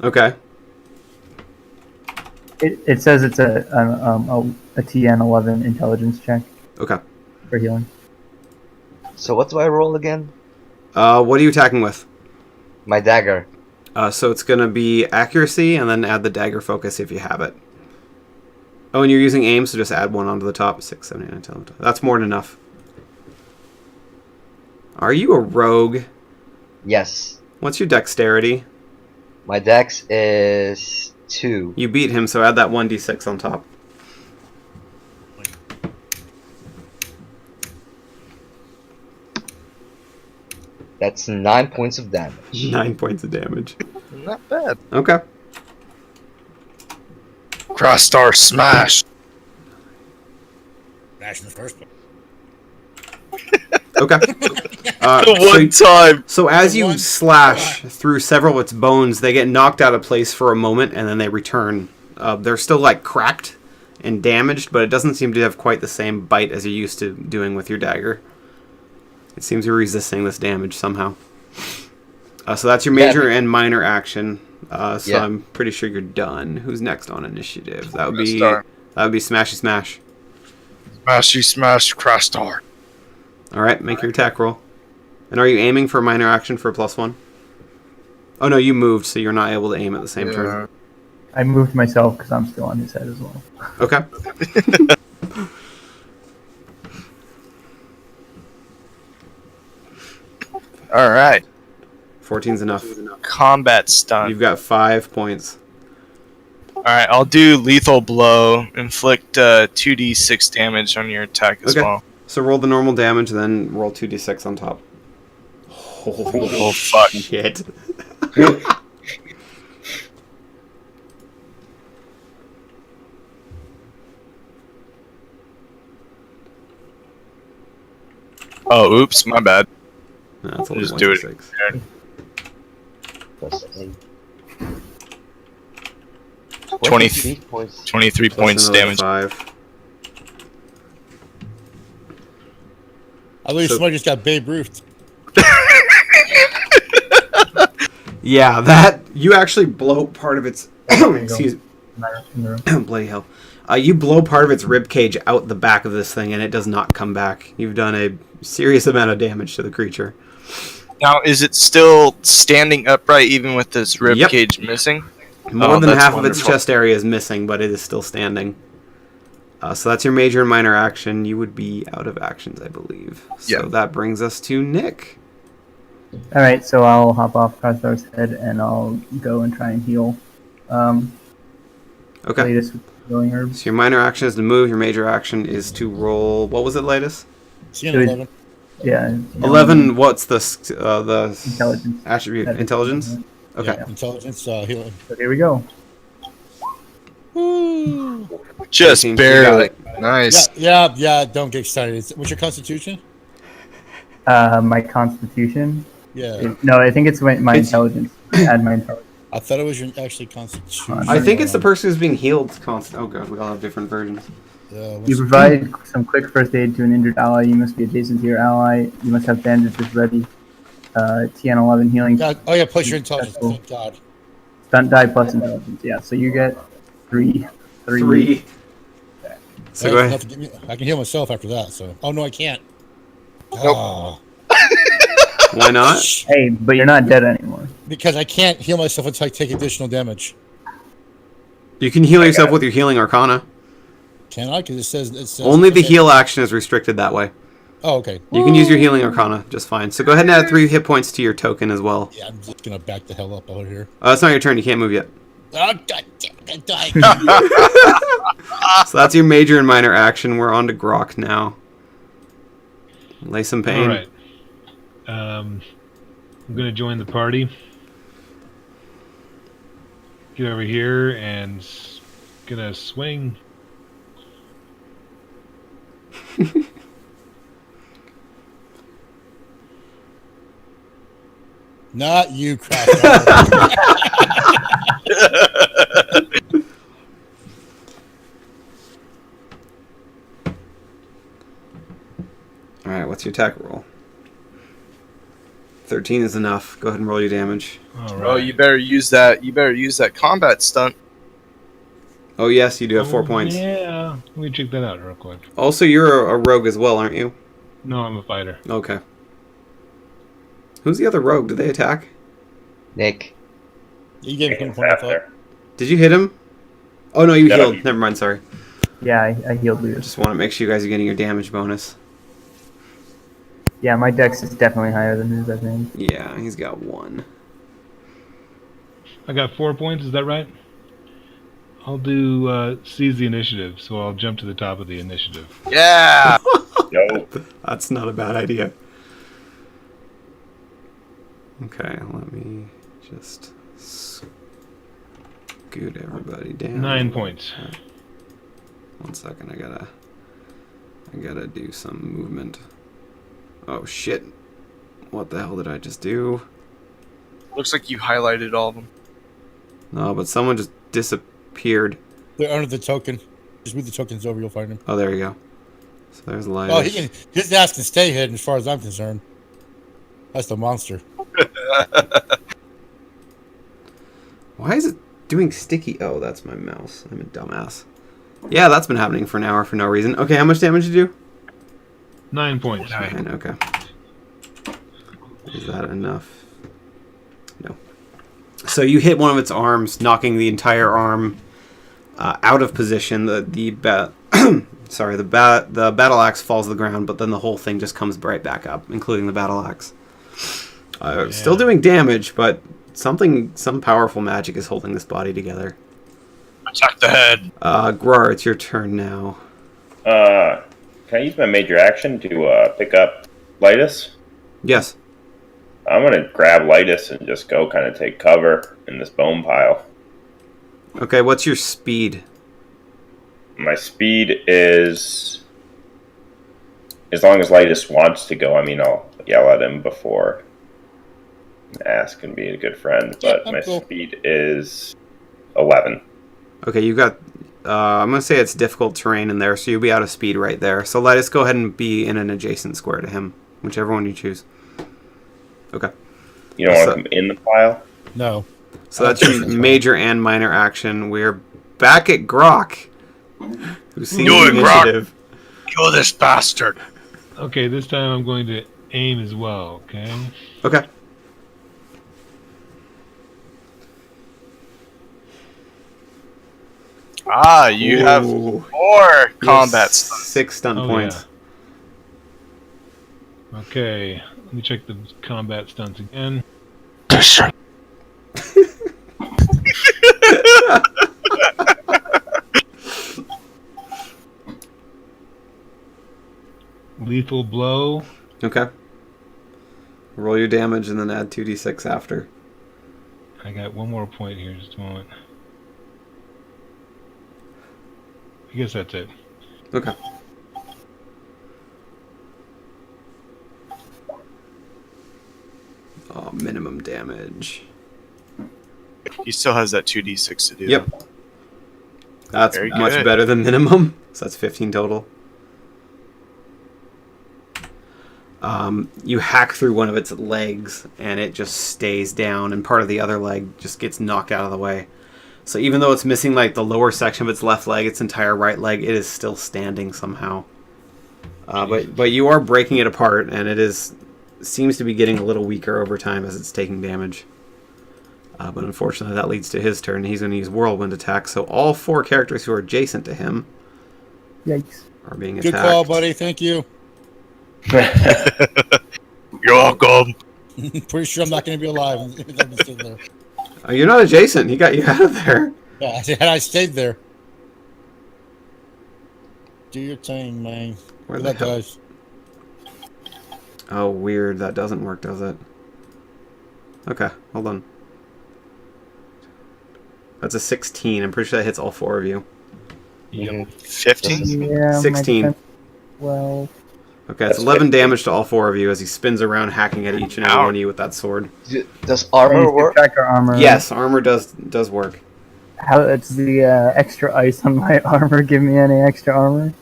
Okay. It says it's a TN 11 intelligence check Okay. for healing. So what do I roll again? What are you attacking with? My dagger. So it's going to be accuracy and then add the dagger focus if you have it. Oh, and you're using aim, so just add 1 onto the top. 6, 7, 8, 9, 10, 11. That's more than enough. Are you a rogue? Yes. What's your dexterity? My dex is 2. You beat him, so add that 1d6 on top. That's 9 points of damage. 9 points of damage. Not bad. Okay. Crastar smash. Smash in the first one. Okay. One time. So as you One slash through several of its bones, they get knocked out of place for a moment, and then they return. They're still like cracked and damaged, but it doesn't seem to have quite the same bite as you're used to doing with your dagger. It seems you're resisting this damage somehow. So that's your major and minor action. So Yeah. I'm pretty sure you're done. Who's next on initiative? That would be Crastar. Smashy Smash. Smashy smash Crastar. All right, make your attack roll. And are you aiming for minor action for +1? Oh no, you moved, so you're not able to aim at the same turn. I moved myself because I'm still on his head as well. Okay. All right. 14's enough. Combat stunt. You've got 5 points. All right, I'll do lethal blow. Inflict 2d6 damage on your attack as well. So roll the normal damage, then roll 2d6 on top. Oh fuck! Shit. Oh, oops, my bad. No, that's only Just do it. 1d6. Plus 8. 23 points. 23 Plus points another damage. 5. I believe So- somebody just got Babe Ruth. Yeah, that you actually blow part of its. Excuse. Bloody hell! You blow part of its rib cage out the back of this thing, and it does not come back. You've done a serious amount of damage to the creature. Now, is it still standing upright even with this rib Yep. cage missing? More Oh, than that's half of its wonderful. chest area is missing, but it is still standing. So that's your major and minor action. You would be out of actions, I believe. So Yeah. that brings us to Nick. All right, so I'll hop off Crossar's head and I'll go and try and heal. Okay. Latest with healing herbs. So your minor action is to move. Your major action is to roll. What was it, latest? See you It in was- 11. Yeah. 11. What's the Intelligence. attribute? Intelligence. Okay. Yeah. Intelligence, healing. So here we go. Just 18, barely. you Nice. Yeah, don't get excited. What's your constitution? My constitution. Yeah. No, I think it's my It's- intelligence. Add my intelligence. I thought it was your actually constitution. I think it's the person who's being healed constant. Oh god, we all have different versions. You provide some quick first aid to an injured ally. You must be adjacent to your ally. You must have bandages ready. TN11 healing. Oh yeah, plus your intelligence. Successful. Thank God. Stunt die plus intelligence. Yeah, so you get three. 3. So go That's ahead. enough to get me- I can heal myself after that. So. Oh no, I can't. Nope. Oh, Why not? Hey, but you're not dead anymore. because I can't heal myself until I take additional damage. You can heal yourself with your healing arcana. Can I? Because it says Only the heal action is restricted that way. Oh, okay. You can use your healing arcana just fine. So go ahead and add 3 hit points to your token as well. Yeah, I'm just gonna back the hell up out here. It's not your turn. You can't move yet. Oh God damn it! I died. So that's your major and minor action. We're on to Grok now. Lay some pain. All right. I'm gonna join the party. Get over here and gonna swing. Not you, crap. Alright, what's your attack roll? 13 is enough. Go ahead and roll your damage. All right. Oh, you better use that. You better use that combat stunt. Oh, yes, you do have 4 points. Yeah, let me check that out real quick. Also, you're a rogue as well, aren't you? No, I'm a fighter. Okay. Who's the other rogue? Did they attack? Nick. You gave him 25. Did you hit him? Oh, no, you Yeah. healed. Never mind, sorry. Yeah, I healed Ludas. Just want to make sure you guys are getting your damage bonus. Yeah, my dex is definitely higher than his, I think. Yeah, he's got 1. I got 4 points. Is that right? I'll do seize the initiative, so I'll jump to the top of the initiative. Yeah. Yo. That's not a bad idea. Okay, let me just scoot everybody down. 9 points. 1 second, I gotta do some movement. Oh shit. What the hell did I just do? Looks like you highlighted all of them. No, but someone just disappeared. They're under the token. Just move the tokens over, you'll find him. Oh, there you go. So there's light. Oh, his ass can stay hidden as far as I'm concerned. That's the monster. Why is it doing sticky? Oh, that's my mouse. I'm a dumbass. Yeah, that's been happening for an hour for no reason. Okay, how much damage did you do? 9 points. 9, okay. Is that enough? No. So you hit one of its arms, knocking the entire arm out of position. The battle axe falls to the ground, but then the whole thing just comes right back up, including the battle axe. Still doing damage, but some powerful magic is holding this body together. Attack the head. Grar, it's your turn now. Can I use my major action to pick up Lytus? Yes. I'm going to grab Lytus and just go kind of take cover in this bone pile. Okay, what's your speed? My speed is... As long as Lytus wants to go, I mean, I'll yell at him before ask and be a good friend, but my speed is 11. Okay, you got... I'm going to say it's difficult terrain in there, so you'll be out of speed right there. So Lytus, go ahead and be in an adjacent square to him, whichever one you choose. Okay. You don't want him in the pile? No. So that's your major and minor action. We're back at Grok, who's seeing the initiative. Kill this bastard. Okay, this time I'm going to aim as well, okay? Okay. You have 4 combat stunts. 6 stun points. Yeah. Okay, let me check the combat stunts again. Lethal blow. Okay. Roll your damage and then add 2d6 after. I got one more point here, just a moment. I guess that's it. Okay. Oh, minimum damage. He still has that 2d6 to do. Yep. That's Very much good. better than minimum. So that's 15 total. You hack through one of its legs, and it just stays down, and part of the other leg just gets knocked out of the way. So even though it's missing like the lower section of its left leg, its entire right leg, it is still standing somehow. But you are breaking it apart, and it seems to be getting a little weaker over time as it's taking damage. But unfortunately, that leads to his turn. He's going to use Whirlwind attack, so all 4 characters who are adjacent to him Yikes. are being attacked. Good call, buddy. Thank you. You're welcome. Pretty sure I'm not going to be alive. if I'm sitting there. You're not adjacent. He got you out of there. Yeah, I stayed there. Do your thing, man. Where That the hell? does. Oh, weird. That doesn't work, does it? Okay, hold on. That's a 16. I'm pretty sure that hits all 4 of you. Mm-hmm. 15? Yeah, 16. my defense- 12. Okay, it's 11 damage to all 4 of you as he spins around hacking at each and every one of you with that sword. Does armor work? Tracker armor. Yes, armor does work. How it's the extra ice on my armor? Give me any extra armor?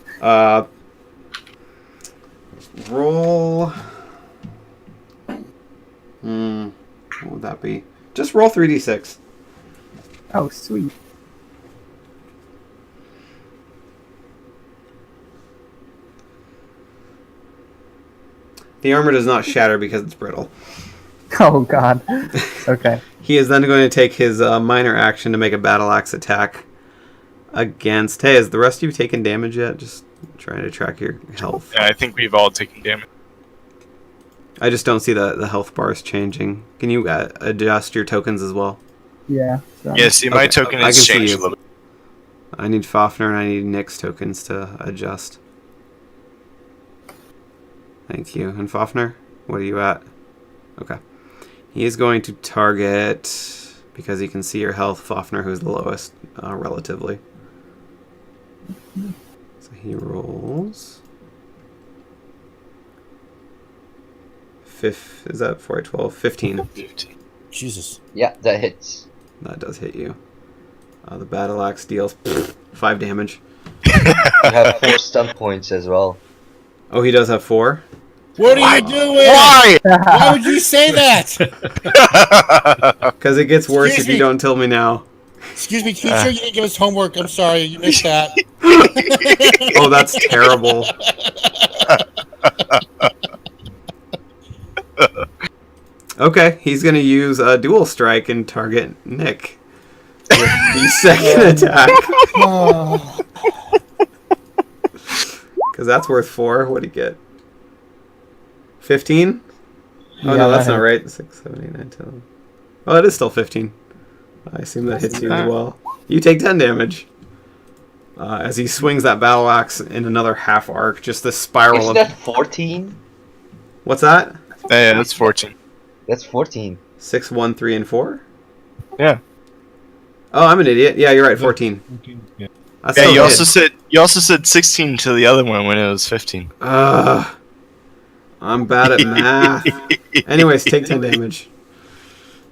Roll... what would that be? Just roll 3d6. Oh, sweet. The armor does not shatter because it's brittle. Oh, God. Okay. He is then going to take his minor action to make a battle axe attack against... Hey, has the rest of you taken damage yet? Just trying to track your health. Yeah, I think we've all taken damage. I just don't see the health bars changing. Can you adjust your tokens as well? Yeah. So. Yeah, see, my Okay, token I has can see changed you. a little bit. I need Fafnir and I need Nick's tokens to adjust. Thank you. And Fafnir, what are you at? Okay. He is going to target, because he can see your health, Fafnir, who's the lowest, relatively. So he rolls... Is that 4, 12? 15. 15. Jesus. Yeah, that hits. That does hit you. The battle axe deals 5 damage. You have 4 stun points as well. Oh, he does have 4? What are you doing? Why? Why would you say that? Because it gets worse Excuse if you me. don't tell me now. Excuse me, teacher, you didn't give us homework. I'm sorry, you missed that. Oh, that's terrible. Okay, he's going to use a dual strike and target Nick with the second attack. Because that's worth 4. What'd he get? 15? Oh, Yeah, no, that's that not hit. right. 6, 7, 8, 9, 10. Oh, it is still 15. I assume that hits you as well. You take 10 damage. As he swings that battle axe in another half arc, just this spiral Isn't of... that 14? What's that? Yeah, that's 14. That's 14. 6, 1, 3, and 4? Yeah. Oh, I'm an idiot. Yeah, you're right, 14. Yeah. That's Yeah, still you a also hit. said 16 to the other one when it was 15. I'm bad at math. Anyways, take 10 damage.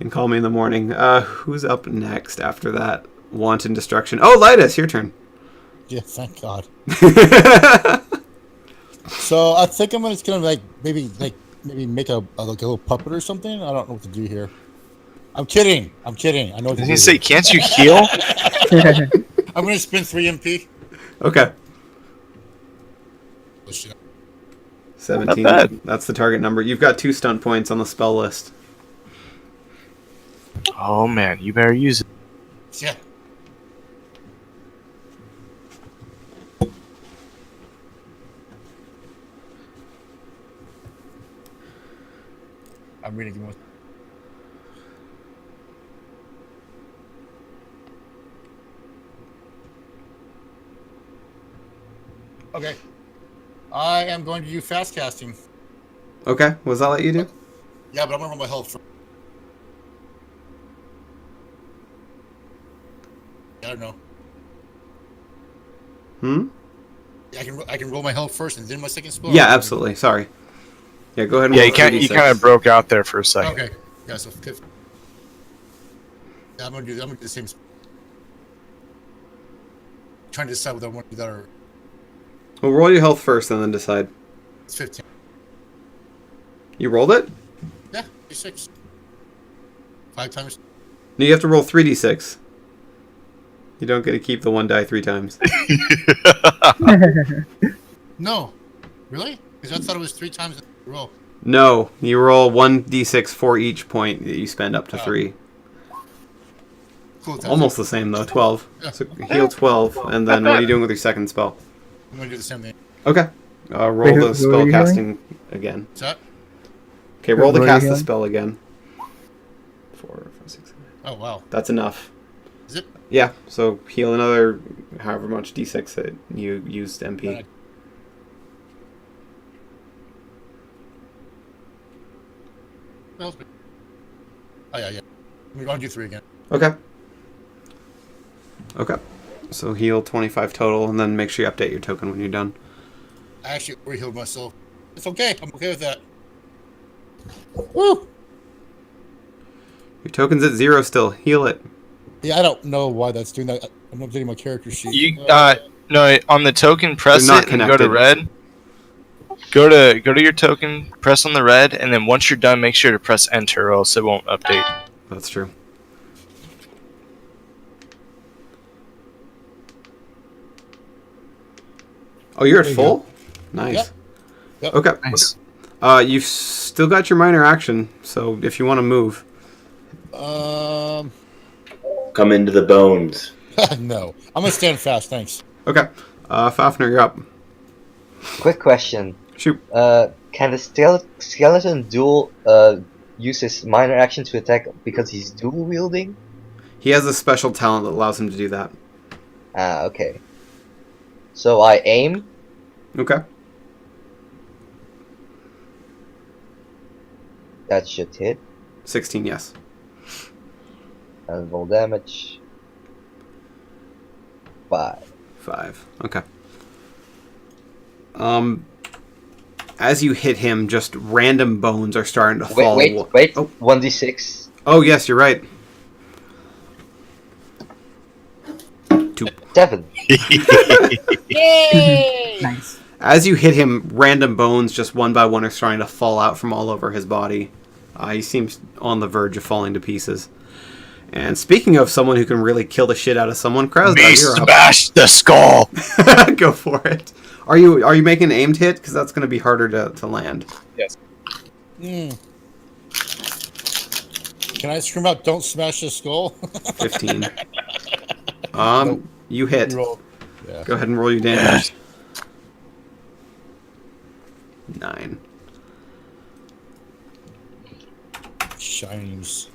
And call me in the morning. Who's up next after that? Wanton destruction. Oh, Lytus, your turn. Yeah, thank God. So I think I'm just gonna maybe make a little puppet or something. I don't know what to do here. I'm kidding. I know what to Did do. he say, here. can't you heal? I'm gonna spend 3 MP. Okay. Oh, shit. 17. Not bad. That's the target number. You've got 2 stunt points on the spell list. Oh, man, you better use it. Yeah. I'm reading one. Okay. I am going to do fast casting. Okay, what does that let you do? Yeah, but I'm gonna roll my health first. I don't know. Yeah, I can roll my health first and then my second spell. Yeah, absolutely. Sorry. Yeah, go ahead and Yeah, roll you 3d6. kind of broke out there for a second. Okay. Yeah, so 50. Yeah, I'm gonna do the same. Trying to decide whether I want to do that or Well, roll your health first and then decide. it's 15. You rolled it? Yeah, d6. 5 times. No, you have to roll 3d6. You don't get to keep the one die 3 times. No, really? Because I thought it was 3 times in a row. No, you roll 1d6 for each point that you spend up to 3. Cool. Almost the same though, 12. Yeah. So heal 12, and then what are you doing with your second spell? I'm gonna do the same thing. Okay. Roll Wait, who the are spell you casting again. Is that? Okay, roll Who the are you cast the healing? spell again. 4, 5, 6, 7. Oh wow. That's enough. Is it? Yeah, so heal another however much d6 that you used MP. Oh yeah. We're gonna do 3 again. Okay. Okay. So heal 25 total, and then make sure you update your token when you're done. I actually re-healed myself. It's okay. I'm okay with that. Woo! Your token's at 0 still. Heal it. Yeah, I don't know why that's doing that. I'm updating my character sheet. You no, on the token, press They're not it and go to connected. red. Go to your token, press on the red, and then once you're done, make sure to press enter, or else it won't update. That's true. Oh, you're at There you full? Nice. Yep. Yep. Okay. Nice. You've still got your minor action, so if you want to move. Come into the bones. No. I'm gonna stand fast, thanks. Okay. Fafnir, you're up. Quick question. Shoot. Can the skeleton duel use his minor action to attack because he's dual wielding? He has a special talent that allows him to do that. Ah, okay. So I aim. Okay. That should hit. 16, yes. And roll damage. 5. 5. Okay. As you hit him, just random bones are starting to fall. Wait. Oh. 1d6. Oh, yes, you're right. 2. 7. Nice. As you hit him, random bones, just one by one, are starting to fall out from all over his body. He seems on the verge of falling to pieces. And speaking of someone who can really kill the shit out of someone, Krasdar, Me you're up. smash the skull. Go for it. Are you making an aimed hit? Because that's going to be harder to land. Yes. Can I scream out, don't smash the skull? 15. Nope. You hit. Roll. Yeah. Go ahead and roll your damage. 9. Shines.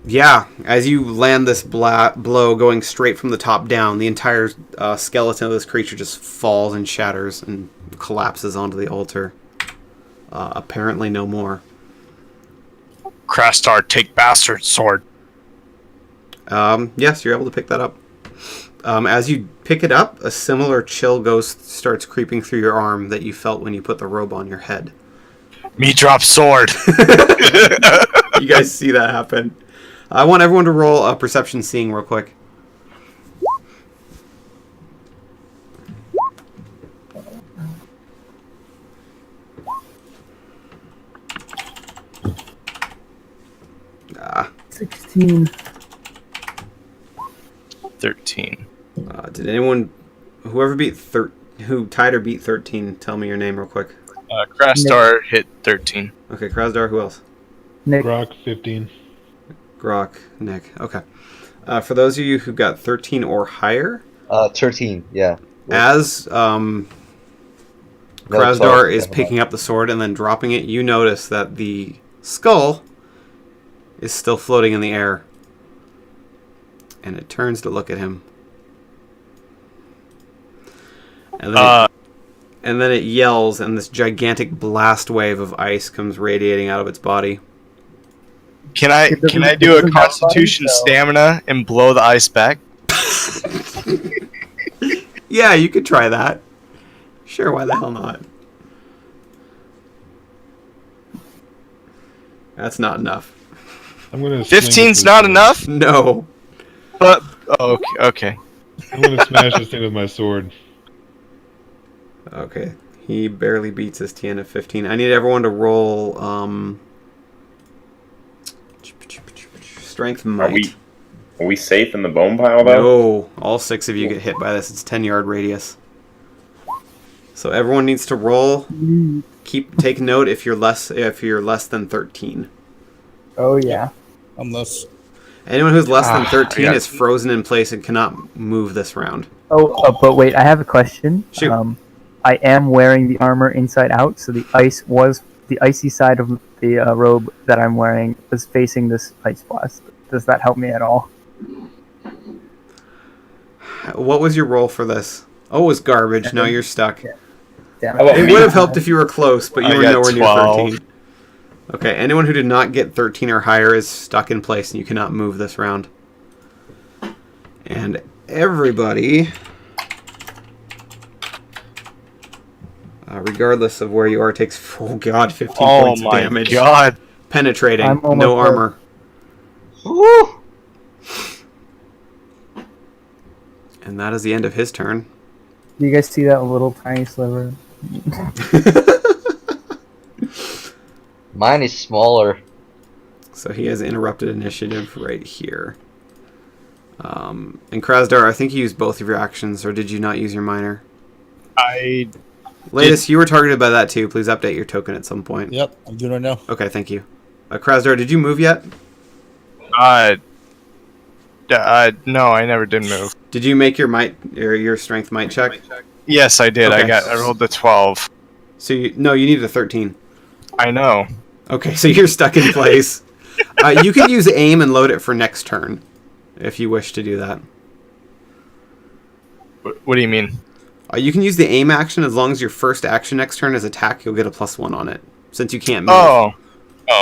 Yeah, as you land this blow going straight from the top down, the entire skeleton of this creature just falls and shatters and collapses onto the altar. Apparently no more. Crastar, take bastard sword. Yes, you're able to pick that up. As you pick it up, a similar chill ghost starts creeping through your arm that you felt when you put the robe on your head. Me drop sword. You guys see that happen? I want everyone to roll a perception seeing real quick. Ah. 16. 13. Did anyone, who tied or beat 13, tell me your name real quick. Crastar hit 13. Okay, Krasdar, who else? Nick. Grok 15. Grok, Nick. Okay. For those of you who got 13 or higher, 13, yeah. as No, Krasdar sorry, is never picking up the sword and then dropping it, you notice that the skull is still floating in the air. And it turns to look at him. And then it yells, and this gigantic blast wave of ice comes radiating out of its body. Can I do a Constitution stamina and blow the ice back? Yeah, you could try that. Sure, why the hell not? That's not enough. I'm gonna. 15's not enough? No. But okay. I'm gonna smash this thing with my sword. Okay. He barely beats his TN of 15. I need everyone to roll strength might. Are we safe in the bone pile though? No, all 6 of you get hit by this. It's 10-yard radius. So everyone needs to roll. Take note if you're less than 13. Oh, yeah. Unless. Anyone who's less than 13 is frozen in place and cannot move this round. But wait, I have a question. Shoot. I am wearing the armor inside out, so the icy side of the robe that I'm wearing was facing this ice blast. Does that help me at all? What was your roll for this? Oh, it was garbage. Now you're stuck. Yeah. Damn How about It me? would have helped if you were close, but you I were got nowhere near 12. 13. Okay, anyone who did not get 13 or higher is stuck in place and you cannot move this round. And everybody, regardless of where you are, takes 15 points of damage. Oh my god. Penetrating, I'm almost no there. armor. Woo! And that is the end of his turn. Do you guys see that little tiny sliver? Mine is smaller. So he has interrupted initiative right here. And Krasdar, I think you used both of your actions, or did you not use your minor? Latest, you were targeted by that too. Please update your token at some point. Yep, I'm doing it now. Okay, thank you. Krasdar, did you move yet? No, I never did move. Did you make your your strength might check? Yes, I did. Okay. I rolled the 12. So you needed a 13. I know. Okay, so you're stuck in place. You can use aim and load it for next turn, if you wish to do that. What do you mean? You can use the aim action as long as your first action next turn is attack. You'll get a +1 on it, since you can't move. Oh,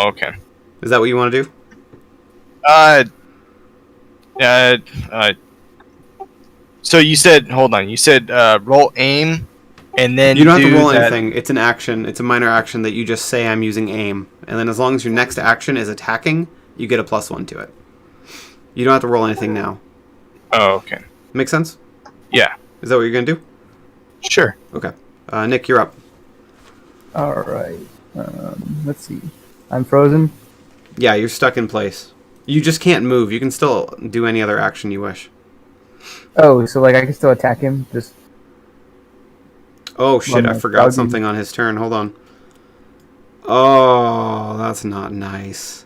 okay. Is that what you want to do? So you said, hold on. You said roll aim, and then You don't have to roll that- anything. It's an action. It's a minor action that you just say I'm using aim, and then as long as your next action is attacking, you get a +1 to it. You don't have to roll anything now. Oh, okay. Make sense? Yeah. Is that what you're gonna do? Sure. Okay. Nick, you're up. Alright. Let's see. I'm frozen. Yeah, you're stuck in place. You just can't move. You can still do any other action you wish. Oh, so like I can still attack him? Just Oh shit! I That forgot would be- something on his turn. Hold on. Oh, that's not nice.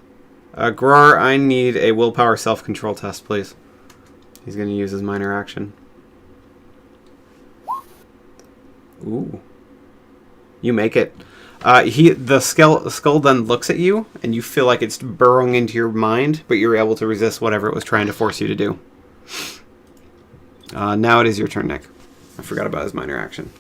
Grar, I need a willpower self-control test, please. He's going to use his minor action. Ooh. You make it. The skull then looks at you, and you feel like it's burrowing into your mind, but you're able to resist whatever it was trying to force you to do. Now it is your turn, Nick. I forgot about his minor action.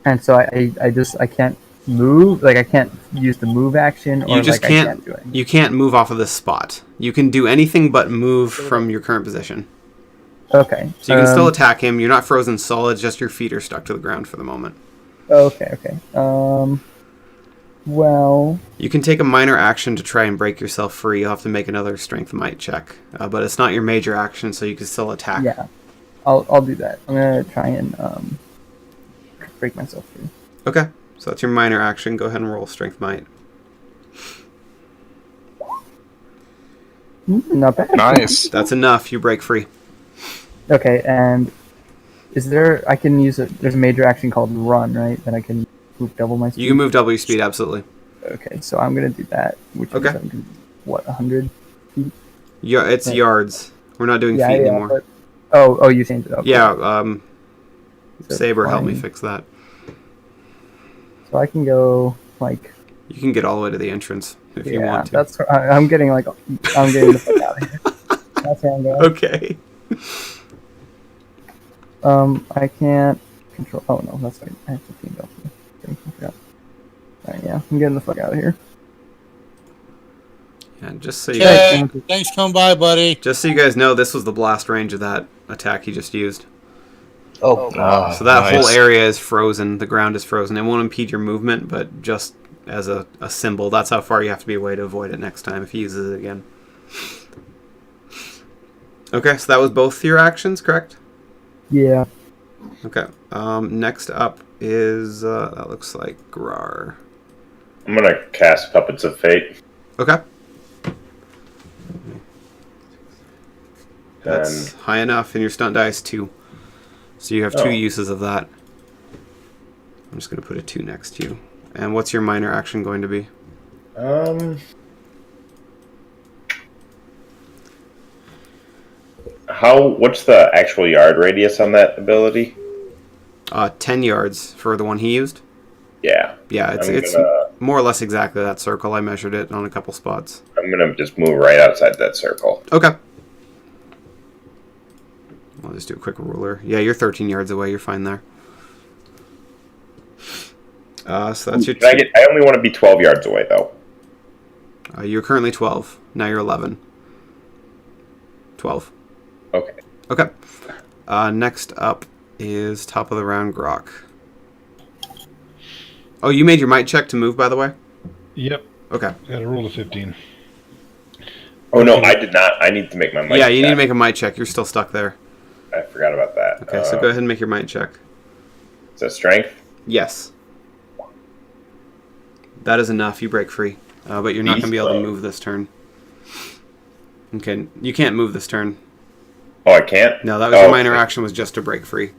And so I can't move. Like I can't use the move action, or You just like I can't do it. You can't move off of this spot. You can do anything but move from your current position. Okay. So you can still attack him. You're not frozen solid. Just your feet are stuck to the ground for the moment. Okay. Well. You can take a minor action to try and break yourself free. You'll have to make another strength might check, but it's not your major action, so you can still attack. Yeah. I'll do that. I'm gonna try and break myself free. Okay. So that's your minor action. Go ahead and roll strength might. Not bad. Nice. That's enough. You break free. Okay, and is there? I can use it. There's a major action called run, right? That I can move double my speed. You can move double your speed, absolutely. Okay, so I'm gonna do that. Which Okay. is what 100 feet? Yeah, it's Right. yards. We're not doing feet anymore. But, oh, you changed it up. Yeah. So Saber, help me 20. fix that. So I can go like. You can get all the way to the entrance if you want to. That's. I'm getting the fuck out of here. That's where I'm going. Okay. I can't control. Oh no, that's right. I have 15 go. I forgot. Alright, yeah, I'm getting the fuck out of here. And just so you Okay, thanks, come by, buddy. guys know, this was the blast range of that attack he just used. Oh, So that whole area is frozen. The ground is frozen. It won't impede your movement, but just as a symbol, that's how far you have to be away to avoid it next time if he uses it again. Okay, so that was both your actions, correct? Yeah. Okay. Next up is that looks like Grar. I'm gonna cast Puppets of Fate. Okay. That's high enough, and your stunt die is 2. So you have 2 uses of that. I'm just going to put a 2 next to you. And what's your minor action going to be? What's the actual yard radius on that ability? 10 yards for the one he used. Yeah. Yeah, it's more or less exactly that circle. I measured it on a couple spots. I'm gonna just move right outside that circle. Okay. I'll just do a quick ruler. Yeah, you're 13 yards away. You're fine there. So that's your. I only want to be 12 yards away, though. You're currently 12. Now you're 11. 12. Okay. Okay. Next up is top of the round, Grok. Oh, you made your might check to move, by the way? Yep. Okay. Got a roll of 15. Oh, no, I did not. I need to make my might Yeah, check. you need to make a might check. You're still stuck there. I forgot about that. Okay, so go ahead and make your might check. Is that strength? Yes. That is enough. You break free. But you're not going to be able to move this turn. Okay, you can't move this turn. Oh, I can't? No, that was your minor action was just to break free. He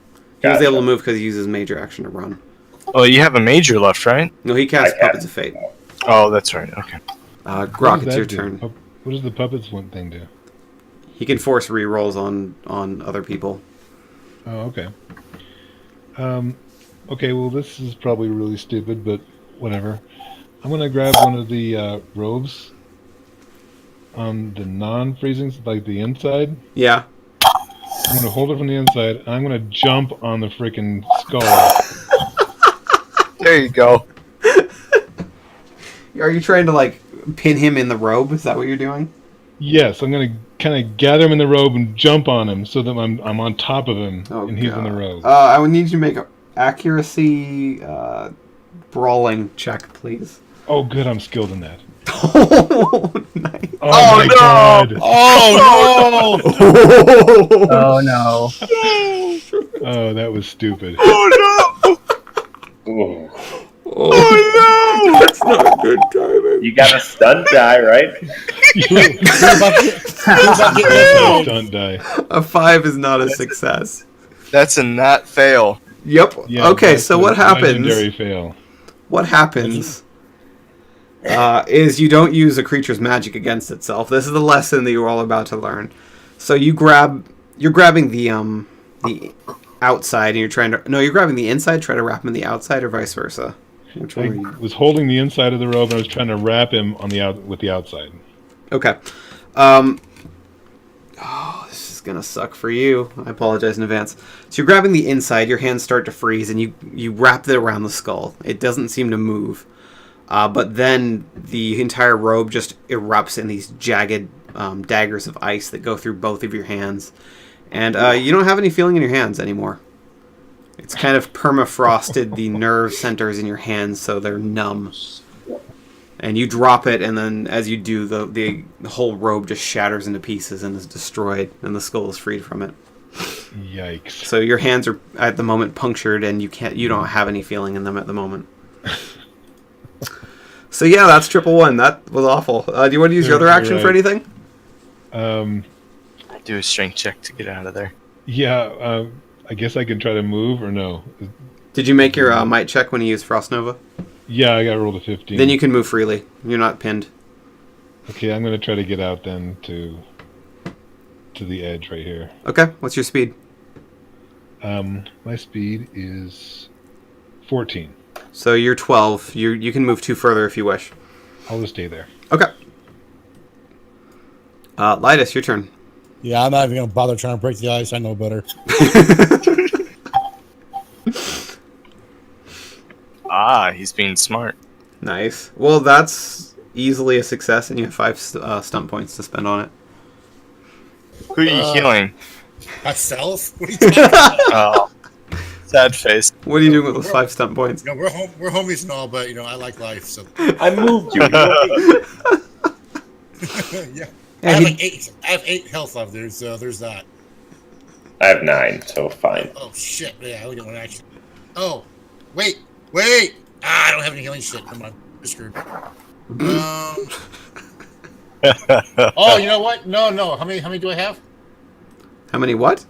was Gotcha. able to move because he uses major action to run. Oh, you have a major left, right? No, he cast Puppets of Fate. Oh, that's right. Okay. Grok, it's your turn. What does the puppets one thing do? He can force rerolls on other people. Oh, okay. Okay, well, this is probably really stupid, but whatever. I'm going to grab one of the robes on the non-freezing, like the inside. Yeah. I'm going to hold it from the inside, and I'm going to jump on the freaking skull. There you go. Are you trying to, like, pin him in the robe? Is that what you're doing? Yes, I'm going to kind of gather him in the robe and jump on him so that I'm on top of him, and he's in the robe. I would need you to make an accuracy brawling check, please. Oh, good, I'm skilled in that. Oh, nice. Oh, my God. Oh, no! Oh no. Oh, that was stupid. Ooh. Oh, no! That's not good timing. You got a stun die, right? Stunt die. A 5 is not a success. That's a not fail. Yep. Yeah, Okay, that's so a what happens? legendary fail. What happens is you don't use a creature's magic against itself. This is the lesson that you're all about to learn. So you're grabbing the outside, and you're trying to you're grabbing the inside, try to wrap him in the outside, or vice versa. Which one are I you? was holding the inside of the robe, and I was trying to wrap him on the with the outside. Okay. This is gonna suck for you. I apologize in advance. So you're grabbing the inside, your hands start to freeze, and you wrap it around the skull. It doesn't seem to move. But then the entire robe just erupts in these jagged daggers of ice that go through both of your hands. And you don't have any feeling in your hands anymore. It's kind of permafrosted the nerve centers in your hands, so they're numb. And you drop it, and then as you do, the whole robe just shatters into pieces and is destroyed, and the skull is freed from it. Yikes! So your hands are at the moment punctured, and you don't have any feeling in them at the moment. So yeah, that's 111. That was awful. Do you want to use your other action for anything? Do a strength check to get out of there. Yeah, I guess I can try to move, or no? Did you make your might check when you used Frost Nova? Yeah, I got rolled a 15. Then you can move freely. You're not pinned. Okay, I'm going to try to get out then to the edge right here. Okay, what's your speed? My speed is 14. So you're 12. You can move 2 further if you wish. I'll just stay there. Okay. Lidus, your turn. Yeah, I'm not even going to bother trying to break the ice. I know better. He's being smart. Nice. Well, that's easily a success, and you have 5 stunt points to spend on it. Who are you healing? Myself? What are you talking about? Oh, sad face. What are you doing with those 5 stunt points? You know, we're homies and all, but I like life. So I moved you. yeah, Yeah, I have 8 health left. There's that. I have 9, so fine. Oh shit! Yeah, I only got 1 action. Oh, wait! I don't have any healing shit. Come on, I'm screwed. Oh, you know what? No. How many do I have? How many what?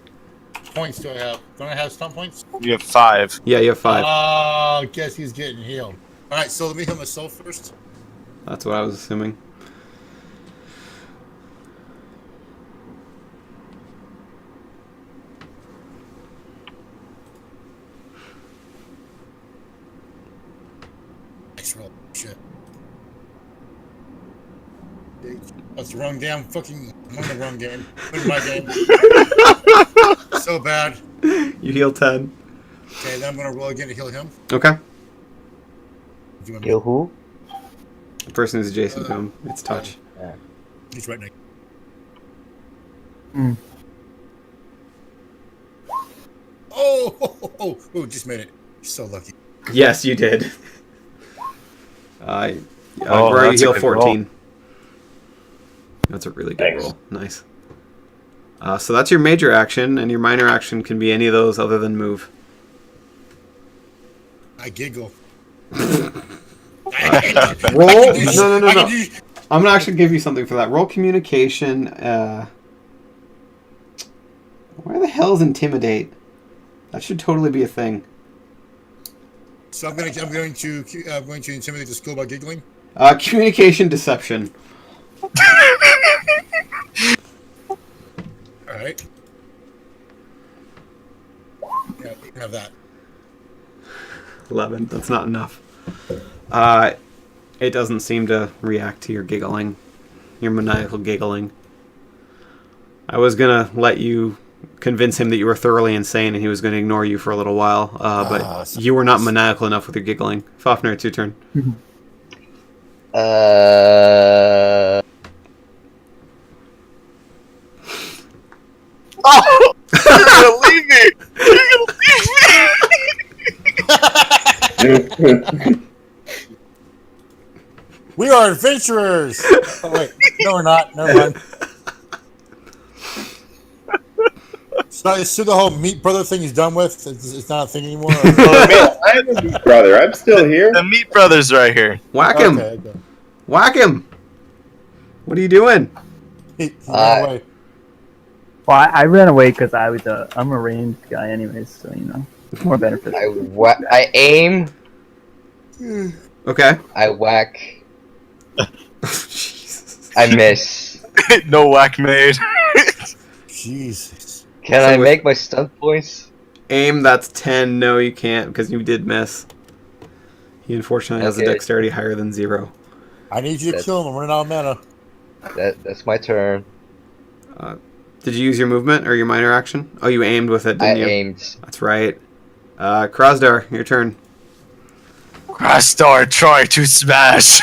Points do I have? Don't I have stun points? You have 5. Yeah, you have 5. Oh, guess he's getting healed. All right, so let me heal myself first. That's what I was assuming. Nice roll. Shit. That's the wrong damn fucking. I'm on the wrong game. I'm in my game. So bad. You heal 10. Okay, then I'm gonna roll again to heal him. Okay. Do you want me- Kill who? The person who's adjacent to him. It's touch. He's right next. Oh, just made it. You're so lucky. Yes, you did. Where you that's a heal good 14. That's a really good Thanks. roll. Nice. So that's your major action, and your minor action can be any of those other than move. I giggle. Roll. No. I'm gonna actually give you something for that. Roll communication. Where the hell is intimidate? That should totally be a thing. So I'm going to intimidate the school by giggling. Communication deception. All right. Yeah, you can have that. 11. That's not enough. It doesn't seem to react to your giggling. Your maniacal giggling. I was gonna let you convince him that you were thoroughly insane and he was gonna ignore you for a little while, but you were not maniacal enough with your giggling. Fafnir, it's your turn. Oh! You're gonna leave me! You're gonna leave me! We are adventurers! Oh, wait. No, we're not. Never mind. So the whole meat brother thing he's done with, it's not a thing anymore? I'm a meat brother. I'm still here. The Meat Brothers right here. Whack him! Okay. Whack him! What are you doing? He ran away. Well, I ran away because I'm a ranged guy anyways, so More beneficial. I aim. Okay. I whack. Jesus. I miss. No whack made. Jesus. Can So I with- make my stunt points? Aim, that's 10. No, you can't, because you did miss. He unfortunately has a Okay. dexterity higher than 0. I need you to That's- kill him. I'm running out of mana. That's my turn. Did you use your movement or your minor action? Oh, you aimed with it, I didn't you? aimed. That's right. Krasdar, your turn. Crastar, try to smash.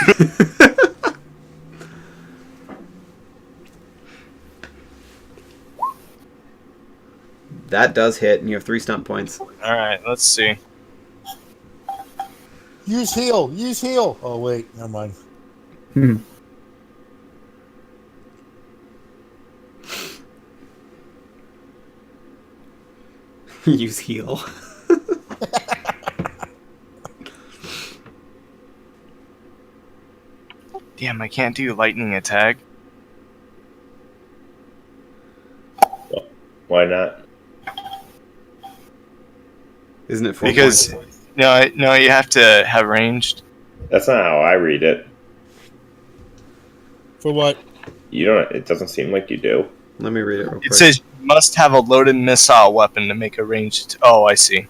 That does hit, and you have 3 stunt points. Alright, let's see. Use heal. Use heal. Oh, wait. Never mind. Use heal. Damn, I can't do lightning attack. Why not? Isn't it 4 Because points? no, you have to have ranged. That's not how I read it. For what? You don't. It doesn't seem like you do. Let me read it real quick. It says you must have a loaded missile weapon to make a ranged. Oh, I see.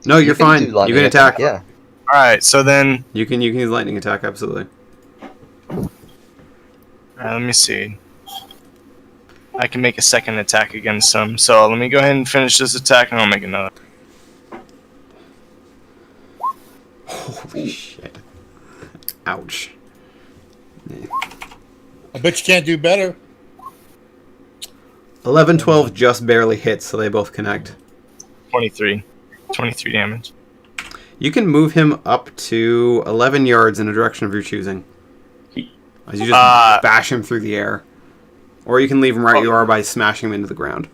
No, you're You can fine. do You lightning can attack. Yeah. All right, so then You can use lightning attack, absolutely. let me see. I can make a second attack against them. So let me go ahead and finish this attack, and I'll make another. Holy shit. Ouch. I bet you can't do better. 11, 12 just barely hits, so they both connect. 23 damage. You can move him up to 11 yards in a direction of your choosing. As you just bash him through the air. Or you can leave him right where you are by smashing him into the ground.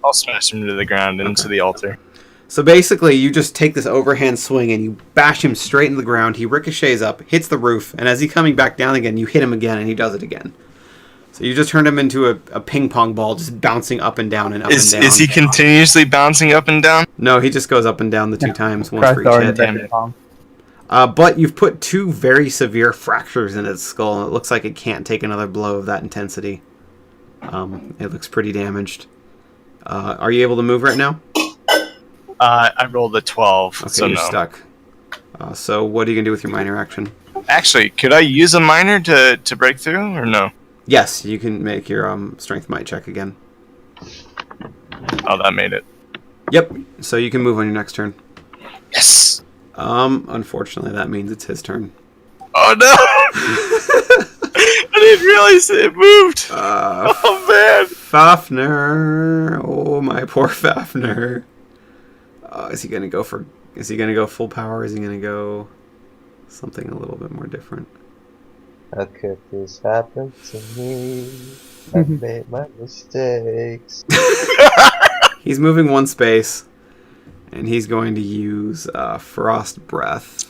I'll smash him to the ground and into the altar. So basically, you just take this overhand swing and you bash him straight into the ground. He ricochets up, hits the roof, and as he's coming back down again, you hit him again, and he does it again. So you just turned him into a ping pong ball, just bouncing up and down and up and down. Is he continuously bouncing up and down? No, he just goes up and down the 2 times, once for each Krasdar hit. and Pong. But you've put 2 very severe fractures in its skull, and it looks like it can't take another blow of that intensity. It looks pretty damaged. Are you able to move right now? I rolled a 12, Okay, so you're no. stuck. So what are you going to do with your minor action? Actually, could I use a minor to break through, or no? Yes, you can make your strength might check again. Oh, that made it. Yep, so you can move on your next turn. Yes! Unfortunately, that means it's his turn. Oh, no! I didn't realize it moved! Oh, man! Fafnir! Oh, my poor Fafnir. Is he gonna go full power? Is he gonna go something a little bit more different? How could this happen to me? I've made my mistakes. He's moving 1 space, and he's going to use Frost Breath,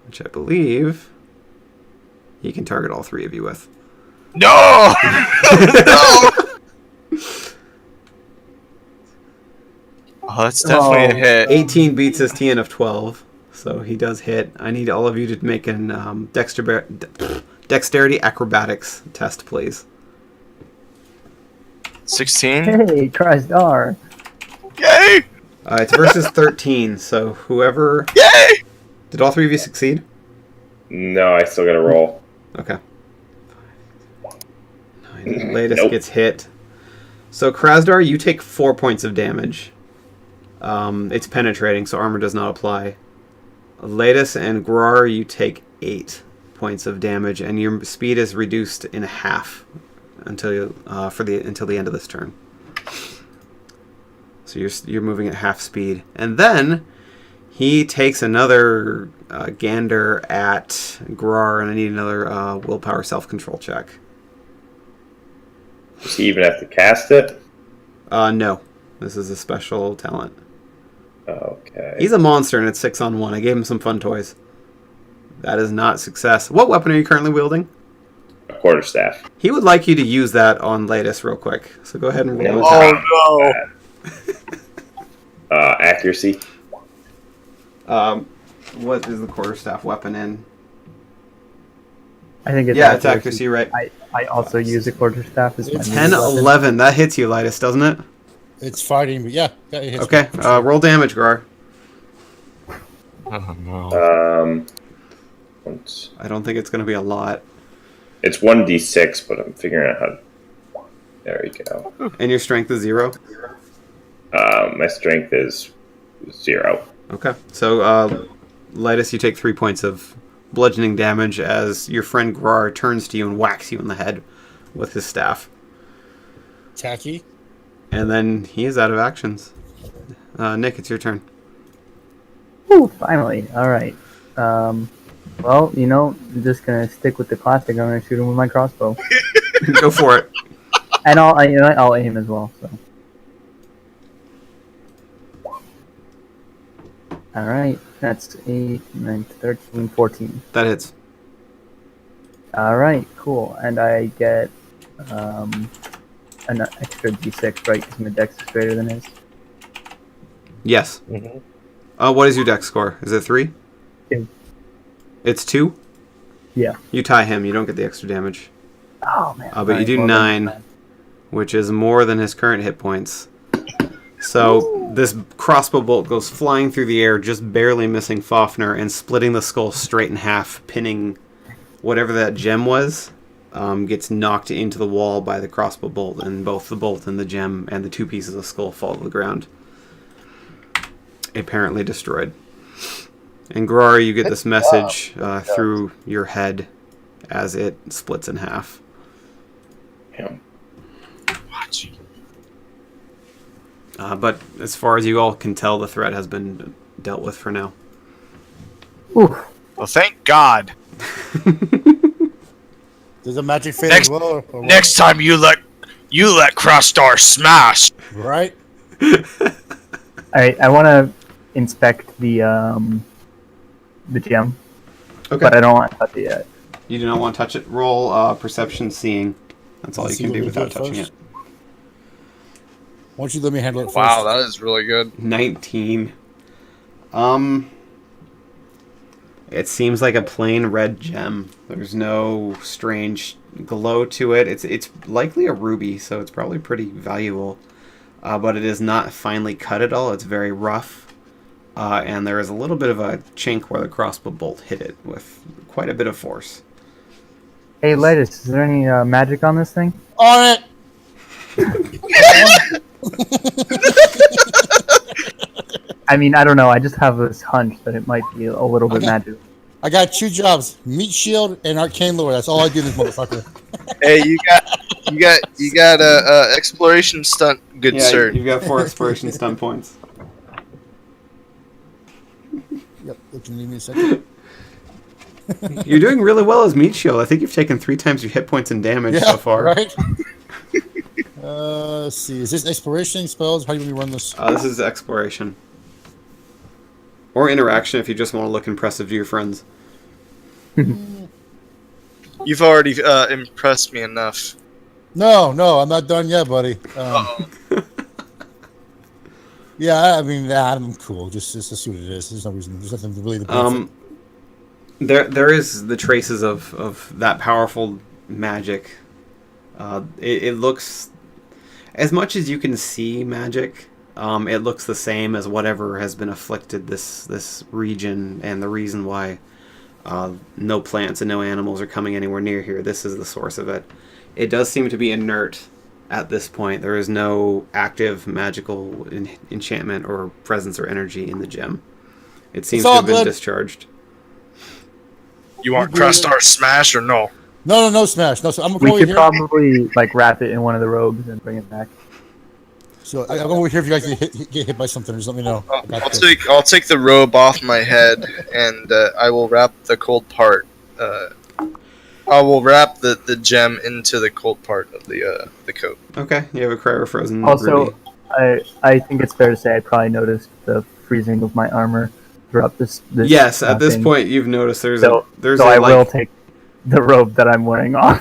which I believe he can target all 3 of you with. No! No! Oh, that's definitely a hit. 18 beats his TN of 12, so he does hit. I need all of you to make an dexterity acrobatics test, please. 16? Hey, Krasdar. Yay! It's versus 13, so whoever... Yay! Did all 3 of you succeed? No, I still got to roll. Okay. 9. Latest Nope. gets hit. So Krasdar, you take 4 points of damage. It's penetrating, so armor does not apply. Latest and Grar, you take 8 points of damage, and your speed is reduced in half until the end of this turn. So you're moving at half speed, and then he takes another gander at Grar, and I need another willpower self-control check. Does he even have to cast it? No, this is a special talent. Okay. He's a monster, and it's 6-on-1. I gave him some fun toys. That is not success. What weapon are you currently wielding? A quarterstaff. He would like you to use that on Lattice real quick. So go ahead and roll an attack. Oh Accuracy. What is the quarterstaff weapon in? I think it's Yeah, it's accuracy, right? I also use a quarterstaff as my It's main 10, weapon. 11. That hits you, Lightus, doesn't it? It's fighting, but yeah, it hits Okay, me. roll damage, Grar. Oh no. I don't think it's going to be a lot. It's 1d6, but I'm figuring out how to... There we go. And your strength is 0? My strength is 0. Okay. So, Lightus, you take 3 points of bludgeoning damage as your friend Grar turns to you and whacks you in the head with his staff. Tacky. And then he is out of actions. Nick, it's your turn. Whew, finally. All right. Well, I'm just gonna stick with the classic. I'm gonna shoot him with my crossbow, Go for it. and I'll aim as well. So. All right. That's 8, 9, 13, 14. That hits. All right. Cool. And I get an extra d6, right? Because my dex is greater than his. Yes. Mm-hmm. What is your dex score? Is it 3? 2. It's 2? Yeah. You tie him, you don't get the extra damage. Oh man. But you do 9, which is more than his current hit points. So this crossbow bolt goes flying through the air, just barely missing Fafnir and splitting the skull straight in half, pinning whatever that gem was. Gets knocked into the wall by the crossbow bolt, and both the bolt and the gem and the 2 pieces of skull fall to the ground. Apparently destroyed. And Grar, you get this message through your head as it splits in half. Yeah. Watch. But as far as you all can tell, the threat has been dealt with for now. Oof. Well, thank God. There's a magic fade Next- as well. Or what? Next time you let Crossstar smash. Right? All right. I want to inspect the gem, Okay. but I don't want to touch it yet. You do not want to touch it. Roll perception seeing. That's all you See can what do we without do touching first? it. Why don't you let me handle it first? Wow, that is really good. 19. It seems like a plain red gem. There's no strange glow to it. It's likely a ruby, so it's probably pretty valuable. But it is not finely cut at all. It's very rough. And there is a little bit of a chink where the crossbow bolt hit it with quite a bit of force. Hey, Lightus, is there any magic on this thing? On it! I mean, I don't know. I just have this hunch that it might be a little bit Okay. magic. I got 2 jobs: meat shield and arcane lore. That's all I do in this motherfucker. Hey, you got a exploration stunt, good sir. You've got 4 exploration stun points. Yep. Can you give me a second? You're doing really well as Meat Shield. I think you've taken 3 times your hit points and damage so far. Right? Let's see. Is this exploration spells? How do you run this? This is exploration. Or interaction if you just want to look impressive to your friends. You've already impressed me enough. No, I'm not done yet, buddy. Yeah, I mean, I'm cool. Just see what it is. There's no reason. There's nothing really to benefit. There is the traces of that powerful magic. It looks, as much as you can see magic, it looks the same as whatever has been afflicted this region, and the reason why no plants and no animals are coming anywhere near here. This is the source of it. It does seem to be inert at this point. There is no active magical enchantment or presence or energy in the gem. It seems to all have been good. discharged. You want Crossstar smash or no? No, smash. No, so I'm gonna We go over should here. probably wrap it in one of the robes and bring it back. So I'm over here if you guys get hit by something. Just let me know. I'll take the robe off my head, and I will wrap the cold part. I will wrap the gem into the cold part of the coat. Okay, you have a cryo-frozen Also, ruby. I think it's fair to say I probably noticed the freezing of my armor throughout this Yes, at this thing. point you've noticed there's So a I will take the robe that I'm wearing on.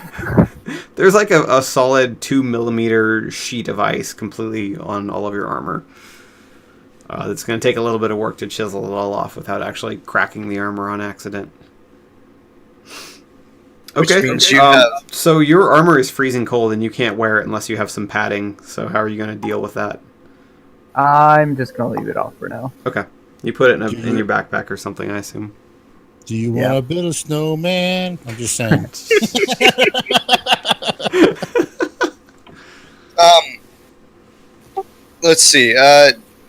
There's like a solid 2mm sheet of ice completely on all of your armor. It's going to take a little bit of work to chisel it all off without actually cracking the armor on accident. Okay, means you have- so your armor is freezing cold and you can't wear it unless you have some padding. So how are you going to deal with that? I'm just gonna leave it off for now. Okay, you put it in your backpack or something, I assume. Do you want to build a snowman? I'm just saying. Let's see.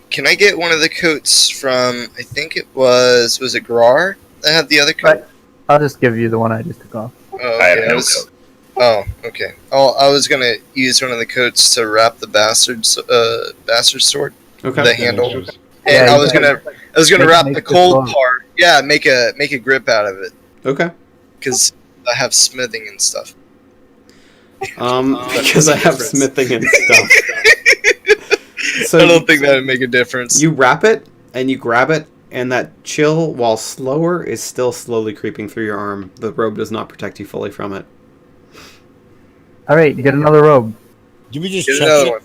Can I get one of the coats from? I think it was it Grar that had the other coat? Right. I'll just give you the one I just took off. Oh, okay. Okay. I was gonna use one of the coats to wrap the bastard sword, Okay. the handle, Just- and Yeah, I was gonna wrap make the this cold glove. part. Yeah, make a grip out of it Okay. because I have smithing and stuff. Because I have smithing and stuff. So I don't think that would make a difference. you wrap it and you grab it, and that chill, while slower, is still slowly creeping through your arm. The robe does not protect you fully from it. All right, get another robe. Can we just Get check another it? one.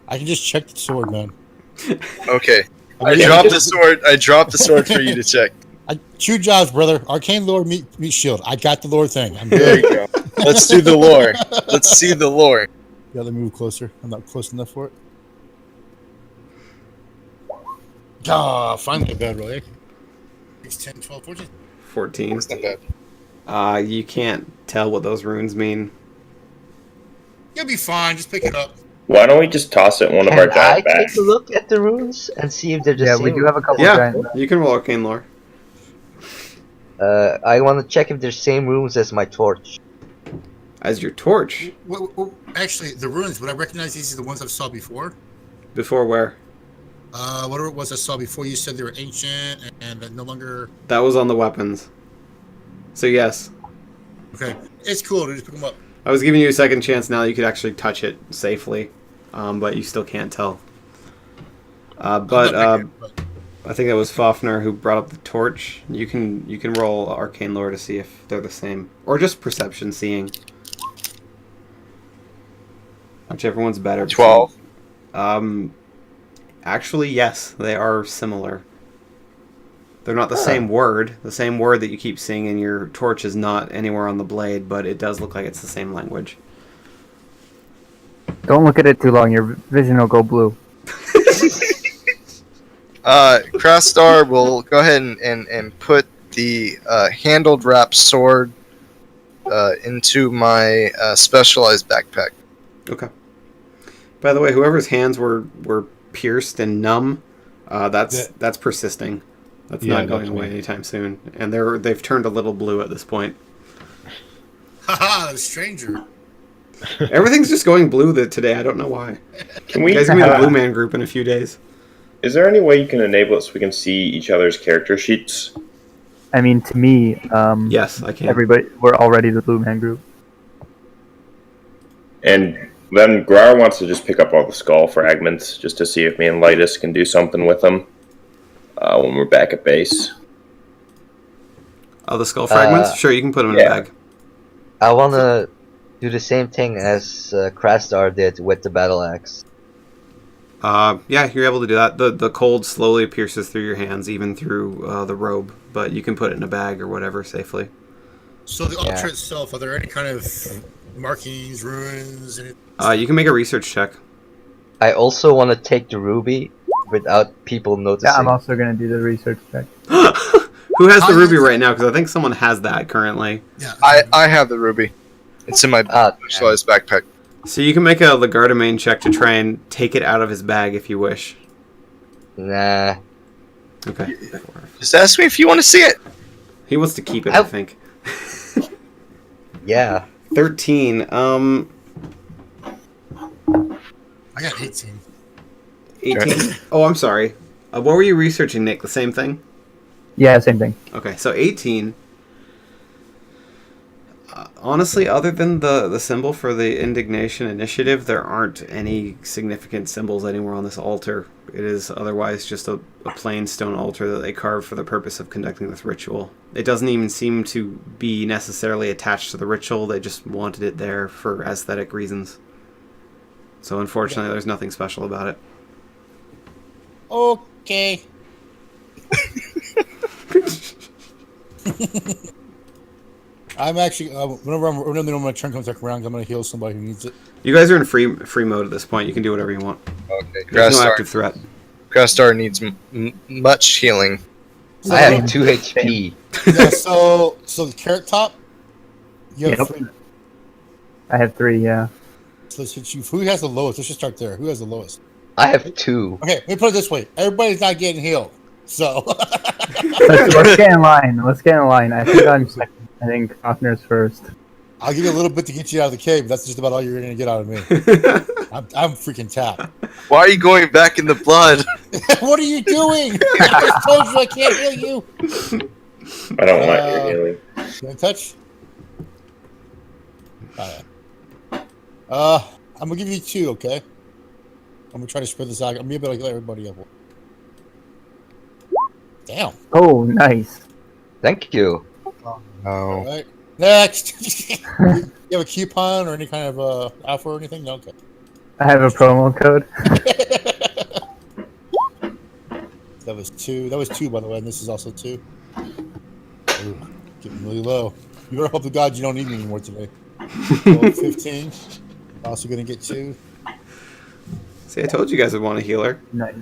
I can just check the sword, man. Okay. I mean, dropped the sword. I dropped the sword for you to check. Two jobs, brother. Arcane lore meet shield. I got the lore thing. I'm There good. you go. Let's do the lore. Let's see the lore. You gotta move closer. I'm not close enough for it. Ah, finally a bad roll. 6, 10, 12, 14. 14. It's not bad. You can't tell what those runes mean. You'll be fine. Just pick it up. Why don't we just toss it in one of our Can I giant bags? take a look at the runes and see if they're the Yeah, same? we do have a couple Yeah, giant. you can roll arcane lore. I want to check if they're same runes as my torch. As your torch. Actually, the runes. Would I recognize these as the ones I saw before? Before where? Whatever it was I saw before. You said they were ancient and that no longer. That was on the weapons. So yes. Okay, it's cool to just pick them up. I was giving you a second chance now that you could actually touch it safely. But you still can't tell. But I think it was Fafnir who brought up the torch. You can roll arcane lore to see if they're the same. Or just perception seeing. Whichever one's better. 12. Actually, yes, they are similar. They're not the same word. The same word that you keep seeing in your torch is not anywhere on the blade, but it does look like it's the same language. Don't look at it too long. Your vision will go blue. Crastar will go ahead and put the handled wrap sword into my specialized backpack. Okay. By the way, whoever's hands were pierced and numb, that's persisting. That's Yeah, not going that's away me. anytime soon. And they've turned a little blue at this point. Haha, the stranger. Everything's just going blue today. I don't know why. Can You we? guys gonna be in the Blue Man group in a few days. Is there any way you can enable it so we can see each other's character sheets? I mean, to me, Yes, I can. everybody, we're already the Blue Man Group. And then Grar wants to just pick up all the skull fragments just to see if me and Lytus can do something with them when we're back at base. Oh, the skull fragments? Sure, you can put them in yeah. a bag. I want to do the same thing as Krastar did with the battle axe. Yeah, you're able to do that. The cold slowly pierces through your hands, even through the robe, but you can put it in a bag or whatever safely. So the altar itself, are there any kind of markings, ruins? You can make a research check. I also want to take the ruby without people noticing. Yeah, I'm also gonna do the research check. Who has the ruby right now? Because I think someone has that currently. Yeah, I have the ruby. It's in my specialized backpack. So you can make a Legardemain check to try and take it out of his bag if you wish. Nah. Okay. Just ask me if you want to see it. He wants to keep it, I think. Yeah. 13. I got 18. 18. Oh, I'm sorry. What were you researching, Nick? The same thing? Yeah, same thing. Okay, so 18. Honestly, other than the symbol for the Indignation Initiative, there aren't any significant symbols anywhere on this altar. It is otherwise just a plain stone altar that they carved for the purpose of conducting this ritual. It doesn't even seem to be necessarily attached to the ritual. They just wanted it there for aesthetic reasons. So unfortunately, there's nothing special about it. Okay. I'm actually whenever my turn comes back around, I'm gonna heal somebody who needs it. You guys are in free mode at this point. You can do whatever you want. Okay. There's no active threat. Grasstar needs much healing. I have 2 HP. Yeah, so the carrot top. You have Yep. 3. I have 3, yeah. So let's hit you. Who has the lowest? Let's just start there. Who has the lowest? I have 2. Okay, let me put it this way. Everybody's not getting healed. So Let's get in line. I think I'm second. I think Hoffner's first. I'll give you a little bit to get you out of the cave, but that's just about all you're gonna get out of me. I'm freaking tapped. Why are you going back in the blood? What are you doing? I just told you I can't heal you. I don't want your healing. Can I touch? I'm gonna give you 2, okay? I'm gonna try to spread this out. I'm gonna be able to let everybody up. Damn. Oh, nice. Thank you. All No. right. Next. You have a coupon or any kind of offer or anything? No. Okay. I have a promo code. That was 2. That was 2, by the way, and this is also 2. Ooh, getting really low. You better hope to God you don't need me anymore today. 15. Also gonna get 2. See, I told you guys would want a healer. Nice.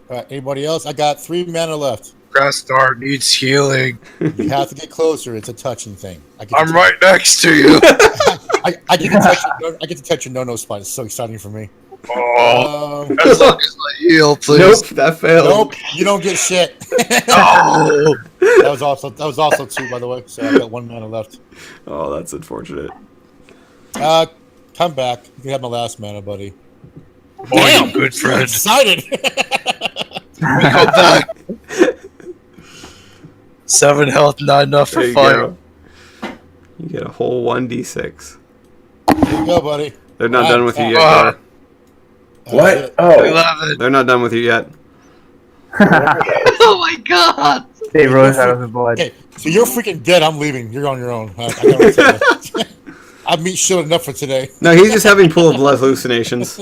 All right. Anybody else? I got 3 mana left. Grasstar needs healing. You have to get closer. It's a touching thing. I'm right next to you. I get to touch. I get to touch your no spot. It's so exciting for me. Oh, as long as I heal, please. Nope, that failed. Nope, you don't get shit. Oh. That was also 2, by the way. So I got 1 mana left. Oh, that's unfortunate. Come back. You can have my last mana, buddy. Oh, you good I'm friend. excited. Come back. 7 health, not enough There for you fire. go. You get a whole 1d6. There you go, buddy. They're not done with you yet. Ah. Gar. What? Oh, 11. They're not done with you yet. Oh my god! They rose out of the blood. Okay, so you're freaking dead. I'm leaving. You're on your own. I gotta tell you. I've meat shield enough for today. No, he's just having pool of blood hallucinations.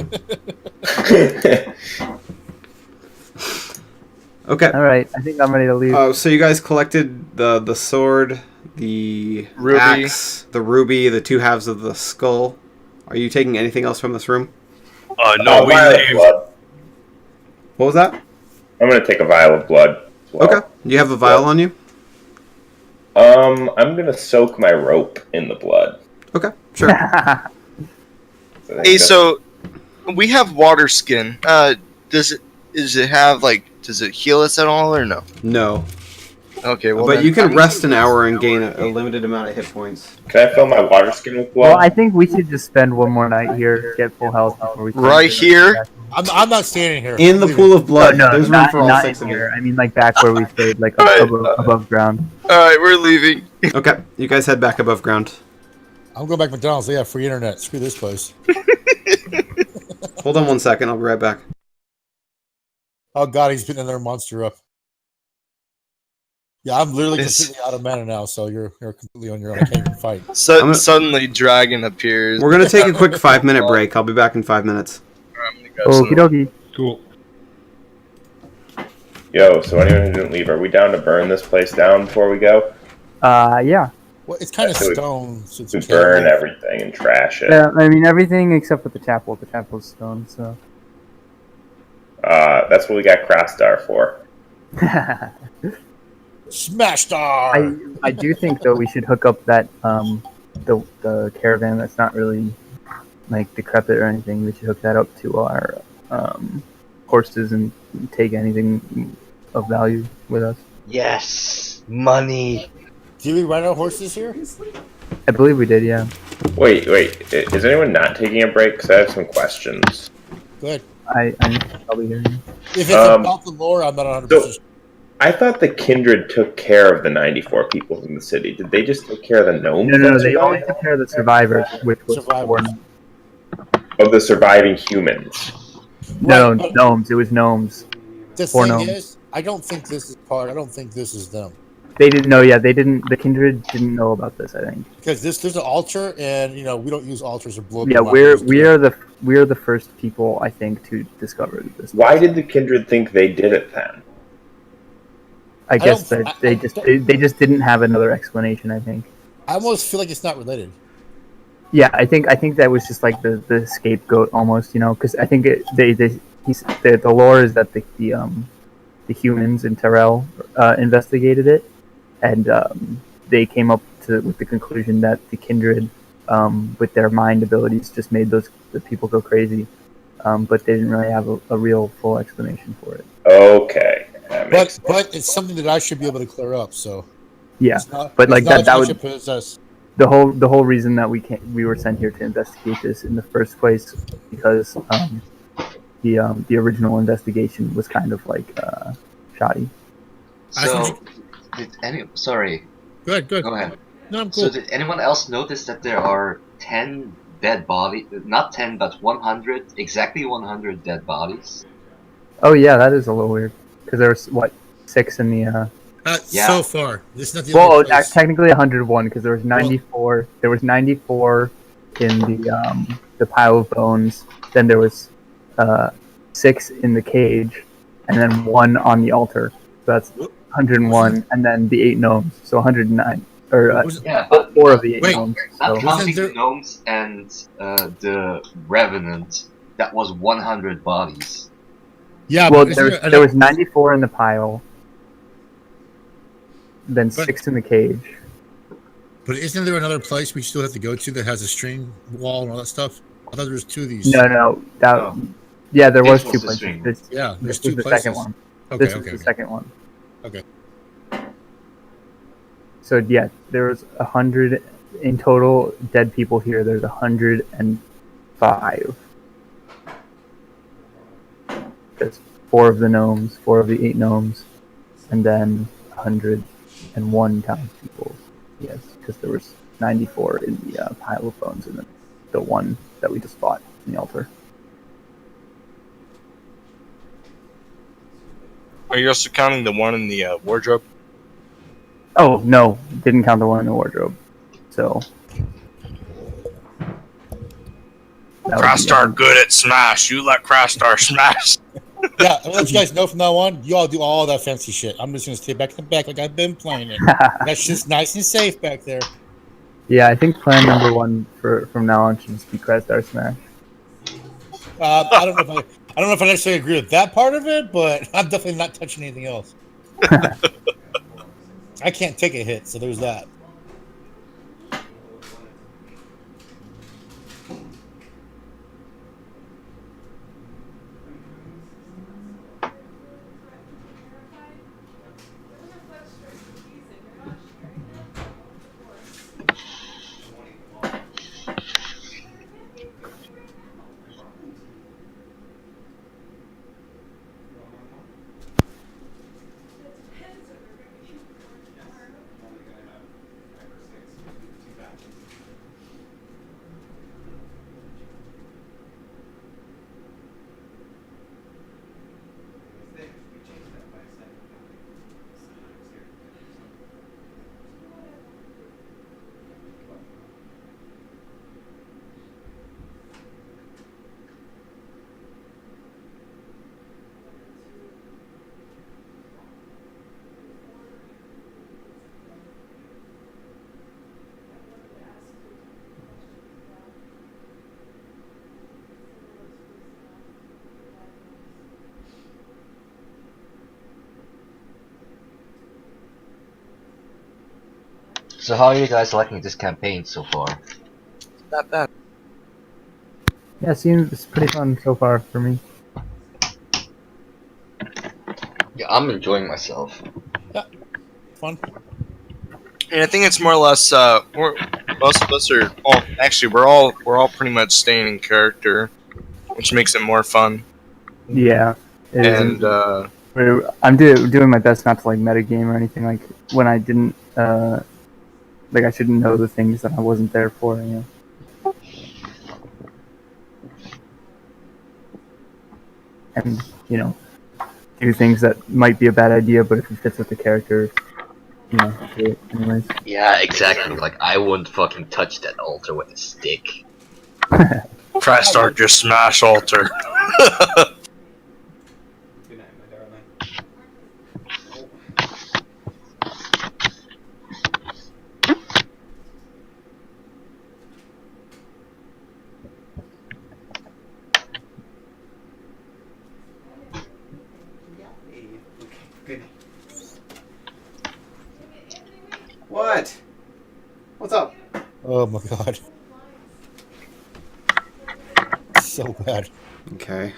Okay. All right, I think I'm ready to leave. So you guys collected the sword, the Ruby. axe, the ruby, the 2 halves of the skull. Are you taking anything else from this room? No, we vial of leave. blood. What was that? I'm gonna take a vial of blood. As well. Okay. Do you have a vial on you? I'm gonna soak my rope in the blood. Okay, sure. So there Hey, you go. so we have water skin. Does it heal us at all or no? No. Okay, well But then, you can rest an hour and gain a limited amount of hit points. Can I fill my water skin with blood? Well, I think we should just spend one more night here, get full health before we. Right here? I'm not standing here. In the I'm pool of blood, No, there's room not, for all not 6 in of you. here. I mean, like back where we stayed, like above ground. Alright, we're leaving. Okay, you guys head back above ground. going back to McDonald's. They have free internet. Screw this place. Hold on 1 second, I'll be right back. Oh God, he's putting another monster up. Yeah, I'm literally It's- completely out of mana now, so you're completely on your own. I can't even fight. Suddenly, dragon appears. We're gonna take a quick 5-minute break. I'll be back in 5 minutes. I'm gonna grab some- Okie dokie. Cool. Yo, so anyone who didn't leave, are we down to burn this place down before we go? Yeah. Well, it's kind of So we- stone. So it's We okay. burn everything and trash it. Yeah, I mean everything except for the chapel. The chapel's stone, so. That's what we got Craftstar for. Smash star. I do think though we should hook up that the caravan that's not really like decrepit or anything. We should hook that up to our horses and take anything of value with us. Yes! Money! Do we ride our horses here? I believe we did, yeah. Wait. Is anyone not taking a break? Because I have some questions. Good. I'm probably hearing you. If it's about the lore, I'm not 100%. I thought the Kindred took care of the 94 people in the city. Did they just take care of the gnomes? No, they only took care of the survivors, which was Survivors. Of the surviving humans. No, Right, but gnomes. It was gnomes. the Four thing gnomes. is, I don't think this is part. I don't think this is them. They didn't know. Yeah, they didn't. The Kindred didn't know about this. I think. Because there's an altar, and we don't use altars or blow up. Yeah, them out. we are the first people, I think, to discover this. Why did the Kindred think they did it then? I guess that they just didn't have another explanation. I think. I almost feel like it's not related. Yeah, I think that was just like the scapegoat almost, because I think the lore is that the humans in Terrell investigated it, and they came up with the conclusion that the Kindred, with their mind abilities, just made the people go crazy, but they didn't really have a real full explanation for it. Okay. But it's something that I should be able to clear up. So yeah, but like that would the whole reason that we were sent here to investigate this in the first place, because the original investigation was kind of like shoddy. So, sorry. Good. Go ahead. No, I'm cool. So did anyone else notice that there are 10 dead bodies? Not 10, but 100, exactly 100 dead bodies? Oh yeah, that is a little weird. Because there was, 6 in the... Yeah. So far. This is not the well, only place. technically 101, because there was 94. There was 94 in the pile of bones. Then there was 6 in the cage, and then 1 on the altar. So that's 101, and then the 8 gnomes. So 109. Or but 4 of the 8 gnomes. Not So. counting the gnomes and the revenant, that was 100 bodies. Yeah, well, there was 94 in the pile, then 6 in the cage. But isn't there another place we still have to go to that has a string wall and all that stuff? I thought there was 2 of these. No. Yeah, there was 2 places. There's this 2 was the places. second one. Okay, This is the second one. Okay. So yeah, there was 100 in total dead people here. There's 105. There's 4 of the gnomes, 4 of the 8 gnomes, and then 101 townspeople. Yes, because there was 94 in the pile of bones, and then the 1 that we just fought in the altar. Are you also counting the one in the wardrobe? Oh no, didn't count the 1 in the wardrobe. So. Craftstar good at Smash. You let Craftstar smash. Yeah, I'll let you guys know from now on, you all do all that fancy shit. I'm just going to stay back in the back like I've been playing it. That's just nice and safe back there. Yeah, I think plan number 1 from now on should just be Craftstar Smash. I don't know if I necessarily agree with that part of it, but I'm definitely not touching anything else. I can't take a hit, so there's that. So how are you guys liking this campaign so far? Not bad. Yeah, it seems it's pretty fun so far for me. Yeah, I'm enjoying myself. Fun. And I think it's more or less most of us are we're all pretty much staying in character, which makes it more fun. Yeah. And I'm doing my best not to like metagame or anything. Like when I didn't, like I shouldn't know the things that I wasn't there for. And do things that might be a bad idea, but if it fits with the character, do it anyways. Yeah, exactly. Like, I wouldn't fucking touch that altar with a stick. Try to start your smash altar. Good night, my darling. Okay, good night. What? What's up? Oh my god. So bad. Okay.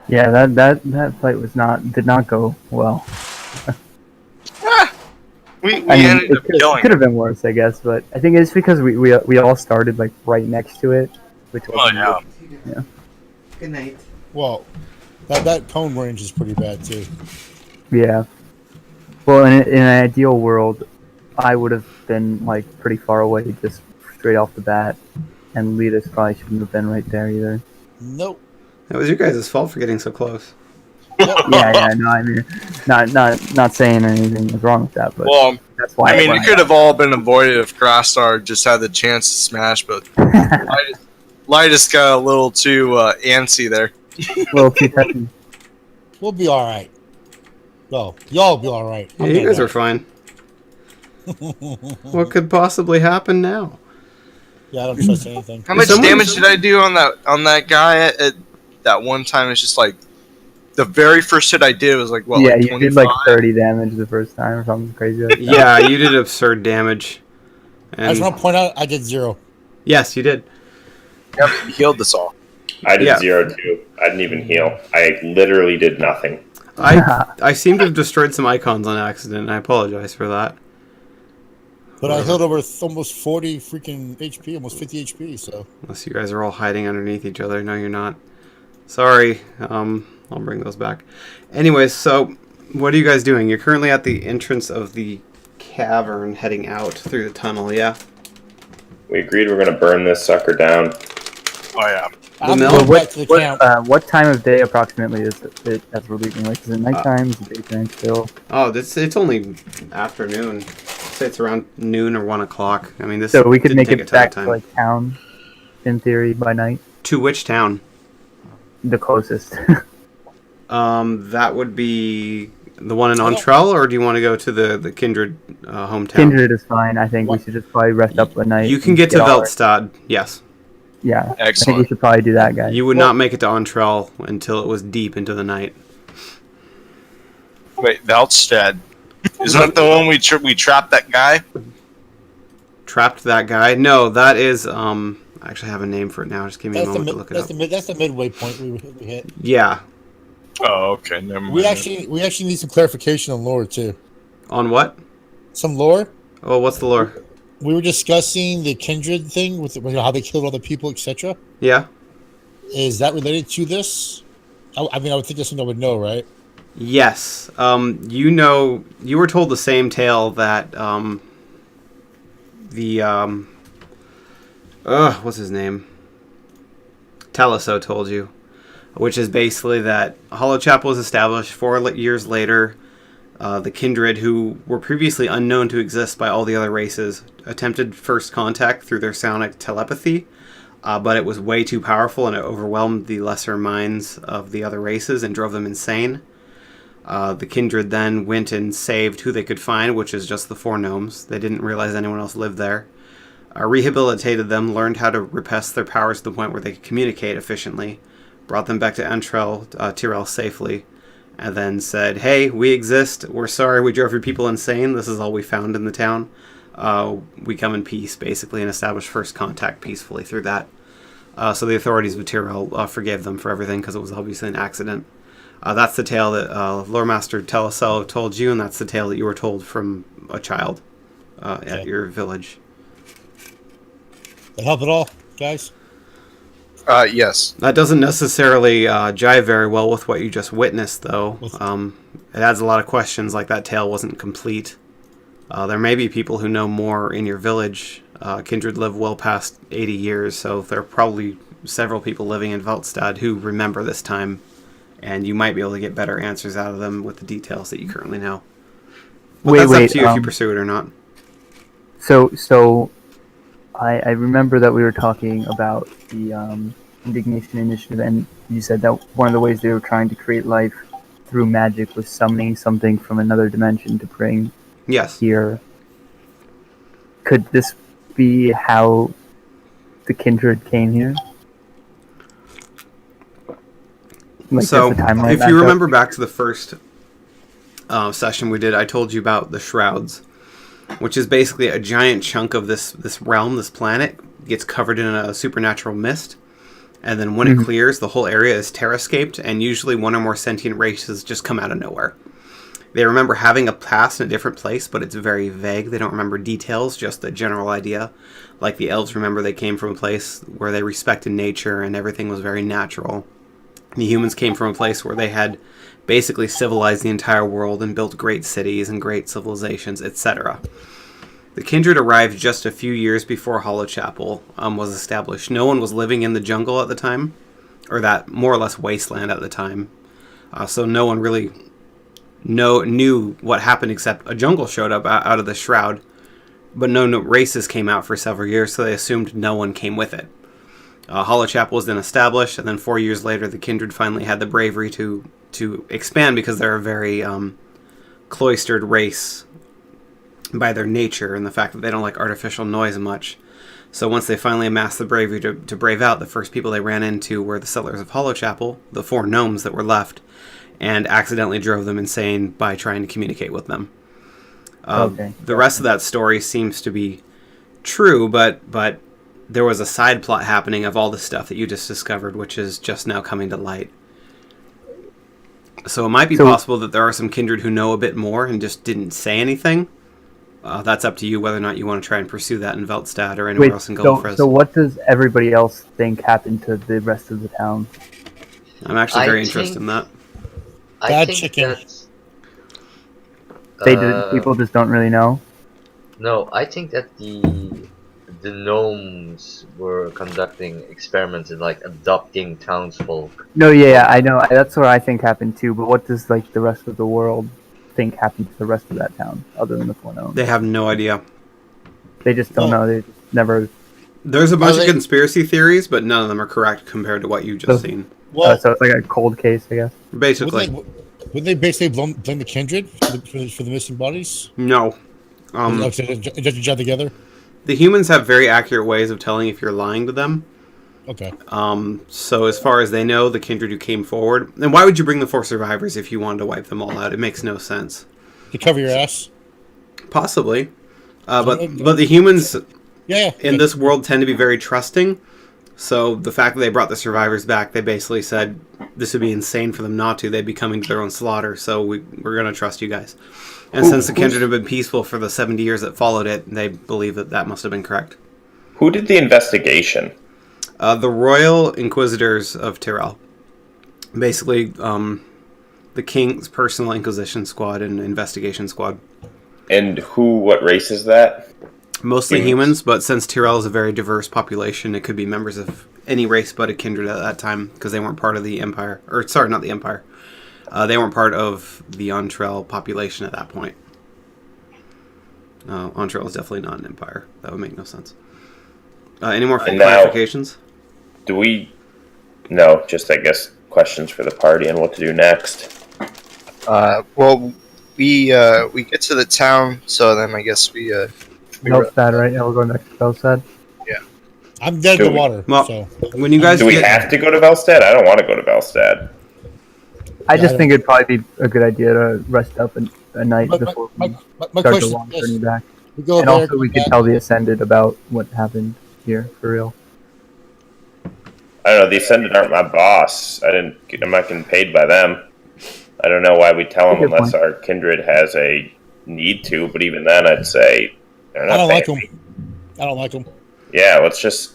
Yeah, that fight did not go well. We I mean, ended up it killing could have been worse, I guess, but I think it's because we all started like right next to it, which Oh wasn't yeah. Yeah. Good night. Well, that cone range is pretty bad too. Yeah. Well, in an ideal world, I would have been like pretty far away, just straight off the bat, and Letus probably shouldn't have been right there either. Nope. It was your guys' fault for getting so close. Yeah, no, I mean, not saying anything was wrong with that, but Well, that's why. I mean, it could have all been avoided if Grasstar just had the chance to smash, but Lightus got a little too antsy there. A little too touchy. We'll be all right. Well, y'all be all right. Yeah, you guys are fine. What could possibly happen now? Yeah, I don't trust anything. How much damage did I do on that guy at that one time? It's just like the very first hit I did was like what? Yeah, like you did like 30 damage the first time or something crazy like that. Yeah, you did absurd damage. I just want to point out I did 0. Yes, you did. Yep, he healed us all. I did 0 too. I didn't even heal. I literally did nothing. I seem to have destroyed some icons on accident, and I apologize for that. But I healed over almost 40 freaking HP, almost 50 HP, so. Unless you guys are all hiding underneath each other. No, you're not. Sorry. I'll bring those back. Anyways, so what are you guys doing? You're currently at the entrance of the cavern heading out through the tunnel, yeah? We agreed we're going to burn this sucker down. Oh yeah. I'm mill? going back to the camp. What time of day approximately is it as we're leaving? Like, is it nighttime? Is it daytime still? Oh, it's only afternoon. Say it's around noon or 1 o'clock. I mean, this. So we could did make take a it ton of back to time. like town, in theory, by night. To which town? The closest. That would be the one in Entrell, or do you want to go to the Kindred hometown? Kindred is fine. I think we should just probably rest up a night. You can get to Veltstad, yes. Yeah, I think Excellent. we should probably do that, guys. You would not make it to Entrell until it was deep into the night. Wait, Veltstad. Isn't that the one we trapped that guy? Trapped that guy? No, that is I actually have a name for it now. Just give me a moment to look it up. That's the midway point we hit. Yeah. Oh, okay. Never mind. We actually need some clarification on lore too. On what? Some lore. Oh, what's the lore? We were discussing the kindred thing with how they killed other people, etc. Yeah. Is that related to this? I mean, I would think that's something I would know, right? Yes. You were told the same tale that what's his name? Teleso told you, which is basically that Hollow Chapel was established 4 years later. The Kindred, who were previously unknown to exist by all the other races, attempted first contact through their psionic telepathy, but it was way too powerful and it overwhelmed the lesser minds of the other races and drove them insane. The Kindred then went and saved who they could find, which is just the 4 gnomes. They didn't realize anyone else lived there. Rehabilitated them, learned how to repress their powers to the point where they could communicate efficiently, brought them back to Tyrell safely, and then said, "Hey, we exist. We're sorry we drove your people insane. This is all we found in the town. We come in peace," basically, and established first contact peacefully through that. So the authorities of Tyrell forgave them for everything because it was obviously an accident. That's the tale that Lore Master Telecel told you, and that's the tale that you were told from a child at your village. That help at all? guys? Yes. That doesn't necessarily jive very well with what you just witnessed, though. It adds a lot of questions, like that tale wasn't complete. There may be people who know more in your village. Kindred live well past 80 years, so there are probably several people living in Veltstad who remember this time, and you might be able to get better answers out of them with the details that you currently know. But that's up to you if you pursue it or not. So I remember that we were talking about the Indignation Initiative, and you said that one of the ways they were trying to create life through magic was summoning something from another dimension to bring here. Could this be how the Kindred came here? Like, So, does the timeline if match you up? remember back to the first session we did, I told you about the Shrouds, which is basically a giant chunk of this realm, this planet, gets covered in a supernatural mist, and then when it clears, the whole area is terrascaped, and usually one or more sentient races just come out of nowhere. They remember having a past in a different place, but it's very vague. They don't remember details, just a general idea. Like the elves remember they came from a place where they respected nature and everything was very natural. The humans came from a place where they had basically civilized the entire world and built great cities and great civilizations, etc. The Kindred arrived just a few years before Hollow Chapel was established. No one was living in the jungle at the time, or that more or less wasteland at the time. So no one really knew what happened except a jungle showed up out of the Shroud. But no races came out for several years, so they assumed no one came with it. Hollow Chapel was then established, and then 4 years later, the Kindred finally had the bravery to expand because they're a very cloistered race by their nature and the fact that they don't like artificial noise much. So once they finally amassed the bravery to brave out, the first people they ran into were the settlers of Hollow Chapel, the 4 gnomes that were left, and accidentally drove them insane by trying to communicate with them. The rest of that story seems to be true, but there was a side plot happening of all the stuff that you just discovered, which is just now coming to light. So it might be possible that there are some Kindred who know a bit more and just didn't say anything. That's up to you whether or not you want to try and pursue that in Veltstad or anywhere else in Goldfriz. So what does everybody else think happened to the rest of the town? I'm actually very interested in that. I think that people just don't really know. No, I think that the gnomes were conducting experiments in like adopting townsfolk. No, yeah, I know. That's what I think happened too. But what does like the rest of the world think happened to the rest of that town, other than the 4 gnomes? They have no idea. They just don't know. They just never. There's a bunch of conspiracy theories, but none of them are correct compared to what you just seen. Well, so it's like a cold case, I guess. Basically. Would they basically blame the Kindred for the missing bodies? No. Just job together? The humans have very accurate ways of telling if you're lying to them. Okay. So as far as they know, the Kindred who came forward... And why would you bring the 4 survivors if you wanted to wipe them all out? It makes no sense. To cover your ass? Possibly. But the humans in this world tend to be very trusting. So the fact that they brought the survivors back, they basically said this would be insane for them not to. They'd be coming to their own slaughter, so we're going to trust you guys. And since the Kindred have been peaceful for the 70 years that followed it, they believe that must have been correct. Who did the investigation? The Royal Inquisitors of Tyrell. Basically, the King's personal Inquisition squad and investigation squad. And what race is that? Mostly humans, but since Tyrell is a very diverse population, it could be members of any race but a Kindred at that time, because they weren't part of the Empire. Or, sorry, not the Empire. They weren't part of the Entrell population at that point. Entrell is definitely not an empire. That would make no sense. Any more clarifications? No, just I guess questions for the party and what to do next. Well, we get to the town, so then I guess we Veltstad, right? Yeah, we'll go next to Veltstad. Yeah. I'm dead in the water. Well, so. when you guys do we have to go to Veltstad? I don't want to go to Veltstad. I just think it'd probably be a good idea to rest up a night before we start the long journey back. And also we could tell the Ascended about what happened here, for real. I don't know, the Ascended aren't my boss. I'm not getting paid by them. I don't know why we tell them unless our Kindred has a need to, but even then I'd say they're not I don't like them. Yeah, let's just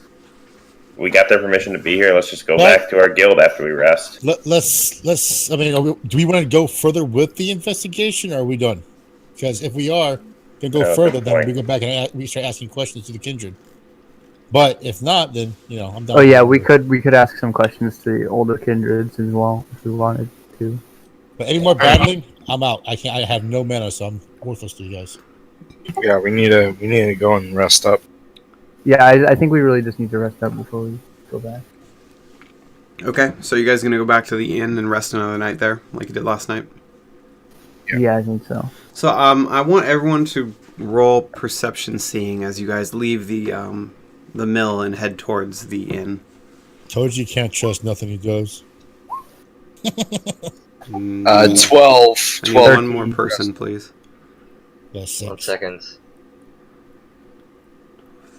we got their permission to be here. Let's just go Well- back to our guild after we rest. Let's. I mean, do we want to go further with the investigation, or are we done? Because if we are going to go Good further, then point. we go back and we start asking questions to the kindred. But if not, then I'm done. Oh yeah, we could ask some questions to the older kindreds as well if we wanted to. But any more battling, I'm out. I can't. I have no mana, so I'm worthless to you guys. Yeah, we need to go and rest up. Yeah, I think we really just need to rest up before we go back. Okay, so you guys gonna go back to the inn and rest another night there, like you did last night? Yeah, I think so. So I want everyone to roll perception seeing as you guys leave the mill and head towards the inn. Told you can't trust nothing he does. 12. I need 12. one more person, please. That's 1 6. second.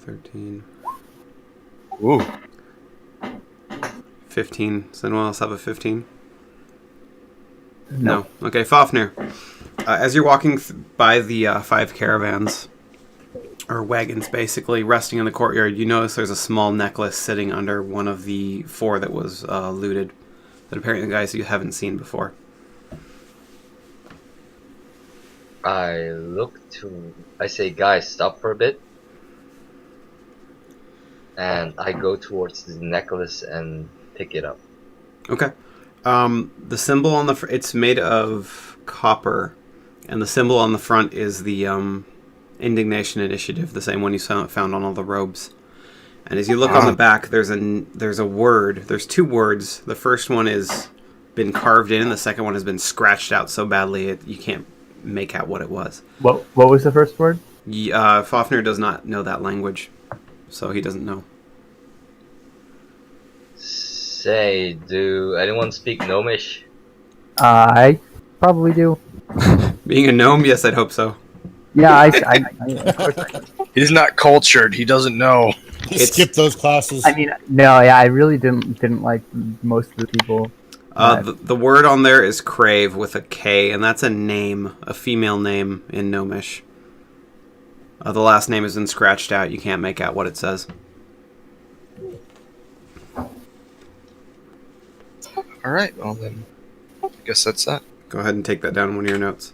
13. Ooh. 15. Does anyone else have a 15? No. Okay, Fafnir. As you're walking by the 5 caravans, or wagons basically, resting in the courtyard, you notice there's a small necklace sitting under one of the 4 that was looted. That apparently guys you haven't seen before. I say, guys, stop for a bit. And I go towards the necklace and pick it up. Okay. The symbol on the it's made of copper, and the symbol on the front is the Indignation Initiative, the same one you found on all the robes. And as you look on the back, there's a word. There's 2 words. The first one is been carved in, and the second one has been scratched out so badly you can't make out what it was. What was the first word? Fafnir does not know that language, so he doesn't know. Say, do anyone speak Gnomish? I probably do. Being a gnome, yes, I'd hope so. Yeah, of course I do. He's not cultured. He doesn't know. Skip those classes. I mean, no, yeah, I really didn't like most of the people. The word on there is crave with a K, and that's a name, a female name in Gnomish. The last name has been scratched out. You can't make out what it says. All right. Well then, I guess that's that. Go ahead and take that down in one of your notes.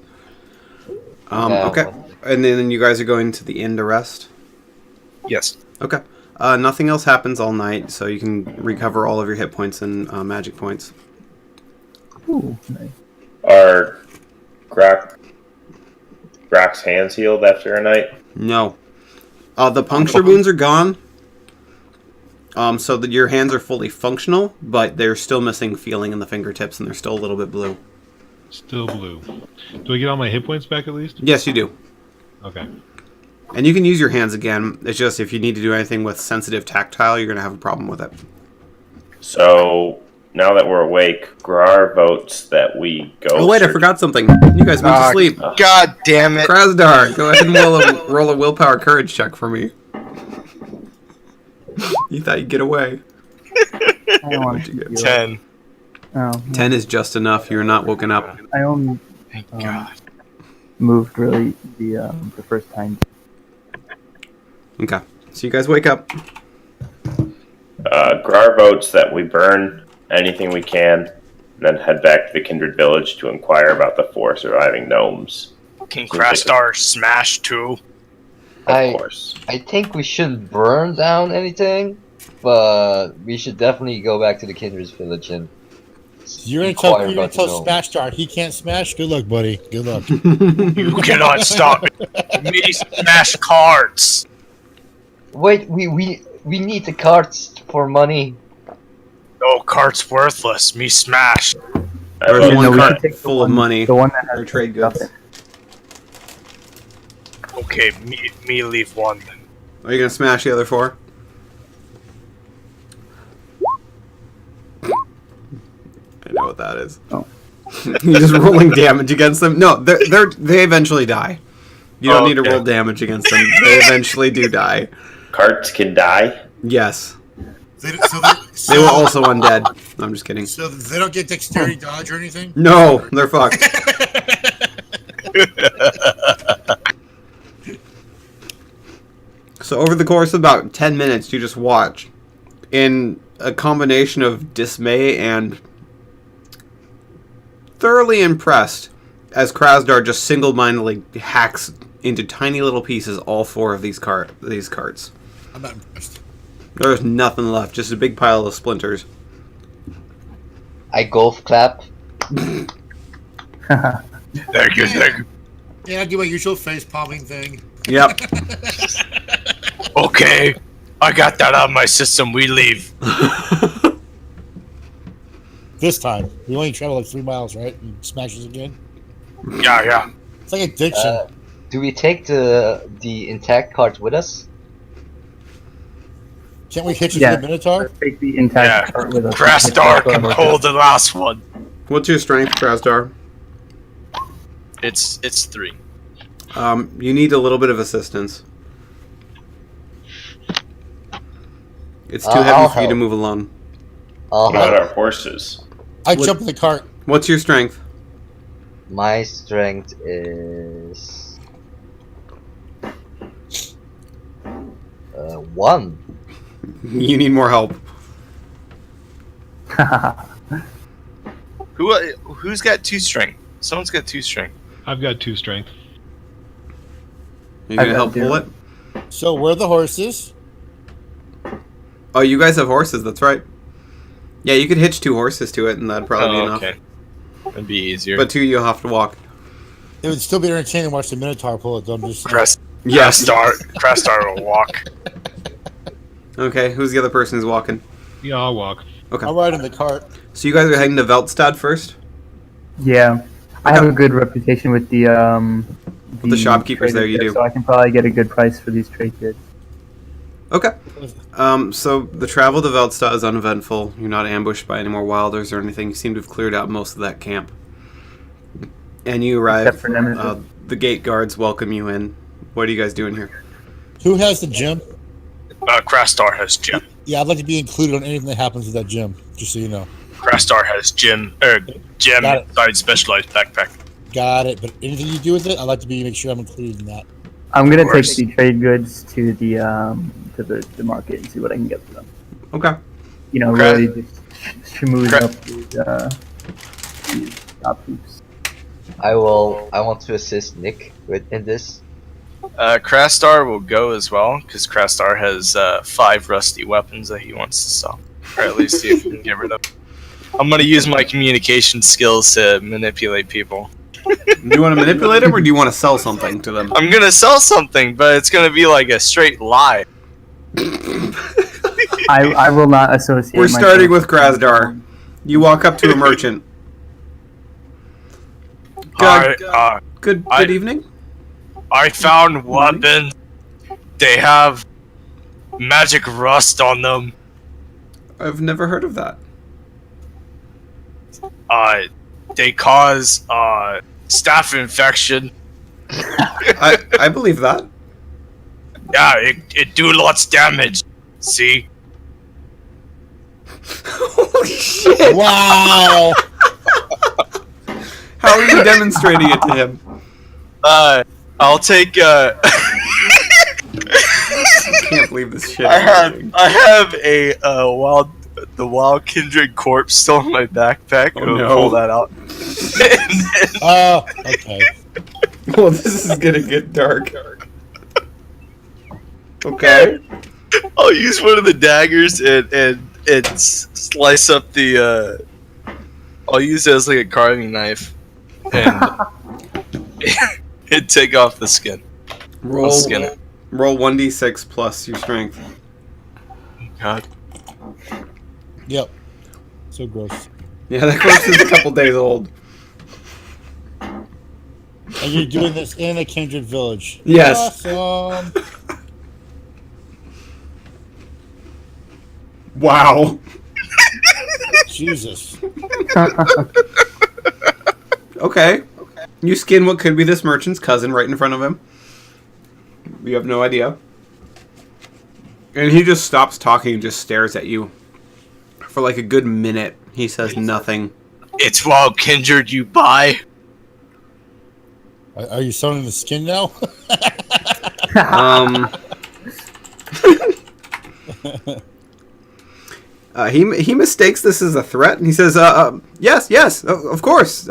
Yeah, Okay. well- And then you guys are going to the inn to rest? Yes. Okay. Nothing else happens all night, so you can recover all of your hit points and magic points. Ooh, nice. Are Grok's hands healed after a night? No. The puncture wounds are gone. So that your hands are fully functional, but they're still missing feeling in the fingertips, and they're still a little bit blue. Still blue. Do I get all my hit points back at least? Yes, you do. Okay. And you can use your hands again. It's just if you need to do anything with sensitive tactile, you're going to have a problem with it. So now that we're awake, Grar votes that we go. Oh, wait, I forgot something. You guys went to sleep. God damn it. Krasdar, go ahead and roll a willpower courage check for me. You thought you'd get away. I don't want to What'd you get? do it. 10. Oh, 10 is just enough. You're not woken up. I only Thank God. moved really the first time. Okay. So you guys wake up. Grar votes that we burn anything we can, and then head back to the Kindred Village to inquire about the 4 surviving gnomes. Can Crastar smash too? Of course. I think we shouldn't burn down anything, but we should definitely go back to the Kindred's village and You're gonna inquire tell about the gnome. Smash Star he can't smash? Good luck, buddy. Good luck. You cannot stop me. Me smash cards. Wait, we need the cards for money. No, cards worthless. Me smash. There's vote- one we cart should take full of money. The one that has Or trade stuff goods. in it. Okay, me leave one. Are you going to smash the other 4? I know what that is. Oh. You're just rolling damage against them. No, they eventually die. You don't need to Okay. roll damage against them. They eventually do die. Carts can die. Yes. So They were also undead. No, I'm just kidding. So they don't get dexterity dodge or anything? No, they're fucked. So over the course of about 10 minutes, you just watch in a combination of dismay and thoroughly impressed as Krasdar just single-mindedly hacks into tiny little pieces all 4 of these carts. I'm not impressed. There's nothing left, just a big pile of splinters. I golf clap. Thank you, thank you. Yeah, I do my usual face palming thing. Yep. Okay, I got that out of my system. We leave. This time. We only travel like 3 miles, right? And smashes again. Yeah. It's like addiction. Do we take the intact cart with us? Can't we hitch it Yeah. to the Minotaur? Let's take the intact cart with us. Krasdar can hold the last one. What's your strength, Krasdar? It's 3. You need a little bit of assistance. It's too I'll heavy for you to help. move alone. I'll What about help. our horses? I jump in the cart. What's your strength? My strength is 1. You need more help. Who's got 2 strength? Someone's got 2 strength. I've got 2 strength. You gonna got help pull 0. it? So where are the horses? Oh, you guys have horses, that's right. Yeah, you could hitch 2 horses to it and that'd probably be enough. Okay. That'd be easier. But 2 you'll have to walk. It would still be entertaining to watch the Minotaur pull it, though. I'm just Krasdar will walk. Okay, who's the other person who's walking? Yeah, I'll walk. Okay. I'll ride in the cart. So you guys are heading to Veltstad first? Yeah, I have a good reputation with the the shopkeepers there, traders you do. so I can probably get a good price for these trade goods. Okay. So the travel to Veltstad is uneventful. You're not ambushed by any more wilders or anything. You seem to have cleared out most of that camp. And you arrive. Except for Nemesis. The gate guards welcome you in. What are you guys doing here? Who has the gym? Krasdar has gym. Yeah, I'd like to be included on anything that happens at that gym, just so you know. Krasdar has gym Got it. inside specialized backpack. Got it. But anything you do with it, I'd like to make sure I'm included in that. I'm gonna take course. the trade goods to the market and see what I can get for them. Okay. You know, Okay. really just schmooze Okay. up these top troops. I want to assist Nick in this. Krasdar will go as well, because Krasdar has 5 rusty weapons that he wants to sell. Or at least see if he can get rid of. I'm going to use my communication skills to manipulate people. Do you want to manipulate them or do you want to sell something to them? I'm going to sell something, but it's going to be like a straight lie. I will not associate. We're starting with myself- Krasdar. You walk up to a merchant. Hi, Good I- evening. I found weapons. They have magic rust on them. I've never heard of that. They cause staph infection. I believe that. Yeah, it do lots damage. See? Holy shit! Wow! How are you demonstrating it to him? I'll take. I can't believe this shit. I have the wild kindred corpse still in my backpack. Oh, I'll no. pull that out. Oh, okay. Well, this is gonna get dark. Okay. I'll use one of the daggers and slice up the. I'll use it as like a carving knife, and and take off the skin. Roll I'll skin it. Roll 1d6 plus your strength. God. Yep. So gross. Yeah, that corpse is a couple days old. And you're doing this in a kindred village. Yes. Awesome. Wow. Jesus. Okay. You skin what could be this merchant's cousin right in front of him. You have no idea. And he just stops talking and just stares at you. For like a good minute, he says nothing. It's wild kindred you buy. Are you selling the skin now? He mistakes this as a threat, and he says, yes, of course.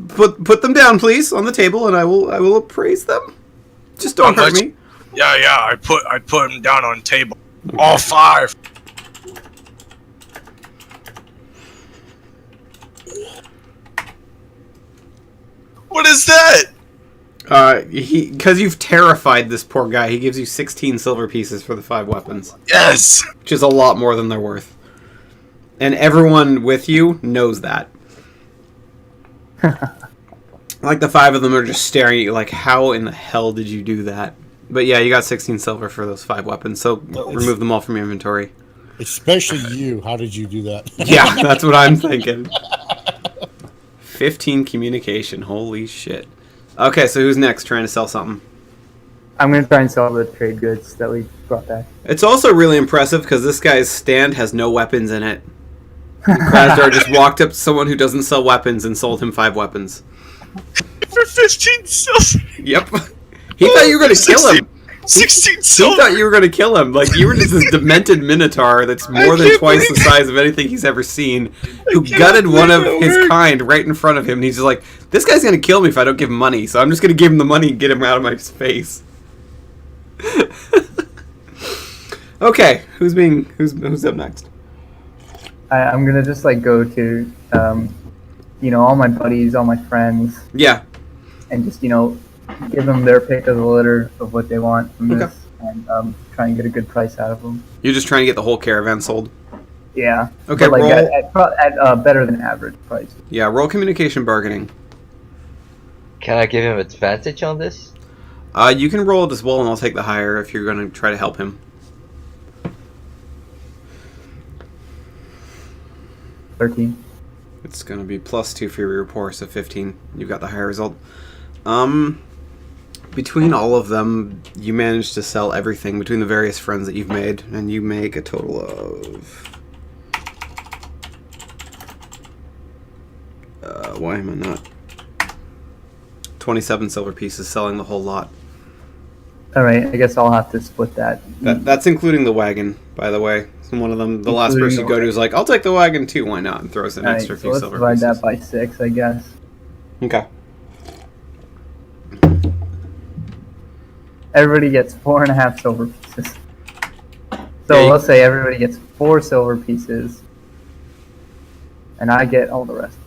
Put them down, please, on the table, and I will appraise them. Just don't hurt me. Yeah, I put them down on the table. All 5. What is that? Because you've terrified this poor guy, he gives you 16 silver pieces for the 5 weapons. Yes! Which is a lot more than they're worth. And everyone with you knows that. Like, the 5 of them are just staring at you like, how in the hell did you do that? But yeah, you got 16 silver for those 5 weapons, so remove them all from your inventory. Especially you. How did you do that? Yeah, that's what I'm thinking. 15 communication, holy shit. Okay, so who's next trying to sell something? I'm going to try and sell the trade goods that we brought back. It's also really impressive because this guy's stand has no weapons in it. Krasdar just walked up to someone who doesn't sell weapons and sold him 5 weapons. For 15 silver. Yep. He thought you were going to kill him. 16 He silver. thought you were going to kill him. Like, you were just this demented minotaur that's more than twice the size of anything he's ever seen, who gutted one of his kind right in front of him, and he's just like, this guy's going to kill me if I don't give him money, so I'm just going to give him the money and get him out of my face. Okay, who's up next? I'm going to just, like, go to, all my buddies, all my friends. Yeah. And just, give them their pick of the litter of what they want from this, and try and get a good price out of them. You're just trying to get the whole caravan sold? Yeah. Okay, but, like, roll. at better than average price. Yeah, roll communication bargaining. Can I give him advantage on this? You can roll it as well, and I'll take the higher if you're going to try to help him. 13. It's going to be +2 for your rapport, so 15. You've got the higher result. Between all of them, you managed to sell everything between the various friends that you've made, and you make a total of... why am I not... 27 silver pieces, selling the whole lot. Alright, I guess I'll have to split that. That's including the wagon, by the way. So one of them, the last person you go to is like, I'll take the wagon too, why not? And throws an extra few silver let's pieces. divide that by 6, I guess. Okay. Everybody gets 4.5 silver pieces. So let's say everybody gets 4 silver pieces, and I get all the rest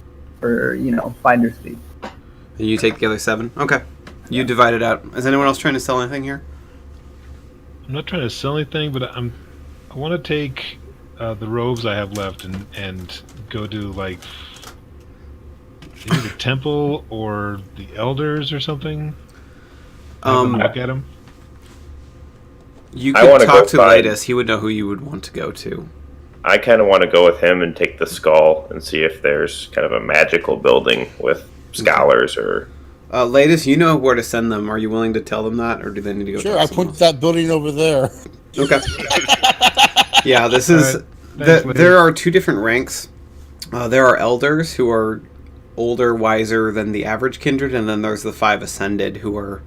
for, finder's fee. And you take the other 7? Okay. You divide it out. Is anyone else trying to sell anything here? I'm not trying to sell anything, but I want to take the robes I have left and go to, like, maybe the temple or the elders or something. Look at them. You could talk to Ladus. He would know who you would want to go to. I kind of want to go with him and take the skull and see if there's kind of a magical building with scholars or... Ladus, you know where to send them. Are you willing to tell them that, or do they need to go? Sure, I point that building over there. Okay. Yeah, this is... there are 2 different ranks. There are elders who are older, wiser than the average kindred, and then there's the 5 ascended who are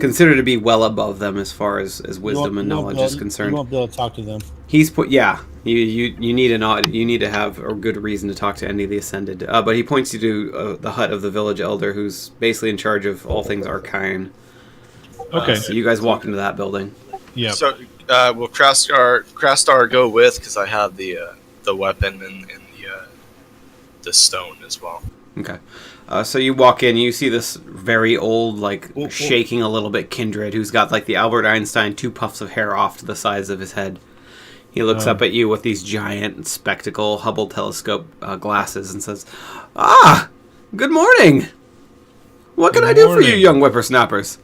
considered to be well above them as far as wisdom and knowledge is concerned. You won't be able to talk to them. He's put, yeah. You need to have a good reason to talk to any of the ascended. But he points you to the hut of the village elder, who's basically in charge of all things arcane. Okay. So you guys walk into that building. Yeah. So will Krastar go with, because I have the weapon and the stone as well. Okay. So you walk in, you see this very old, shaking a little bit kindred, who's got like the Albert Einstein 2 puffs of hair off to the sides of his head. He looks up at you with these giant spectacle Hubble telescope glasses and says, "Ah, good morning. What can I do for you, young whippersnappers?"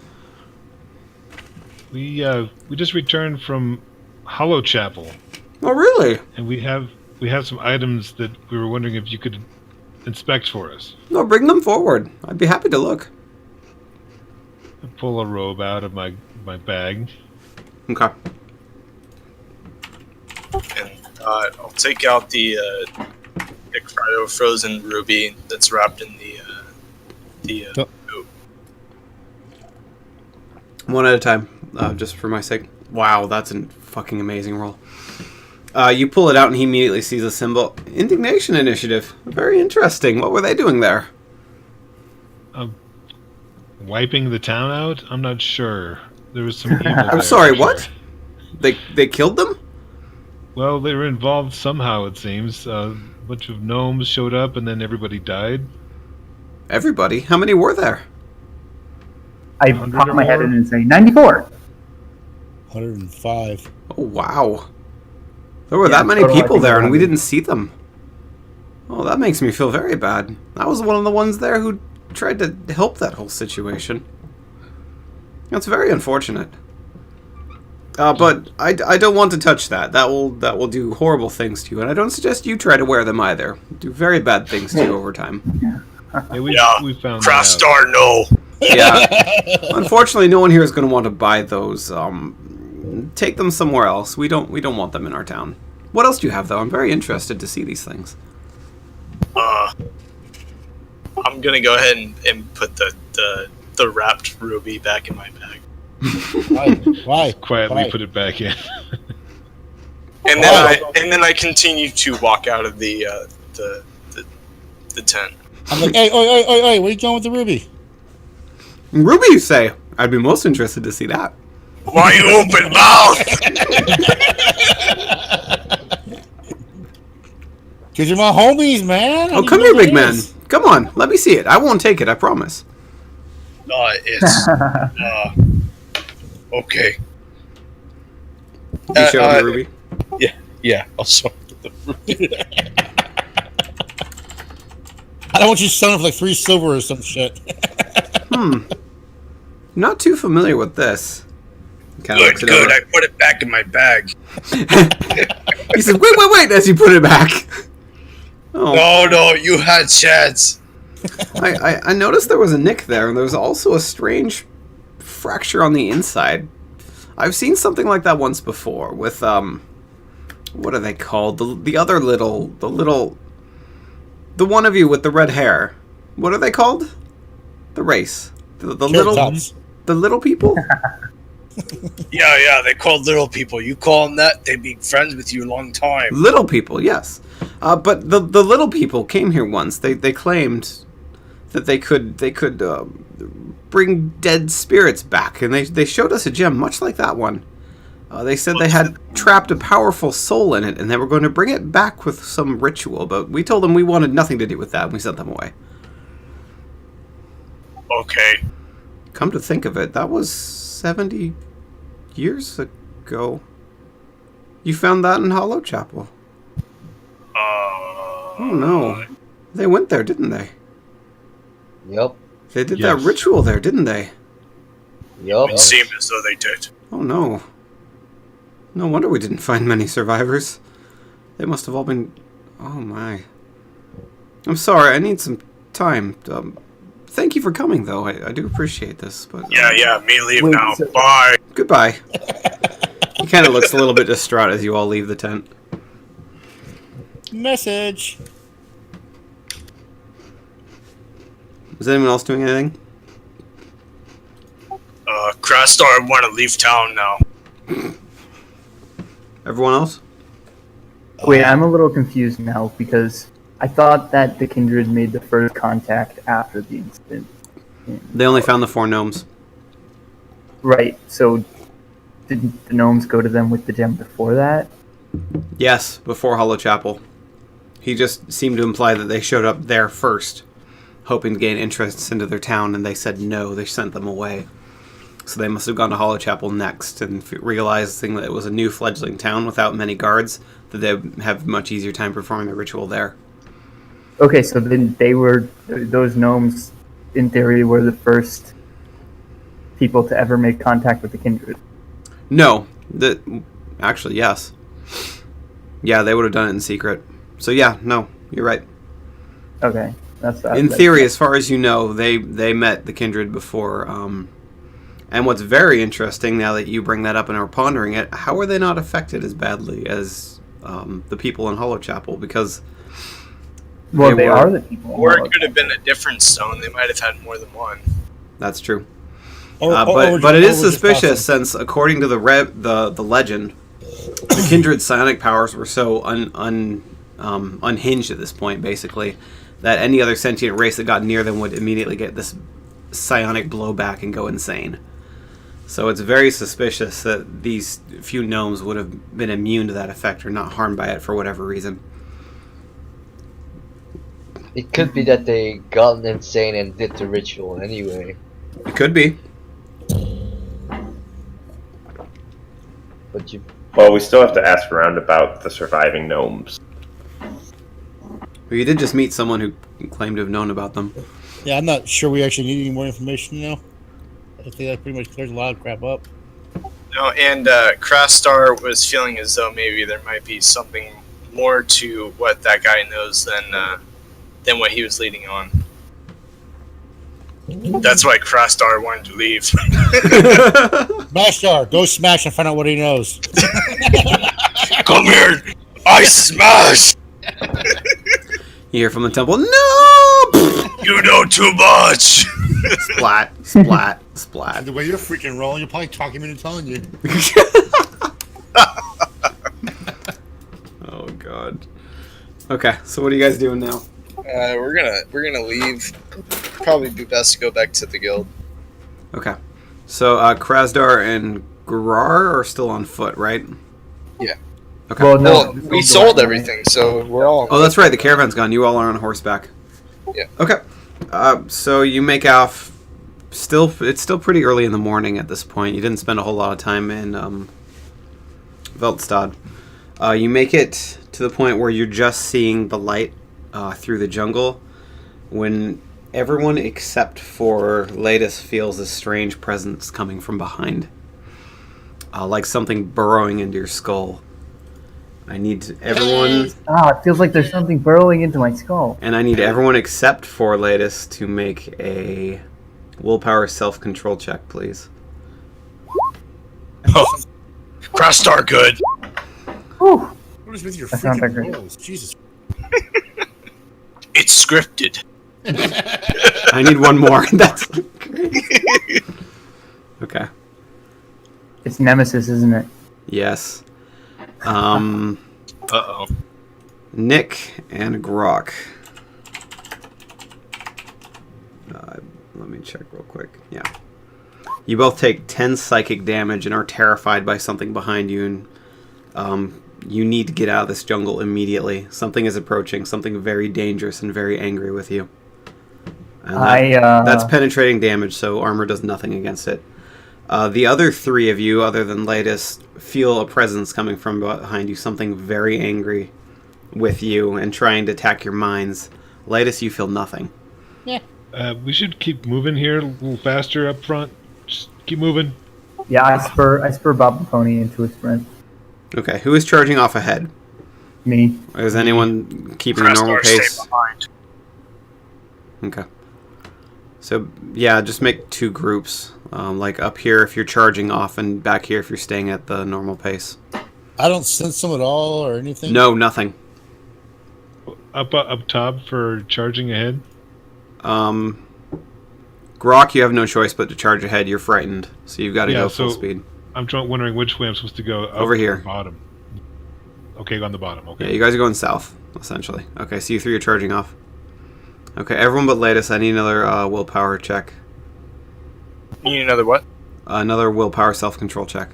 We just returned from Hollow Chapel. Oh, really? And we have some items that we were wondering if you could inspect for us. No, bring them forward. I'd be happy to look. I pull a robe out of my bag. Okay. And I'll take out the cryo frozen ruby that's wrapped in the ooh. One at a time, just for my sake. Wow, that's a fucking amazing roll. You pull it out, and he immediately sees a symbol. Indignation Initiative. Very interesting. What were they doing there? Wiping the town out? I'm not sure. There was some evil there. I'm sorry, for what? sure. They killed them? Well, they were involved somehow, it seems. A bunch of gnomes showed up, and then everybody died. Everybody? How many were there? I 100 pop or my head more? in and say 94. 105. Oh, wow. There were Yeah, that many total, I people think, there, and we 100. didn't see them. Oh, that makes me feel very bad. I was one of the ones there who tried to help that whole situation. That's very unfortunate. But I don't want to touch that. That will do horrible things to you, and I don't suggest you try to wear them either. Do very bad things to you over time. Yeah, we found Craft that out. Star, no. Yeah. Unfortunately, no one here is going to want to buy those. Take them somewhere else. We don't want them in our town. What else do you have, though? I'm very interested to see these things. I'm gonna go ahead and put the wrapped ruby back in my bag. Why? Quietly Why? put it back in. And then I continue to walk out of the tent. I'm like, hey, oi, where you going with the ruby? Ruby, you say? I'd be most interested to see that. Why you open mouth? Because you're my homies, man. Oh, come here, big man. Come on, let me see it. I won't take it, I promise. It's okay. You show him the ruby? Yeah, I'll show the I don't want you selling for like 3 silver or some shit. Not too familiar with this. Kinda Good, looks it good. over. I put it back in my bag. He says, wait, as you put it back. Oh, No, you had chance. I noticed there was a nick there, and there was also a strange fracture on the inside. I've seen something like that once before with, what are they called? The one of you with the red hair. What are they called? The race. The little people? Yeah, they called little people. You call them that, they be friends with you a long time. Little people, yes. But the little people came here once. They claimed that they could bring dead spirits back, and they showed us a gem much like that one. They said they had trapped a powerful soul in it, and they were going to bring it back with some ritual, but we told them we wanted nothing to do with that, and we sent them away. Okay. Come to think of it, that was 70 years ago. You found that in Hollow Chapel. Oh no. They went there, didn't they? Yep. They did that ritual there, didn't they? Yep. It seemed as though they did. Oh no. No wonder we didn't find many survivors. They must have all been... Oh my. I'm sorry, I need some time. Thank you for coming, though. I do appreciate this, but... Yeah, me leave Wait, now. so- Bye. Goodbye. He kind of looks a little bit distraught as you all leave the tent. Message. Is anyone else doing anything? Crastar want to leave town now. Everyone else? Wait, I'm a little confused now because I thought that the Kindred made the first contact after the incident. They only found the 4 gnomes. Right, so didn't the gnomes go to them with the gem before that? Yes, before Hollow Chapel. He just seemed to imply that they showed up there first, hoping to gain entrance into their town, and they said no, they sent them away. So they must have gone to Hollow Chapel next, and realizing that it was a new fledgling town without many guards, that they would have a much easier time performing the ritual there. Okay, so then those gnomes, in theory, were the first people to ever make contact with the Kindred. No, actually, yes. Yeah, they would have done it in secret. So yeah, no, you're right. Okay, that's In theory, as far as you know, they met the Kindred before. And what's very interesting, now that you bring that up and are pondering it, how are they not affected as badly as the people in Hollow Chapel? Because they are the people. Or it could have been a different stone. They might have had more than one. that's true. Or But it is just suspicious, awesome. since according to the legend, The Kindred's psionic powers were so unhinged at this point, basically, that any other sentient race that got near them would immediately get this psionic blowback and go insane. So it's very suspicious that these few gnomes would have been immune to that effect or not harmed by it for whatever reason. It could be that they got insane and did the ritual anyway. It could be. But you, Well, we still have to ask around about the surviving gnomes. Well, you did just meet someone who claimed to have known about them. Yeah, I'm not sure we actually need any more information now. I think that pretty much clears a lot of crap up. No, and Crastar was feeling as though maybe there might be something more to what that guy knows than what he was leading on. That's why Crastar wanted to leave. Smash go smash and find out what he knows. Come here! I smash! You hear from the temple, no! You know too much! Splat, splat, splat. The way you're freaking rolling, you're probably talking me into telling you. Oh god. Okay, so what are you guys doing now? We're gonna leave. Probably be best to go back to the guild. Okay. So Krasdar and Grar are still on foot, right? Yeah. Okay. Well, no, Well, we sold everything, so we're all. Oh, that's right. The caravan's gone. You all are on horseback. Yeah. Okay. So you make off. It's still pretty early in the morning at this point. You didn't spend a whole lot of time in Veltstad. You make it to the point where you're just seeing the light through the jungle when everyone except for Ladis feels a strange presence coming from behind. Like something burrowing into your skull. I need everyone... It feels like there's something burrowing into my skull. And I need everyone except for Ladis to make a willpower self-control check, please. Oh, Crastar good. Whew. What is with your That's not that freaking great. rolls? Jesus. It's scripted. I need one more. That's okay. It's Nemesis, isn't it? Yes. Uh-oh. Nick and Grok. Let me check real quick. Yeah. You both take 10 psychic damage and are terrified by something behind you, and you need to get out of this jungle immediately. Something is approaching, something very dangerous and very angry with you. And that's penetrating damage, so armor does nothing against it. The other three of you, other than Ladis, feel a presence coming from behind you, something very angry with you and trying to attack your minds. Ladis, you feel nothing. Yeah. We should keep moving here a little faster up front. Just keep moving. Yeah, I spur Bob the Pony into a sprint. Okay, who is charging off ahead? Me. Or is anyone keeping a normal Crastar, pace? stay behind. Okay. So, yeah, just make two groups. Like up here if you're charging off, and back here if you're staying at the normal pace. I don't sense them at all or anything. No, nothing. Up top for charging ahead. Grok, you have no choice but to charge ahead. You're frightened, so you've got to go full speed. I'm wondering which way I'm supposed to go. Up Over here. or bottom. Okay, on the bottom. Okay. Yeah, you guys are going south, essentially. Okay, so you three are charging off. Okay, everyone but Ladis, I need another willpower check. You need another what? Another willpower self-control check.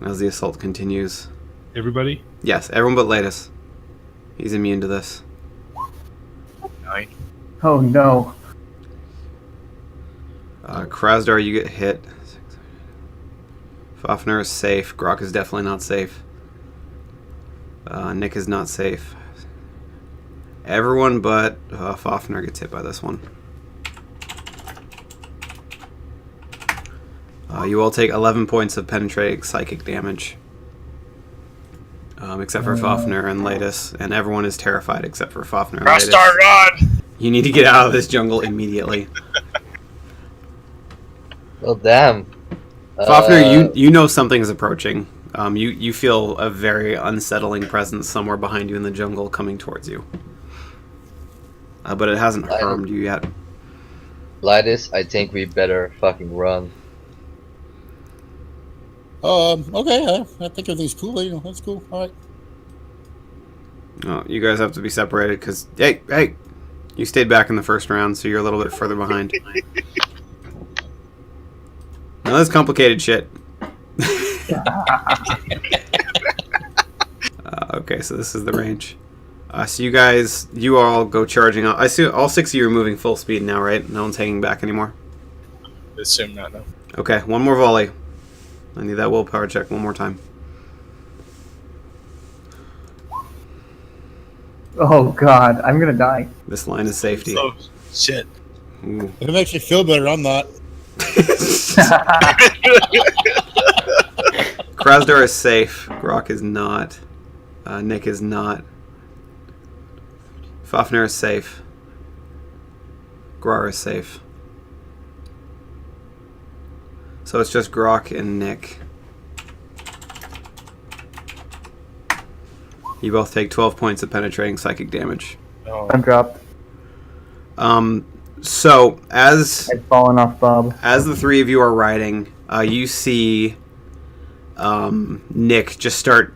As the assault continues. Everybody? Yes, everyone but Ladis. He's immune to this. 9. Oh no. Krasdar, you get hit. Fafnir is safe. Grok is definitely not safe. Nick is not safe. Everyone but Fafnir gets hit by this one. You all take 11 points of penetrating psychic damage. Except for Fafnir and Ladis. And everyone is terrified except for Fafnir and Ladis. Crastar, run! You need to get out of this jungle immediately. well, damn. Fafnir, you know something is approaching. You feel a very unsettling presence somewhere behind you in the jungle coming towards you. But it hasn't harmed you yet. Ladis, I think we better fucking run. Okay. I think everything's cool. You know, that's cool. All right. Oh, you guys have to be separated because hey, you stayed back in the first round, so you're a little bit further behind. Now that's complicated shit. Okay, so this is the range. So you all go charging up. I see all 6 of you are moving full speed now, right? No one's hanging back anymore. Assume not, no. Okay, one more volley. I need that willpower check one more time. Oh god, I'm gonna die. This line is safety. Oh, shit. Ooh. If it makes you feel better, I'm not. Krasdar is safe. Grok is not. Nick is not. Fafnir is safe. Grar is safe. So it's just Grok and Nick. You both take 12 points of penetrating psychic damage. Oh. I'm dropped. So as I've fallen off Bob. as the three of you are riding, you see Nick just start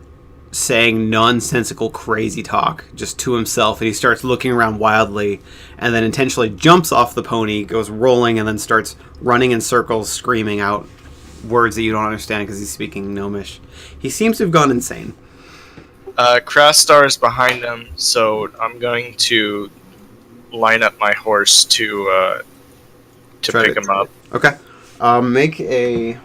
saying nonsensical crazy talk just to himself, and he starts looking around wildly and then intentionally jumps off the pony, goes rolling, and then starts running in circles screaming out words that you don't understand because he's speaking Gnomish. He seems to have gone insane. Krastar is behind him, so I'm going to line up my horse to Try pick to- him up. Okay. Make a...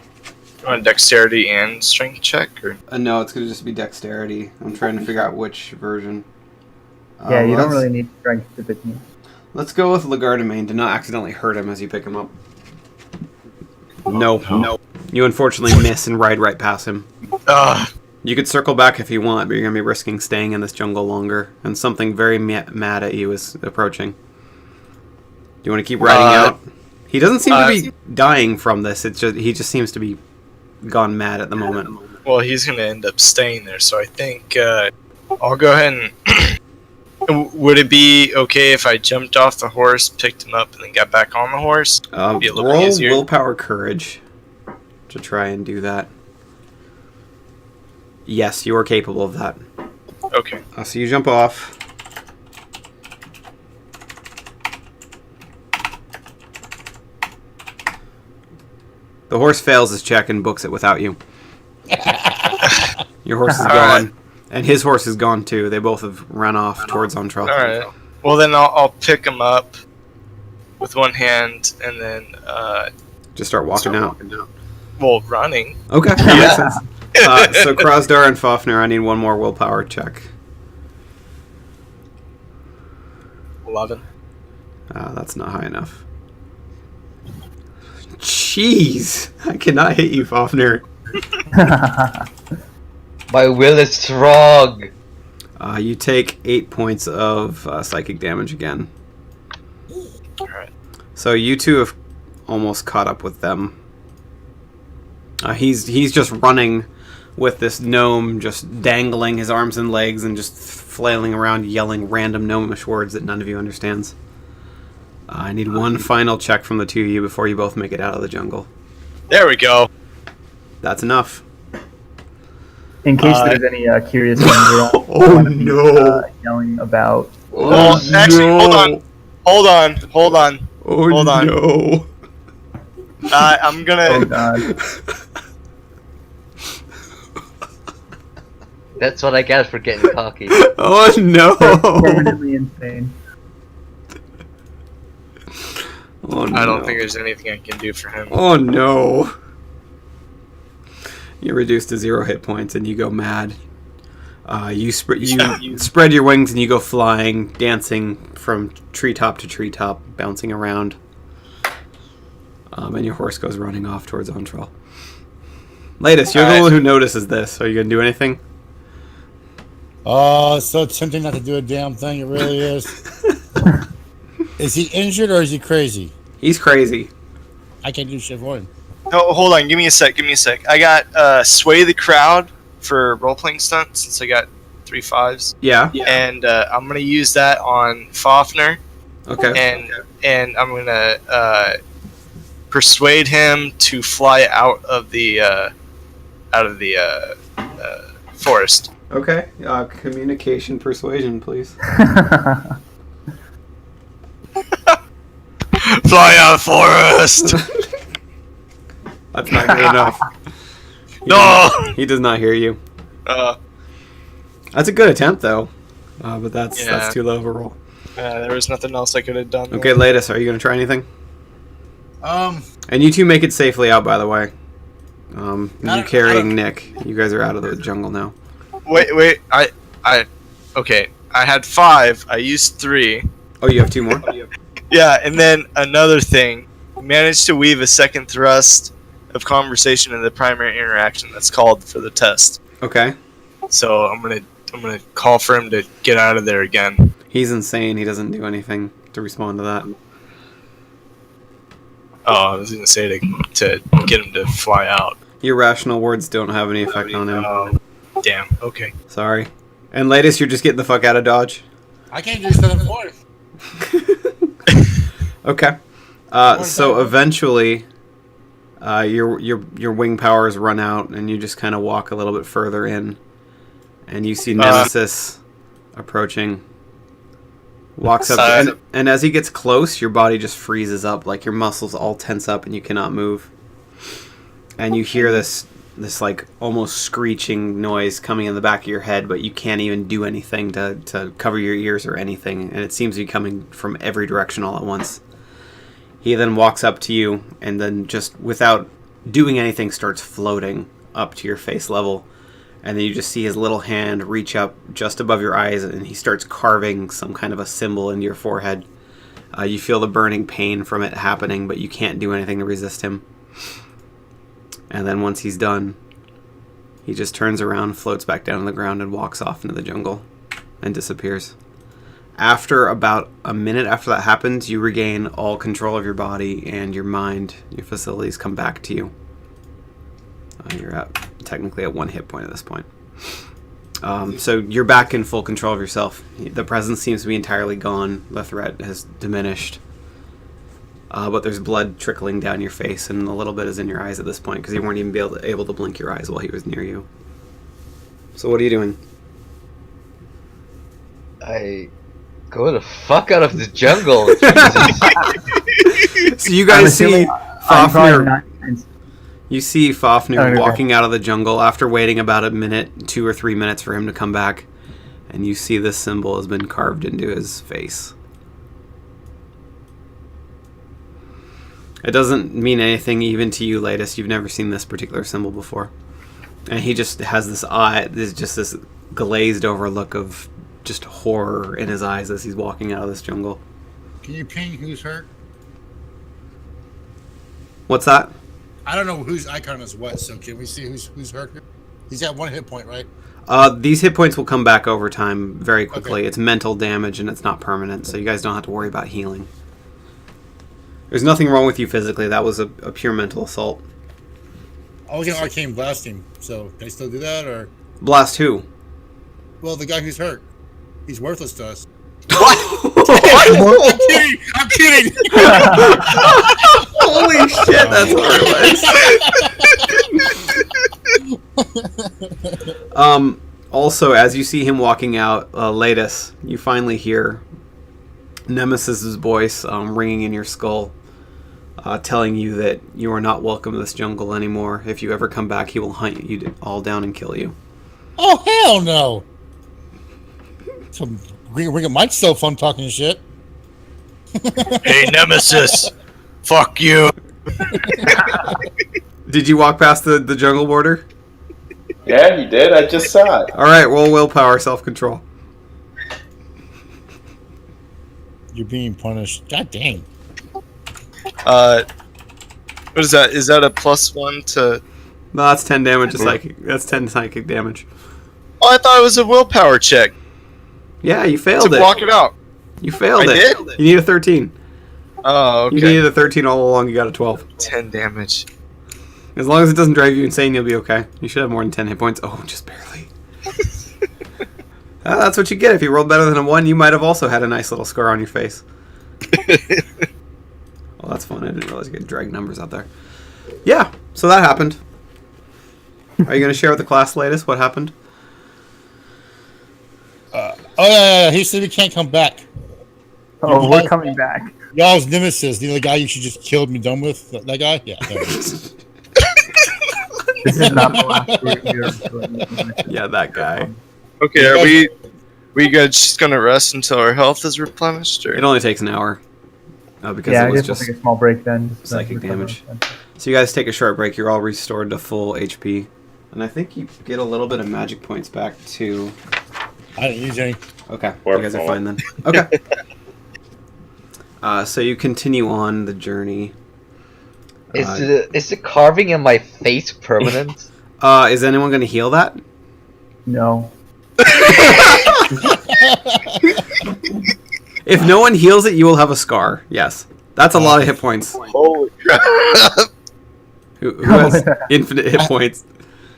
On dexterity and strength check, or no, it's going to just be dexterity. I'm trying to figure out which version. Yeah, you don't let's- really need strength to pick me. Let's go with Lagardamein. Do not accidentally hurt him as you pick him up. No. You unfortunately miss and ride right past him. You could circle back if you want, but you're going to be risking staying in this jungle longer. And something very mad at you is approaching. Do you want to keep riding out? He doesn't seem to be dying from this. It's just he just seems to be gone mad at the moment. well, he's going to end up staying there. So I think I'll go ahead and. Would it be okay if I jumped off the horse, picked him up, and then got back on the horse? Be a little bit Roll easier. willpower courage to try and do that. Yes, you are capable of that. Okay. So you jump off. The horse fails his check and books it without you. Your horse is gone. Alright. And his horse is gone too. They both have run off towards Ontral. All right. Well, then I'll pick him up with one hand, and then Just start walking out. running. Okay, that makes sense. So Krasdar and Fafnir, I need one more willpower check. 11. That's not high enough. Jeez, I cannot hit you, Fafnir. My will is strong. You take 8 points of psychic damage again. Alright. So you two have almost caught up with them. He's just running with this gnome, just dangling his arms and legs and just flailing around, yelling random gnomish words that none of you understands. I need one final check from the two of you before you both make it out of the jungle. There we go. That's enough. In case there's any curious ones around, Oh, wanna be, no. Yelling about. Well, actually, hold on. Hold on. Oh, Hold on. no. I'm Oh gonna. god. That's what I get for getting cocky. Oh, no. Permanently insane. Oh, no. I don't think there's anything I can do for him. Oh, no. You're reduced to 0 hit points and you go mad. You spread your wings and you go flying, dancing from treetop to treetop, bouncing around. And your horse goes running off towards Ontral. Latest, you're the one who notices this. Are you going to do anything? Oh, it's so tempting not to do a damn thing. It really is. Is he injured or is he crazy? He's crazy. I can't do shit for him. Oh, hold on. Give me a sec. I got sway the crowd for role playing stunts since I got 3 5s. Yeah. And I'm gonna use that on Fafnir, Okay. and I'm gonna persuade him to fly out of the forest. Okay. Communication persuasion, please. Fly out of the forest. That's not good enough. No. He does not hear you. That's a good attempt, though. But that's too low of a roll. There was nothing else I could have done. Okay, Latest, are you going to try anything? And you two make it safely out, by the way. You carrying Nick. You guys are out of the jungle now. Wait. Okay. I had 5. I used 3. Oh, you have 2 more? Yeah, and then another thing. Managed to weave a second thrust of conversation in the primary interaction that's called for the test. Okay. So I'm gonna call for him to get out of there again. He's insane. He doesn't do anything to respond to that. Oh, I was gonna say to get him to fly out. Your rational words don't have any effect on him. Oh, damn. Okay. Sorry. And Latest, you're just getting the fuck out of Dodge? I can't do 7-4. Okay. So eventually, your wing powers run out, and you just kind of walk a little bit further in, and you see Nemesis approaching. Walks up, and as he gets close, your body just freezes up, like your muscles all tense up, and you cannot move. And you hear this like almost screeching noise coming in the back of your head, but you can't even do anything to cover your ears or anything, and it seems to be coming from every direction all at once. He then walks up to you, and then just without doing anything starts floating up to your face level, and then you just see his little hand reach up just above your eyes, and he starts carving some kind of a symbol into your forehead. You feel the burning pain from it happening, but you can't do anything to resist him. And then once he's done, he just turns around, floats back down to the ground, and walks off into the jungle and disappears. After about a minute after that happens, you regain all control of your body and your mind. Your facilities come back to you. You're technically at 1 hit point at this point. So you're back in full control of yourself. The presence seems to be entirely gone. The threat has diminished. But there's blood trickling down your face, and a little bit is in your eyes at this point, because you weren't even able to blink your eyes while he was near you. So what are you doing? I go the fuck out of the jungle. So you guys see Fafnir. You see Fafnir Okay. walking out of the jungle after waiting about a minute, 2 or 3 minutes for him to come back, and you see this symbol has been carved into his face. It doesn't mean anything even to you, Latest. You've never seen this particular symbol before. And he just has this this glazed over look of just horror in his eyes as he's walking out of this jungle. Can you ping who's hurt? What's that? I don't know whose icon is what, so can we see who's hurt here? He's at 1 hit point, right? These hit points will come back over time very quickly. Okay. It's mental damage and it's not permanent, so you guys don't have to worry about healing. There's nothing wrong with you physically. That was a pure mental assault. I was gonna arcane blast him, so can I still do that, or? Blast who? Well, the guy who's hurt. He's worthless to us. What? I'm kidding! Holy shit, that's horrible. Also, as you see him walking out, Latest, you finally hear Nemesis's voice ringing in your skull, telling you that you are not welcome to this jungle anymore. If you ever come back, he will hunt you all down and kill you. Oh, hell no! So, Ring Mike's so fun talking shit. Hey, Nemesis! Fuck you! Did you walk past the jungle border? Yeah, you did. I just saw it. Alright, roll willpower, self-control. You're being punished. God dang. What is that? Is that a +1 to... No, that's 10 damage to psychic. That's 10 psychic damage. Oh, I thought it was a willpower check Yeah, you failed to it. block it out. You failed I it. did? You need a 13. Oh, okay. You needed a 13 all along, you got a 12. 10 damage. As long as it doesn't drive you insane, you'll be okay. You should have more than 10 hit points. Oh, just barely. That's what you get. If you rolled better than a 1, you might have also had a nice little scar on your face. Well, that's fun. I didn't realize you could drag numbers out there. Yeah, so that happened. Are you going to share with the class latest what happened? He said we can't come back. Oh, we're coming back. Y'all's nemesis, the guy you should just killed me done with. That guy? Yeah. That was. This is not the last Yeah, that guy. Okay, are we guys just gonna rest until our health is replenished? Or? It only takes an hour. Because Yeah, it I was guess we'll just take a small break then. Just psychic recover. damage. So you guys take a short break. You're all restored to full HP. And I think you get a little bit of magic points back too. I didn't use any. Okay, Or you guys are full. fine then. Okay. So you continue on the journey. Is the carving in my face permanent? Is anyone going to heal that? No. If no one heals it, you will have a scar. Yes. That's a lot of hit points. Holy crap! Who has infinite hit points?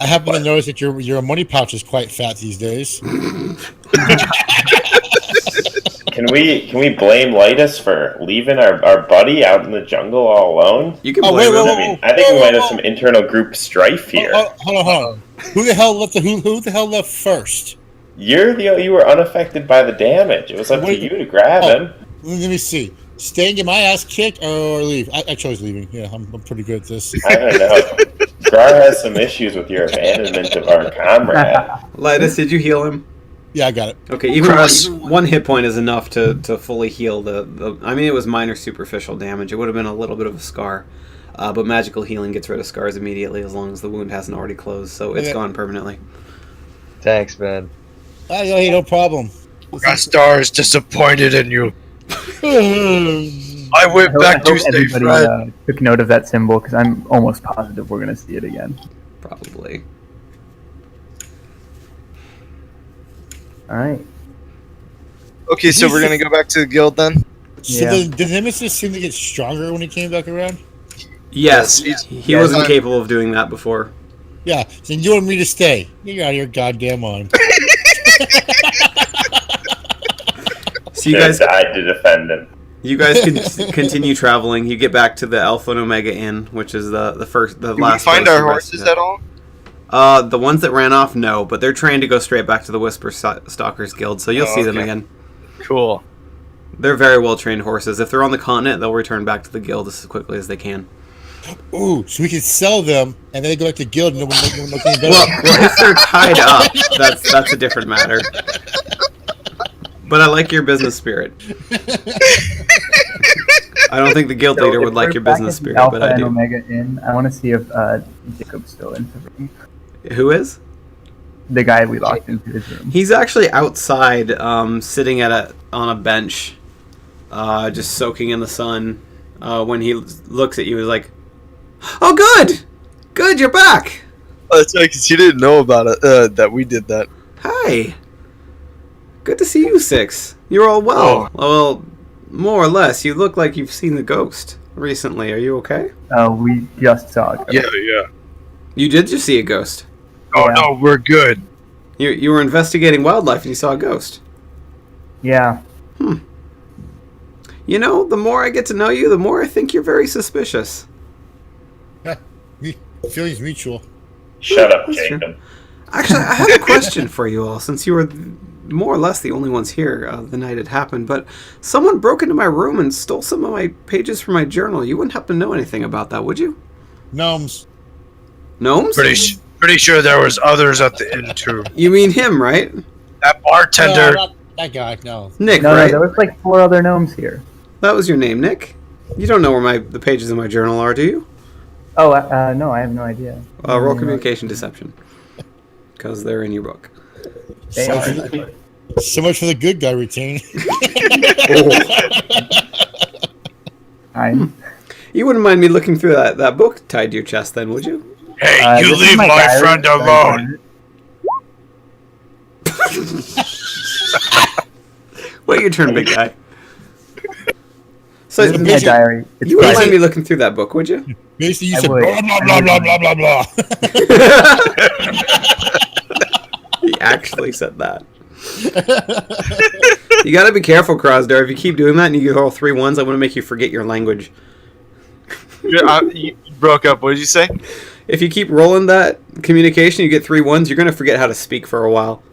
I happen to notice that your money pouch is quite fat these days. Can we blame Lightus for leaving our buddy out in the jungle all alone? You can Oh, blame wait, him. I mean, I think we might have some internal group strife here. Hold on. Who the hell left first? You were unaffected by the damage. It was up to you to grab him. Let me see. Stay and get my ass kicked or leave? I chose leaving. Yeah, I'm pretty good at this. I don't know. Gar has some issues with your abandonment of our comrade. Linus, did you heal him? Yeah, I got it. Okay, even Cross. one hit point is enough to fully heal the... I mean, it was minor superficial damage. It would have been a little bit of a scar. But magical healing gets rid of scars immediately as long as the wound hasn't already closed, so it's Okay. gone permanently. Thanks, man. Hey, no problem. Rastar is disappointed in you. I went I back hope Tuesday, everybody Fred. took note of that symbol because I'm almost positive we're going to see it again. Probably. All right. Okay, so we're gonna go back to the guild then. So Yeah. did Nemesis seem to get stronger when he came back around? Yes, Yes, he wasn't capable of doing that before. Yeah. So you want me to stay? You're out of your goddamn mind. So you Should have guys, died to defend him. you guys can continue traveling. You get back to the Alpha and Omega Inn, which is the Did we last. find place our you rested horses at all? The ones that ran off, no, but they're trained to go straight back to the Whisperstalkers Guild, so you'll Oh, see them okay. again. Cool. They're very well trained horses. If they're on the continent, they'll return back to the guild as quickly as they can. Ooh, so we can sell them and then they go back to the guild and no one knows any better. Well, if they're tied up, that's a different matter. But I like your business spirit. I don't think the guild So leader if would like we're your back business at the spirit, Alpha but I and do. Omega Inn, I want to see if Jacob's still in the room. Who is? The guy we locked into his room. He's actually outside, sitting on a bench, just soaking in the sun. When he looks at you, he's like, "Oh, good, you're back. Oh, that's right, because you didn't know about it, that we did that. Hi, good to see you, Six. You're all well. Well, more or less. You look like you've seen the ghost recently. Are you okay? We just saw it. Yeah. You did just see a ghost. Oh Yeah. no, we're good. You were investigating wildlife and you saw a ghost. Yeah. You know, the more I get to know you, the more I think you're very suspicious. Feelings mutual. Shut up, That's true. Jacob. Actually, I have a question for you all, since you were more or less the only ones here the night it happened, but someone broke into my room and stole some of my pages from my journal. You wouldn't happen to know anything about that, would you? Gnomes. Gnomes? Pretty sure there was others at the inn too. You mean him, right? That bartender. No, not that guy, no. Nick, No, right? there was like 4 other gnomes here. That was your name, Nick? You don't know where the pages in my journal are, do you? Oh, no, I have no idea. Roll communication deception. Because they're in your book. They So, are. so much for the good guy routine. You wouldn't mind me looking through that book tied to your chest then, would you? Hey, you this is leave my diary. friend alone. Wait your turn, big guy. So, This This is is my diary. It's you wouldn't mind private. me looking through that book, would you? Basically, you I said would. blah, blah, blah, blah, blah, blah, blah. He actually said that. You gotta be careful, Crosdar. If you keep doing that and you get all 3 ones, I'm gonna make you forget your language. You broke up. What did you say? If you keep rolling that communication, you get 3 1s. You're gonna forget how to speak for a while.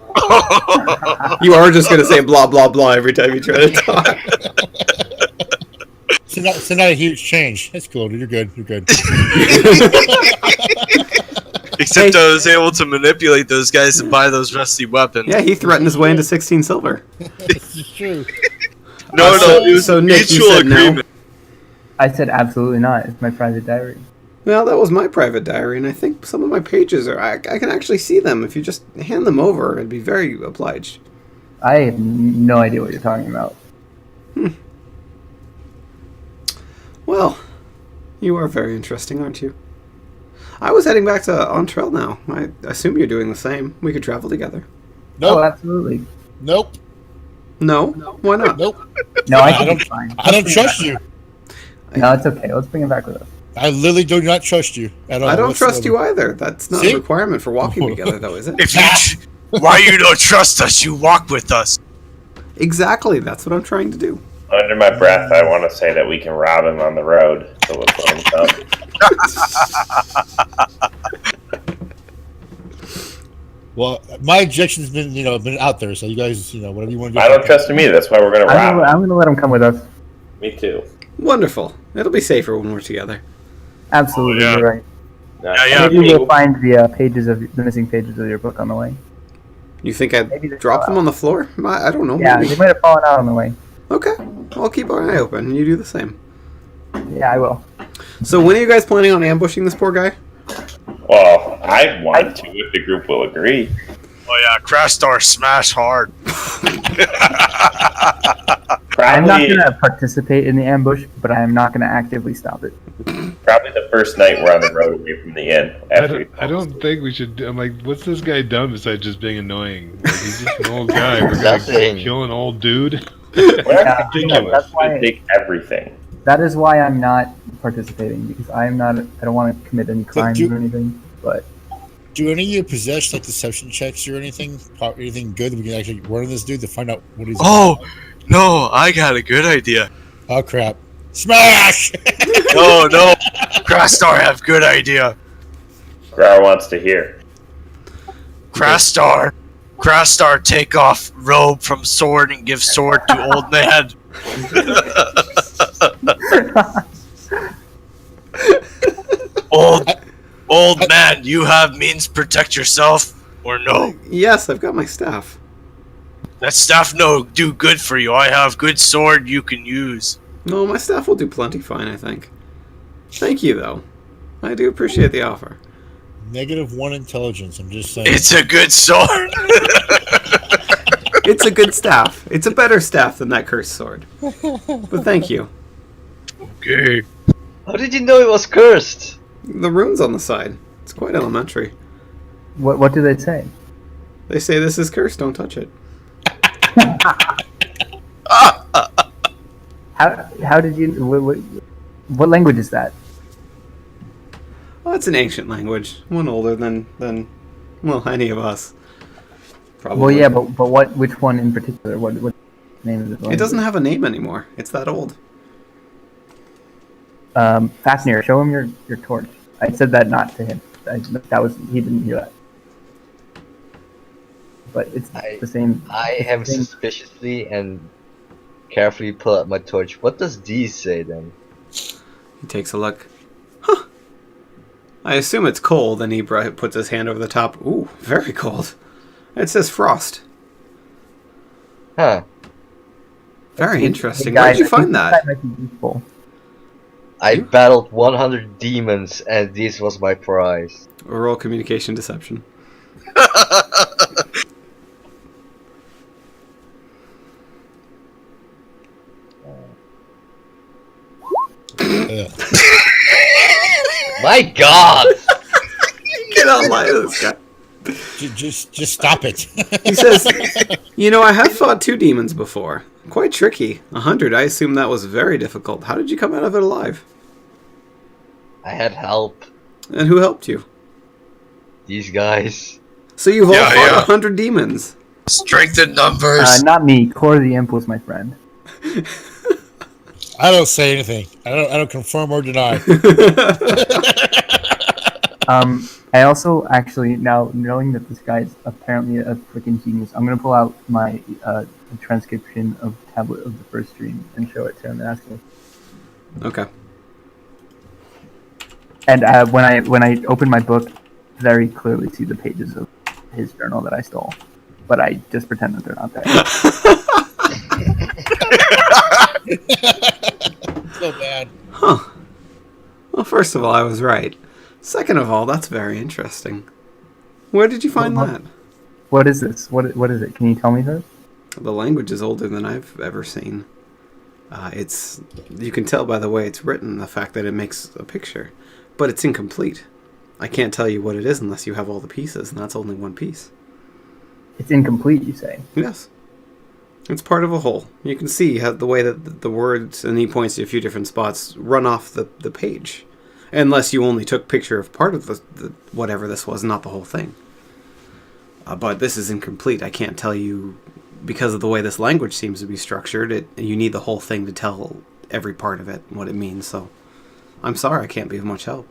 You are just gonna say blah blah blah every time you try to talk. It's not a huge change. That's cool. You're good. You're good. Except I was able to manipulate those guys to buy those rusty weapons. Yeah, he threatened his way into 16 silver. This is true. No, it was so a Nick, you mutual said no? agreement. I said absolutely not. It's my private diary. Well, that was my private diary, and I think some of my pages are. I can actually see them. If you just hand them over, I'd be very obliged. I have no idea what you're talking about. Well, you are very interesting, aren't you? I was heading back to Entrell now. I assume you're doing the same. We could travel together. Oh, Nope. absolutely. Nope. No? Why not? Nope. No, I I think don't- it's fine. I don't trust you. No, it's okay. Let's bring him back with us. I literally do not trust you at all. I don't trust whatsoever. you either. That's not See? a requirement for walking together, though, is it? If you, why you don't trust us? You walk with us. Exactly. That's what I'm trying to do. Under my breath, I want to say that we can rob him on the road. So let's let him come. Well, my objection's been been out there, so you guys whatever you want to do. I don't trust him either. That's why we're going to rob him. I'm gonna let him come with us. Me too. Wonderful. It'll be safer when we're together. Absolutely, Oh, yeah. you're right. Yeah. Maybe we'll find the missing pages of your book on the way. You think Maybe I'd they drop fell them on the floor? I don't know. Yeah, Maybe. they might have fallen out on the way. Okay. I'll keep an eye open. You do the same. Yeah, I will. So when are you guys planning on ambushing this poor guy? Well, I want to if the group will agree. Oh yeah, Crash Star smash hard. I'm not Probably, gonna participate in the ambush, but I am not gonna actively stop it. probably the first night we're on the road away from the inn. I don't think we should. I'm like, what's this guy done besides just being annoying? Like, he's just an old guy. We're gonna Nothing. kill an old dude. We're Yeah, not going to that's why. take everything. That is why I'm not participating, because I am not. I don't want to commit any crimes you- or anything. But Do any of you possess like deception checks or anything? Anything good that we can actually warn this dude to find out what he's? Oh, no, I got a good idea. Oh crap! Smash! No, Crash Star have good idea. Grower wants to hear. Crash Star take off robe from sword and give sword to old man. Old man, you have means protect yourself or no? Yes, I've got my staff. That staff no do good for you. I have good sword you can use. No, my staff will do plenty fine, I think. Thank you, though. I do appreciate the offer. -1 intelligence. I'm just saying. It's a good sword. It's a good staff. It's a better staff than that cursed sword. But thank you. Okay. How did you know it was cursed? The runes on the side. It's quite elementary. what do they say? They say this is cursed, don't touch it. How did you? What language is that? Well, it's an ancient language. One older than well, any of us. Probably. Well, yeah, but what? Which one in particular? What name is it? It doesn't have a name anymore. It's that old. Fafnir, show him your torch. I said that not to him. He didn't hear that. But it's the same. I it's am the same- suspiciously and carefully pull out my torch. What does D say then? He takes a look. Huh. I assume it's cold, and he puts his hand over the top. Ooh, very cold. It says frost. Huh. Very Hey, interesting. hey, Where guys, did you I think find that? might be useful. I battled 100 demons and this was my prize. Oral communication deception. Yeah. My god! Get online with this guy. Just stop it. He says, "You know, I have fought 2 demons before. Quite tricky. 100. I assume that was very difficult. How did you come out of it alive? I had help. And who helped you? These guys. So you've all Yeah, fought yeah. 100 demons. Strength in numbers. Not me. Core the Imp was my friend. I don't say anything. I don't confirm or deny. I also actually, now knowing that this guy's apparently a freaking genius, I'm gonna pull out my transcription of tablet of the first stream and show it to him and ask him. Okay. And when I open my book, very clearly see the pages of his journal that I stole, but I just pretend that they're not there. So bad. Huh. Well, first of all, I was right. Second of all, that's very interesting. Where did you find that? What is this? What is it? Can you tell me first? The language is older than I've ever seen. It's you can tell by the way it's written, the fact that it makes a picture, but it's incomplete. I can't tell you what it is unless you have all the pieces, and that's only one piece. It's incomplete, you say? Yes. It's part of a whole. You can see how the way that the words, and he points to a few different spots, run off the page. Unless you only took picture of part of the whatever this was, not the whole thing. But this is incomplete. I can't tell you, because of the way this language seems to be structured, you need the whole thing to tell every part of it and what it means, so I'm sorry I can't be of much help.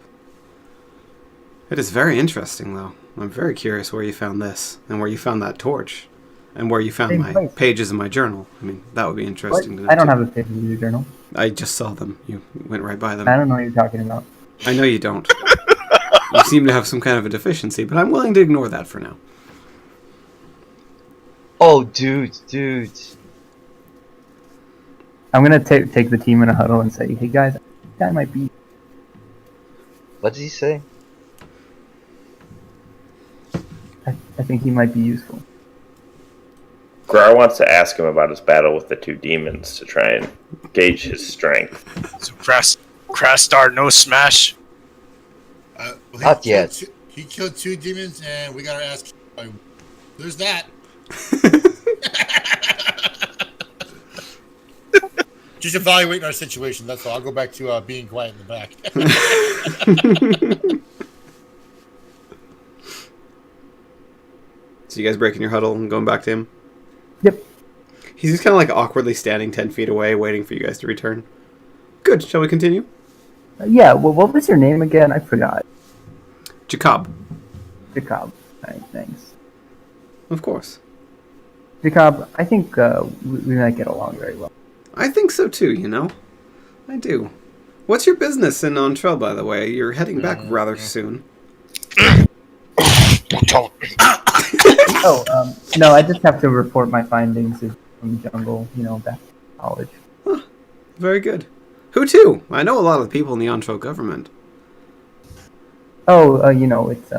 It is very interesting, though. I'm very curious where you found this, and where you found that torch, and where you found Same my place. pages in my journal. I mean, that would be interesting to know. I don't too. have a page in your journal. I just saw them. You went right by them. I don't know what you're talking about. I know you don't. You seem to have some kind of a deficiency, but I'm willing to ignore that for now. Oh, dude. I'm gonna take the team in a huddle and say, "Hey guys, that guy might be." What did he say? I think he might be useful. Grar wants to ask him about his battle with the two demons to try and gauge his strength. So Crastar, no smash. Well, Not killed yet. He killed two demons, and we gotta ask. There's that. Just evaluating our situation. That's all. I'll go back to being quiet in the back. So you guys breaking your huddle and going back to him? Yep. He's just kind of like awkwardly standing 10 feet away, waiting for you guys to return. Good. Shall we continue? Yeah. Well, what was your name again? I forgot. Jacob. Jacob. Alright, thanks. Of course. Jacob, I think we might get along very well. I think so too, you know? I do. What's your business in Entrell, by the way? You're heading back rather soon. No, I just have to report my findings from the jungle, back to college. Huh. Very good. Who to? I know a lot of the people in the Entrell government. Oh, it's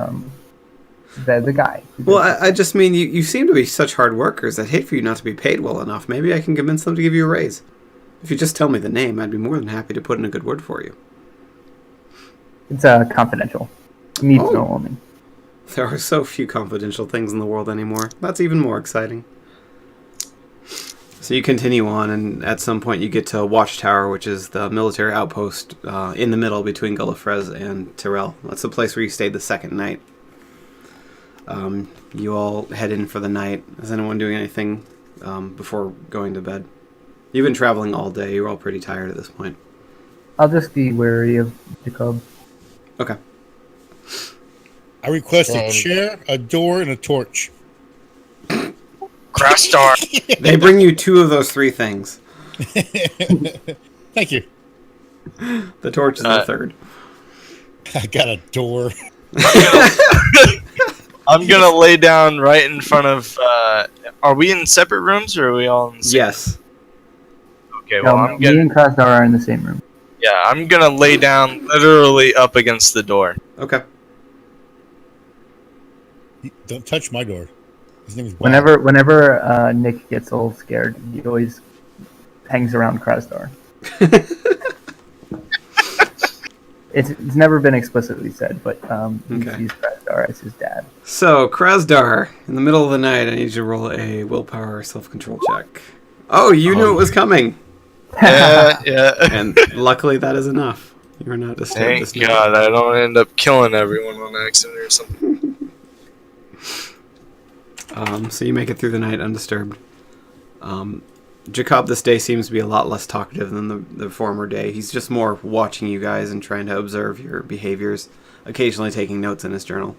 the guy. Well, I just mean you seem to be such hard workers. I'd hate for you not to be paid well enough. Maybe I can convince them to give you a raise. If you just tell me the name, I'd be more than happy to put in a good word for you. It's confidential. Needs no only. There are so few confidential things in the world anymore. That's even more exciting. So you continue on, and at some point you get to Watchtower, which is the military outpost in the middle between Gullifrez and Tyrell. That's the place where you stayed the second night. You all head in for the night. Is anyone doing anything before going to bed? You've been traveling all day. You're all pretty tired at this point. I'll just be wary of Jacob. Okay. I request a chair, a door, and a torch. Crastar. They bring you 2 of those 3 things. Thank you. The torch is the third. I got a door. I'm gonna lay down right in front of. Are we in separate rooms or are we all in the same Yes. room? Okay, well, I'm me gonna. and Krasdar are in the same room. Yeah, I'm gonna lay down literally up against the door. Okay. Don't touch my door. His name is Bob. Whenever Nick gets all scared, he always hangs around Krasdar. It's never been explicitly said, but he sees Krasdar as his dad. So, Krasdar, in the middle of the night, I need you to roll a willpower self-control check. Oh, you knew it was coming! Yeah. And luckily that is enough. You are not disturbed Thank this night. God I don't end up killing everyone on accident or something. So you make it through the night undisturbed. Jacob this day seems to be a lot less talkative than the former day. He's just more watching you guys and trying to observe your behaviors. occasionally taking notes in his journal.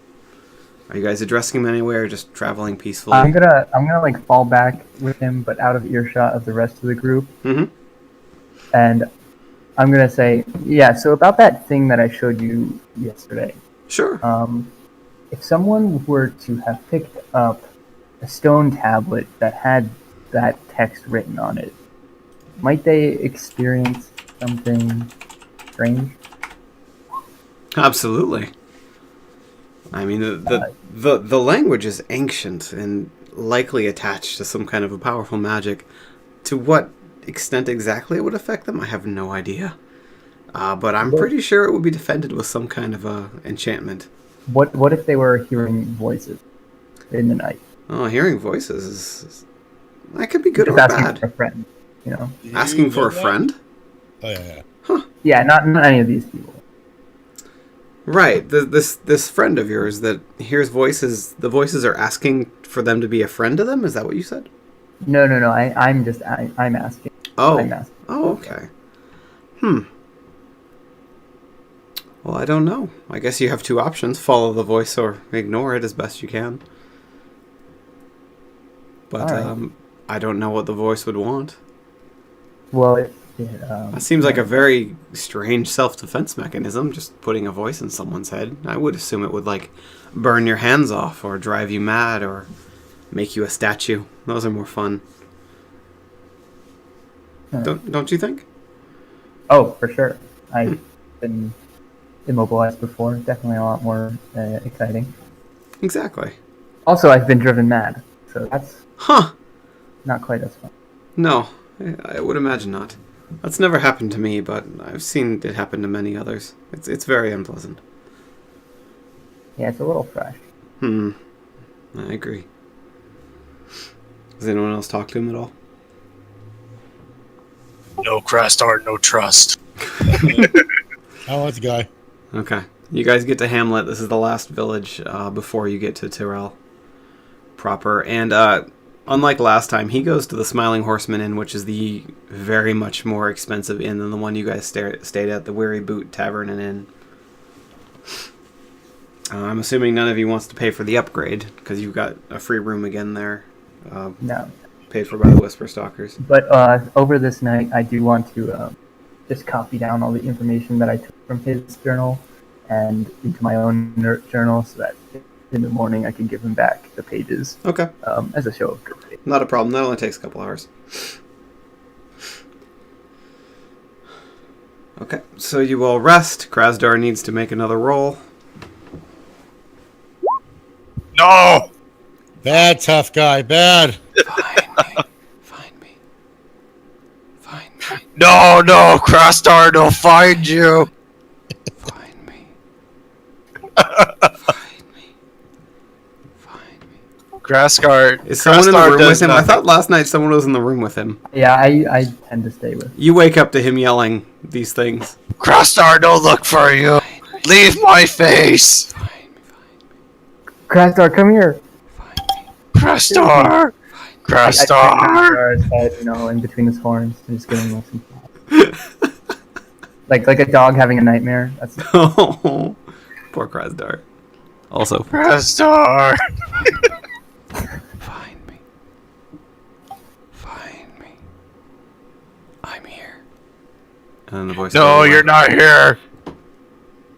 Are you guys addressing him anywhere, or just traveling peacefully? I'm gonna like fall back with him, but out of earshot of the rest of the group. Mm-hmm. And I'm gonna say, yeah. So about that thing that I showed you yesterday. Sure. If someone were to have picked up a stone tablet that had that text written on it, might they experience something strange? Absolutely. I mean, the language is ancient and likely attached to some kind of a powerful magic. To what extent exactly it would affect them, I have no idea. But I'm pretty sure it would be defended with some kind of enchantment. What if they were hearing voices in the night? Oh, hearing voices is... That could be good or Just asking bad. for a friend, you know? Asking for a friend? Oh yeah. Yeah, not any of these people. Right. This friend of yours that hears voices, the voices are asking for them to be a friend to them? Is that what you said? No. I'm asking. Oh. I'm asking. Oh, okay. Well, I don't know. I guess you have two options. Follow the voice or ignore it as best you can. But Alright. I don't know what the voice would want. Well, That seems like a very strange self-defense mechanism, just putting a voice in someone's head. I would assume it would, like, burn your hands off or drive you mad or make you a statue. Those are more fun. Don't you think? Oh, for sure. I've been immobilized before. Definitely a lot more exciting. Exactly. Also, I've been driven mad, so that's not quite as fun. No, I would imagine not. That's never happened to me, but I've seen it happen to many others. It's very unpleasant. Yeah, it's a little fresh. I agree. Does anyone else talk to him at all? No Crastar, no trust. I want the guy. Okay. You guys get to Hamlet. This is the last village before you get to Tyrell proper. And unlike last time, he goes to the Smiling Horseman Inn, which is the very much more expensive inn than the one you guys stayed at, the Weary Boot Tavern and Inn. I'm assuming none of you wants to pay for the upgrade, because you've got a free room again there. No. Paid for by the Whisperstalkers. But over this night, I do want to just copy down all the information that I took from his journal and into my own journal, so that in the morning I can give him back the pages. Okay. As a show of good faith. Not a problem. That only takes a couple hours. Okay, so you all rest. Krasdar needs to make another roll. No! Bad tough guy. Bad. Find me. Find me. No, Crastar, don't find you. Find me. Find me. Find me. Crastar. Is someone in the Crastar room does with him? I nothing. thought last night someone was in the room with him. Yeah, I tend to stay with. You wake up to him yelling these things. Crastar, don't look for you. Leave my face. Find me. Krasdar, come here! Crastar. I Crastar. Krasdar's head, in between his horns, and just giving him some like a dog having a nightmare. That's Oh, poor Krasdar. Also, Crastar. find me. Find me. I'm here. And then the voice. No, goes away. you're not here.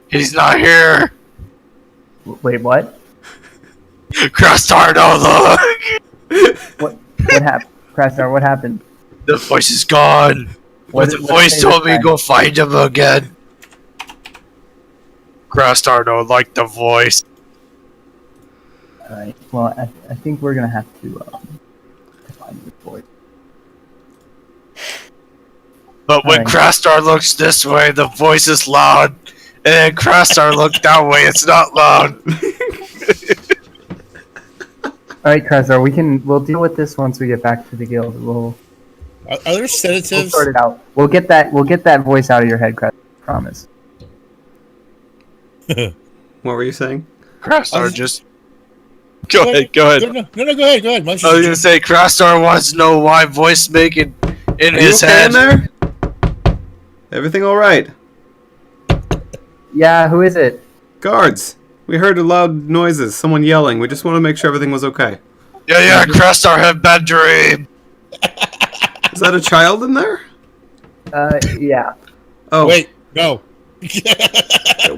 He's not here. wait, what? Crastar, don't look. What happened? Krasdar, what happened? The voice is gone. What the did voice say told this me to time? go find him again. Crastar don't like the voice. Alright, well, I think we're gonna have to find this boy. But when Alright. Crastar looks this way, the voice is loud. And then Crastar looks that way, it's not loud. Alright, Krasdar, we'll deal with this once we get back to the guild. We'll Are there sedatives? sort it out. We'll get that voice out of your head, Krasdar. Promise. What were you saying? Crastar just... Go ahead, go ahead. No, go ahead. Go ahead. I was gonna say, Crastar wants to know why voice making in Are his you okay head. in there? Everything all right? Yeah, who is it? Guards! We heard loud noises, someone yelling. We just want to make sure everything was okay. Yeah, Crastar had bad dream. Is that a child in there? Yeah. Oh. Wait, no.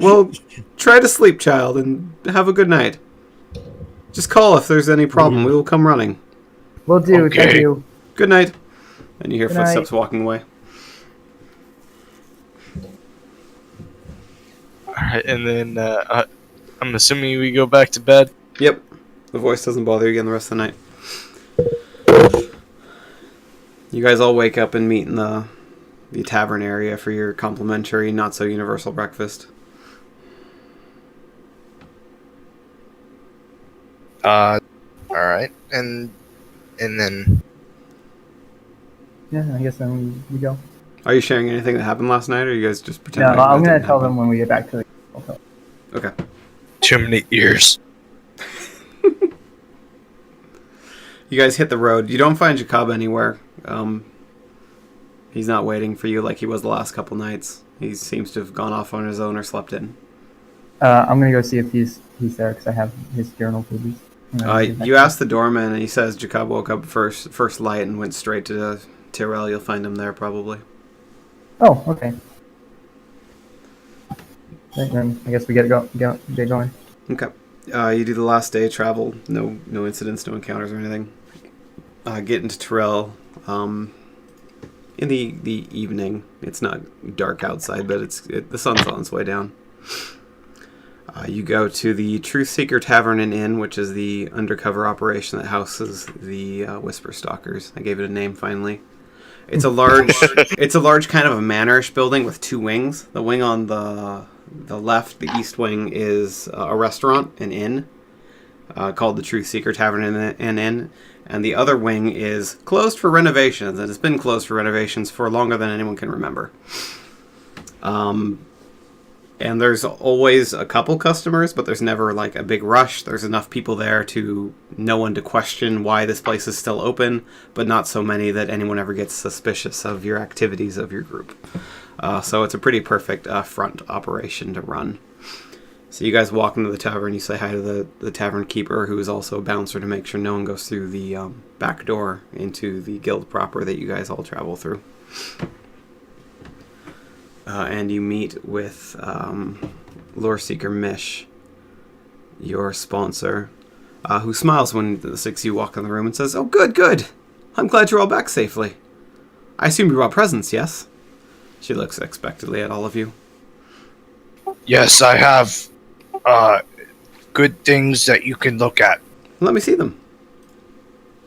Well, try to sleep, child, and have a good night. Just call if there's any problem. We will come running. Will do. Okay. Thank you. Good night. And you hear Good footsteps night. walking away. Alright, and then I'm assuming we go back to bed. Yep. The voice doesn't bother you again the rest of the night. You guys all wake up and meet in the tavern area for your complimentary, not so universal breakfast. Alright, and then Yeah, I guess then we go. Are you sharing anything that happened last night, or are you guys just No, pretending? I'm that gonna didn't tell happen? them when we get back to the hotel. Okay. Too many ears. You guys hit the road. You don't find Jacob anywhere. He's not waiting for you like he was the last couple nights. He seems to have gone off on his own or slept in. I'm gonna go see if he's there because I have his journal pages. You ask the doorman, and he says Jacob woke up first light and went straight to Tyrell. You'll find him there probably. Oh, okay. Right, then I guess we get going. Okay. You do the last day travel. No incidents, no encounters or anything. Get into Tyrell in the evening. It's not dark outside, but the sun's on its way down. You go to the Truth Seeker Tavern and Inn, which is the undercover operation that houses the Whisperstalkers. I gave it a name finally. It's a large kind of a manorish building with two wings. The wing on the left, the east wing, is a restaurant, an inn, called the Truth Seeker Tavern and Inn. And the other wing is closed for renovations, and it's been closed for renovations for longer than anyone can remember. And there's always a couple customers, but there's never like a big rush. There's enough people there to no one to question why this place is still open, but not so many that anyone ever gets suspicious of your activities of your group. So it's a pretty perfect front operation to run. So you guys walk into the tavern, you say hi to the tavern keeper, who is also a bouncer, to make sure no one goes through the back door into the guild proper that you guys all travel through. And you meet with Lore Seeker Mish, your sponsor, who smiles when the six of you walk in the room and says, "Oh, good. I'm glad you're all back safely. I assume you brought presents, yes?" She looks expectantly at all of you. Yes, I have good things that you can look at. Let me see them.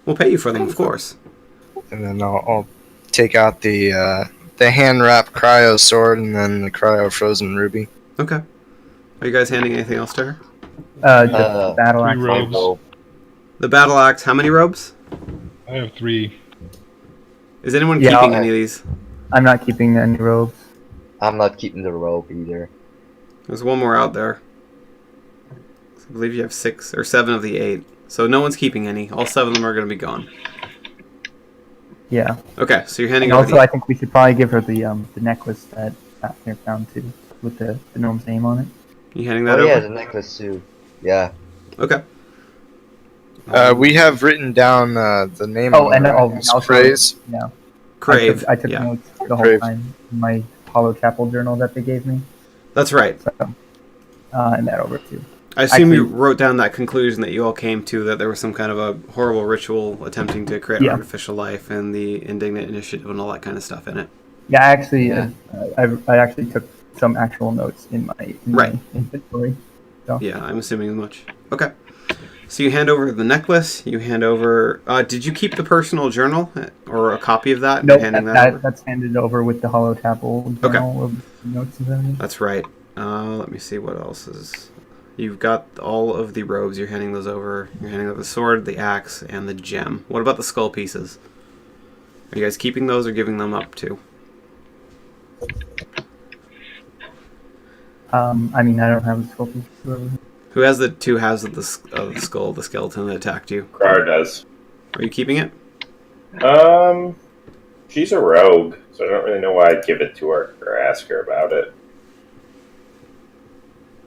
We'll pay you for them, of course. and then I'll take out the hand wrapped cryo sword and then the cryo frozen ruby. Okay. Are you guys handing anything else to her? The battle 3 axe. robes. The battle axe. How many robes? I have 3. Is anyone Yeah, keeping I'll- any of these? I'm not keeping any robes. I'm not keeping the rope either. There's one more out there. I believe you have 6 or 7 of the 8. So no one's keeping any. All 7 of them are going to be gone. Yeah. Okay, so you're handing And over also, I think we should probably give her the necklace that Fafnir found too, with the gnome's name on it. You handing that Oh over? yeah, the necklace too. Yeah. Okay. We have written down the name Oh, of and it. It's also, Craze. yeah, Crave. I took yeah. notes the whole Crave. time in my Hollow Chapel journal that they gave me. That's right. So, and that over too. I assume you Actually- wrote down that conclusion that you all came to, that there was some kind of a horrible ritual attempting to create Yeah. artificial life and the indignant initiative and all that kind of stuff in it. Yeah, I actually, Yeah. I actually took some actual notes in my Right. inventory. Yeah, I'm assuming as much. Okay. So you hand over the necklace. You hand over. Did you keep the personal journal or a copy of that? And Nope, handing that over? that's handed over with the Hollow Chapel journal of notes and everything. That's right. Let me see what else is. You've got all of the robes. You're handing those over. You're handing over the sword, the axe, and the gem. What about the skull pieces? Are you guys keeping those or giving them up too? I mean, I don't have the sculpture. Who has the 2 halves of the skull, the skeleton that attacked you? Krar does. Are you keeping it? She's a rogue, so I don't really know why I'd give it to her or ask her about it.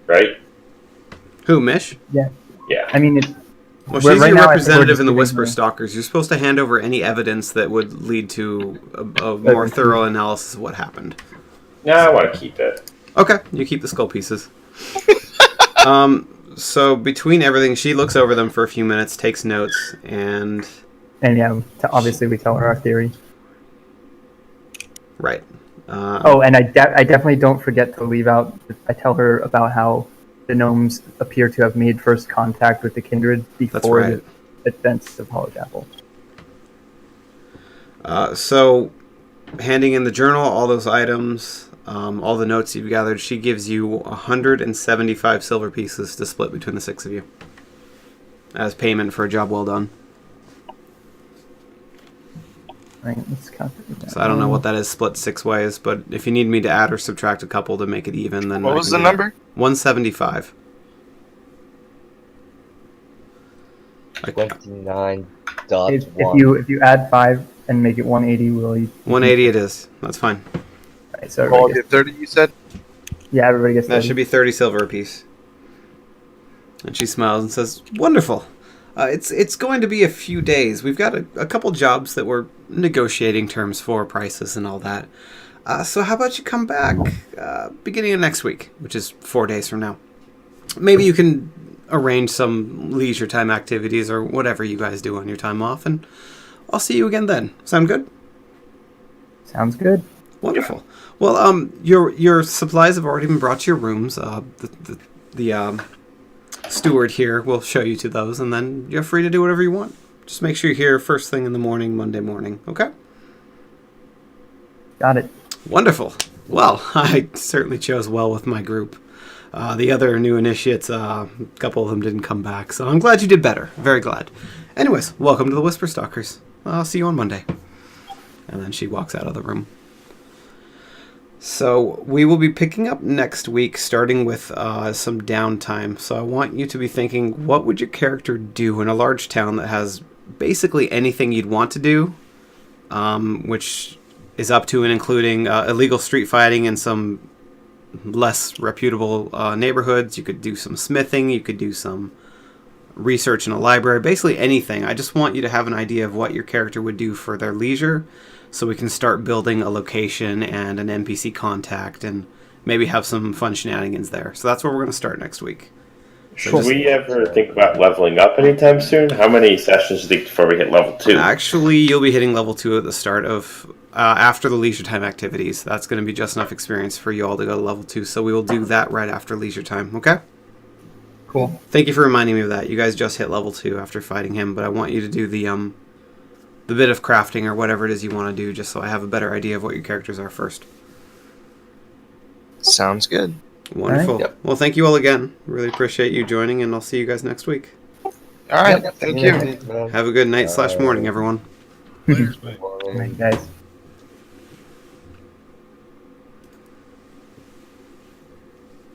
Right? Who, Mish? Yeah. I mean, Well, We're- she's right your now, I think we're representative in the just doing Whisperstalkers. You're supposed to hand over any evidence that would lead to a more thorough analysis of what happened. No, I want to keep it. Okay, you keep the skull pieces. So between everything, she looks over them for a few minutes, takes notes, and yeah, obviously we tell her our theory. right. Oh, and I definitely don't forget to leave out. I tell her about how the gnomes appear to have made first contact with the kindred before right. the advents of Holograpple. So, handing in the journal, all those items, all the notes you've gathered, she gives you 175 silver pieces to split between the 6 of you as payment for a job well done. Right, let's calculate that. So I don't know what that is split 6 ways, but if you need me to add or subtract a couple to make it even, then What I was can the do that. number? 175. 29.1. If you add 5 and make it 180, will you? 180 it is. That's fine. Right, so All everybody get gets, 30, you said? yeah, everybody gets That 30. should be 30 silver apiece. And she smiles and says, "Wonderful. It's going to be a few days. We've got a couple jobs that we're negotiating terms for, prices and all that. So how about you come back beginning of next week, which is 4 days from now. Maybe you can arrange some leisure time activities or whatever you guys do on your time off, and I'll see you again then. Sound good?" Sounds good. Wonderful. Well, your supplies have already been brought to your rooms. The steward here will show you to those, and then you're free to do whatever you want. Just make sure you're here first thing in the morning, Monday morning. Okay? Got it. Wonderful. Well, I certainly chose well with my group. The other new initiates, a couple of them didn't come back, so I'm glad you did better. Very glad. Anyways, welcome to the Whisperstalkers. I'll see you on Monday. And then she walks out of the room. So we will be picking up next week, starting with some downtime. So I want you to be thinking, what would your character do in a large town that has basically anything you'd want to do, which is up to and including illegal street fighting in some less reputable neighborhoods. You could do some smithing, you could do some research in a library, basically anything. I just want you to have an idea of what your character would do for their leisure, so we can start building a location and an NPC contact and maybe have some fun shenanigans there. So that's where we're going to start next week. So Should we ever think about leveling up anytime soon? How many sessions do you think before we hit level 2? Actually, you'll be hitting level 2 at the start of, after the leisure time activities. That's going to be just enough experience for you all to go to level 2. So we will do that right after leisure time, okay? Cool. Thank you for reminding me of that. You guys just hit level 2 after fighting him, but I want you to do the bit of crafting or whatever it is you want to do, just so I have a better idea of what your characters are first. Sounds good. Wonderful. Right. Yep. Well, thank you all again. Really appreciate you joining, and I'll see you guys next week. All right. Yep. Thank you. Have a good night / morning, everyone. Thanks, mate. Right, guys.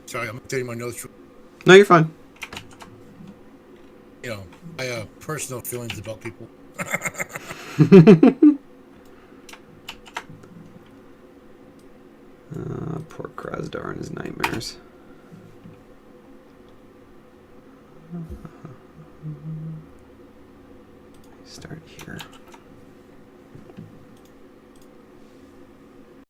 Sorry, I'm updating my notes. No, you're fine. You know, my personal feelings about people. Poor Krasdar and his nightmares. Start here.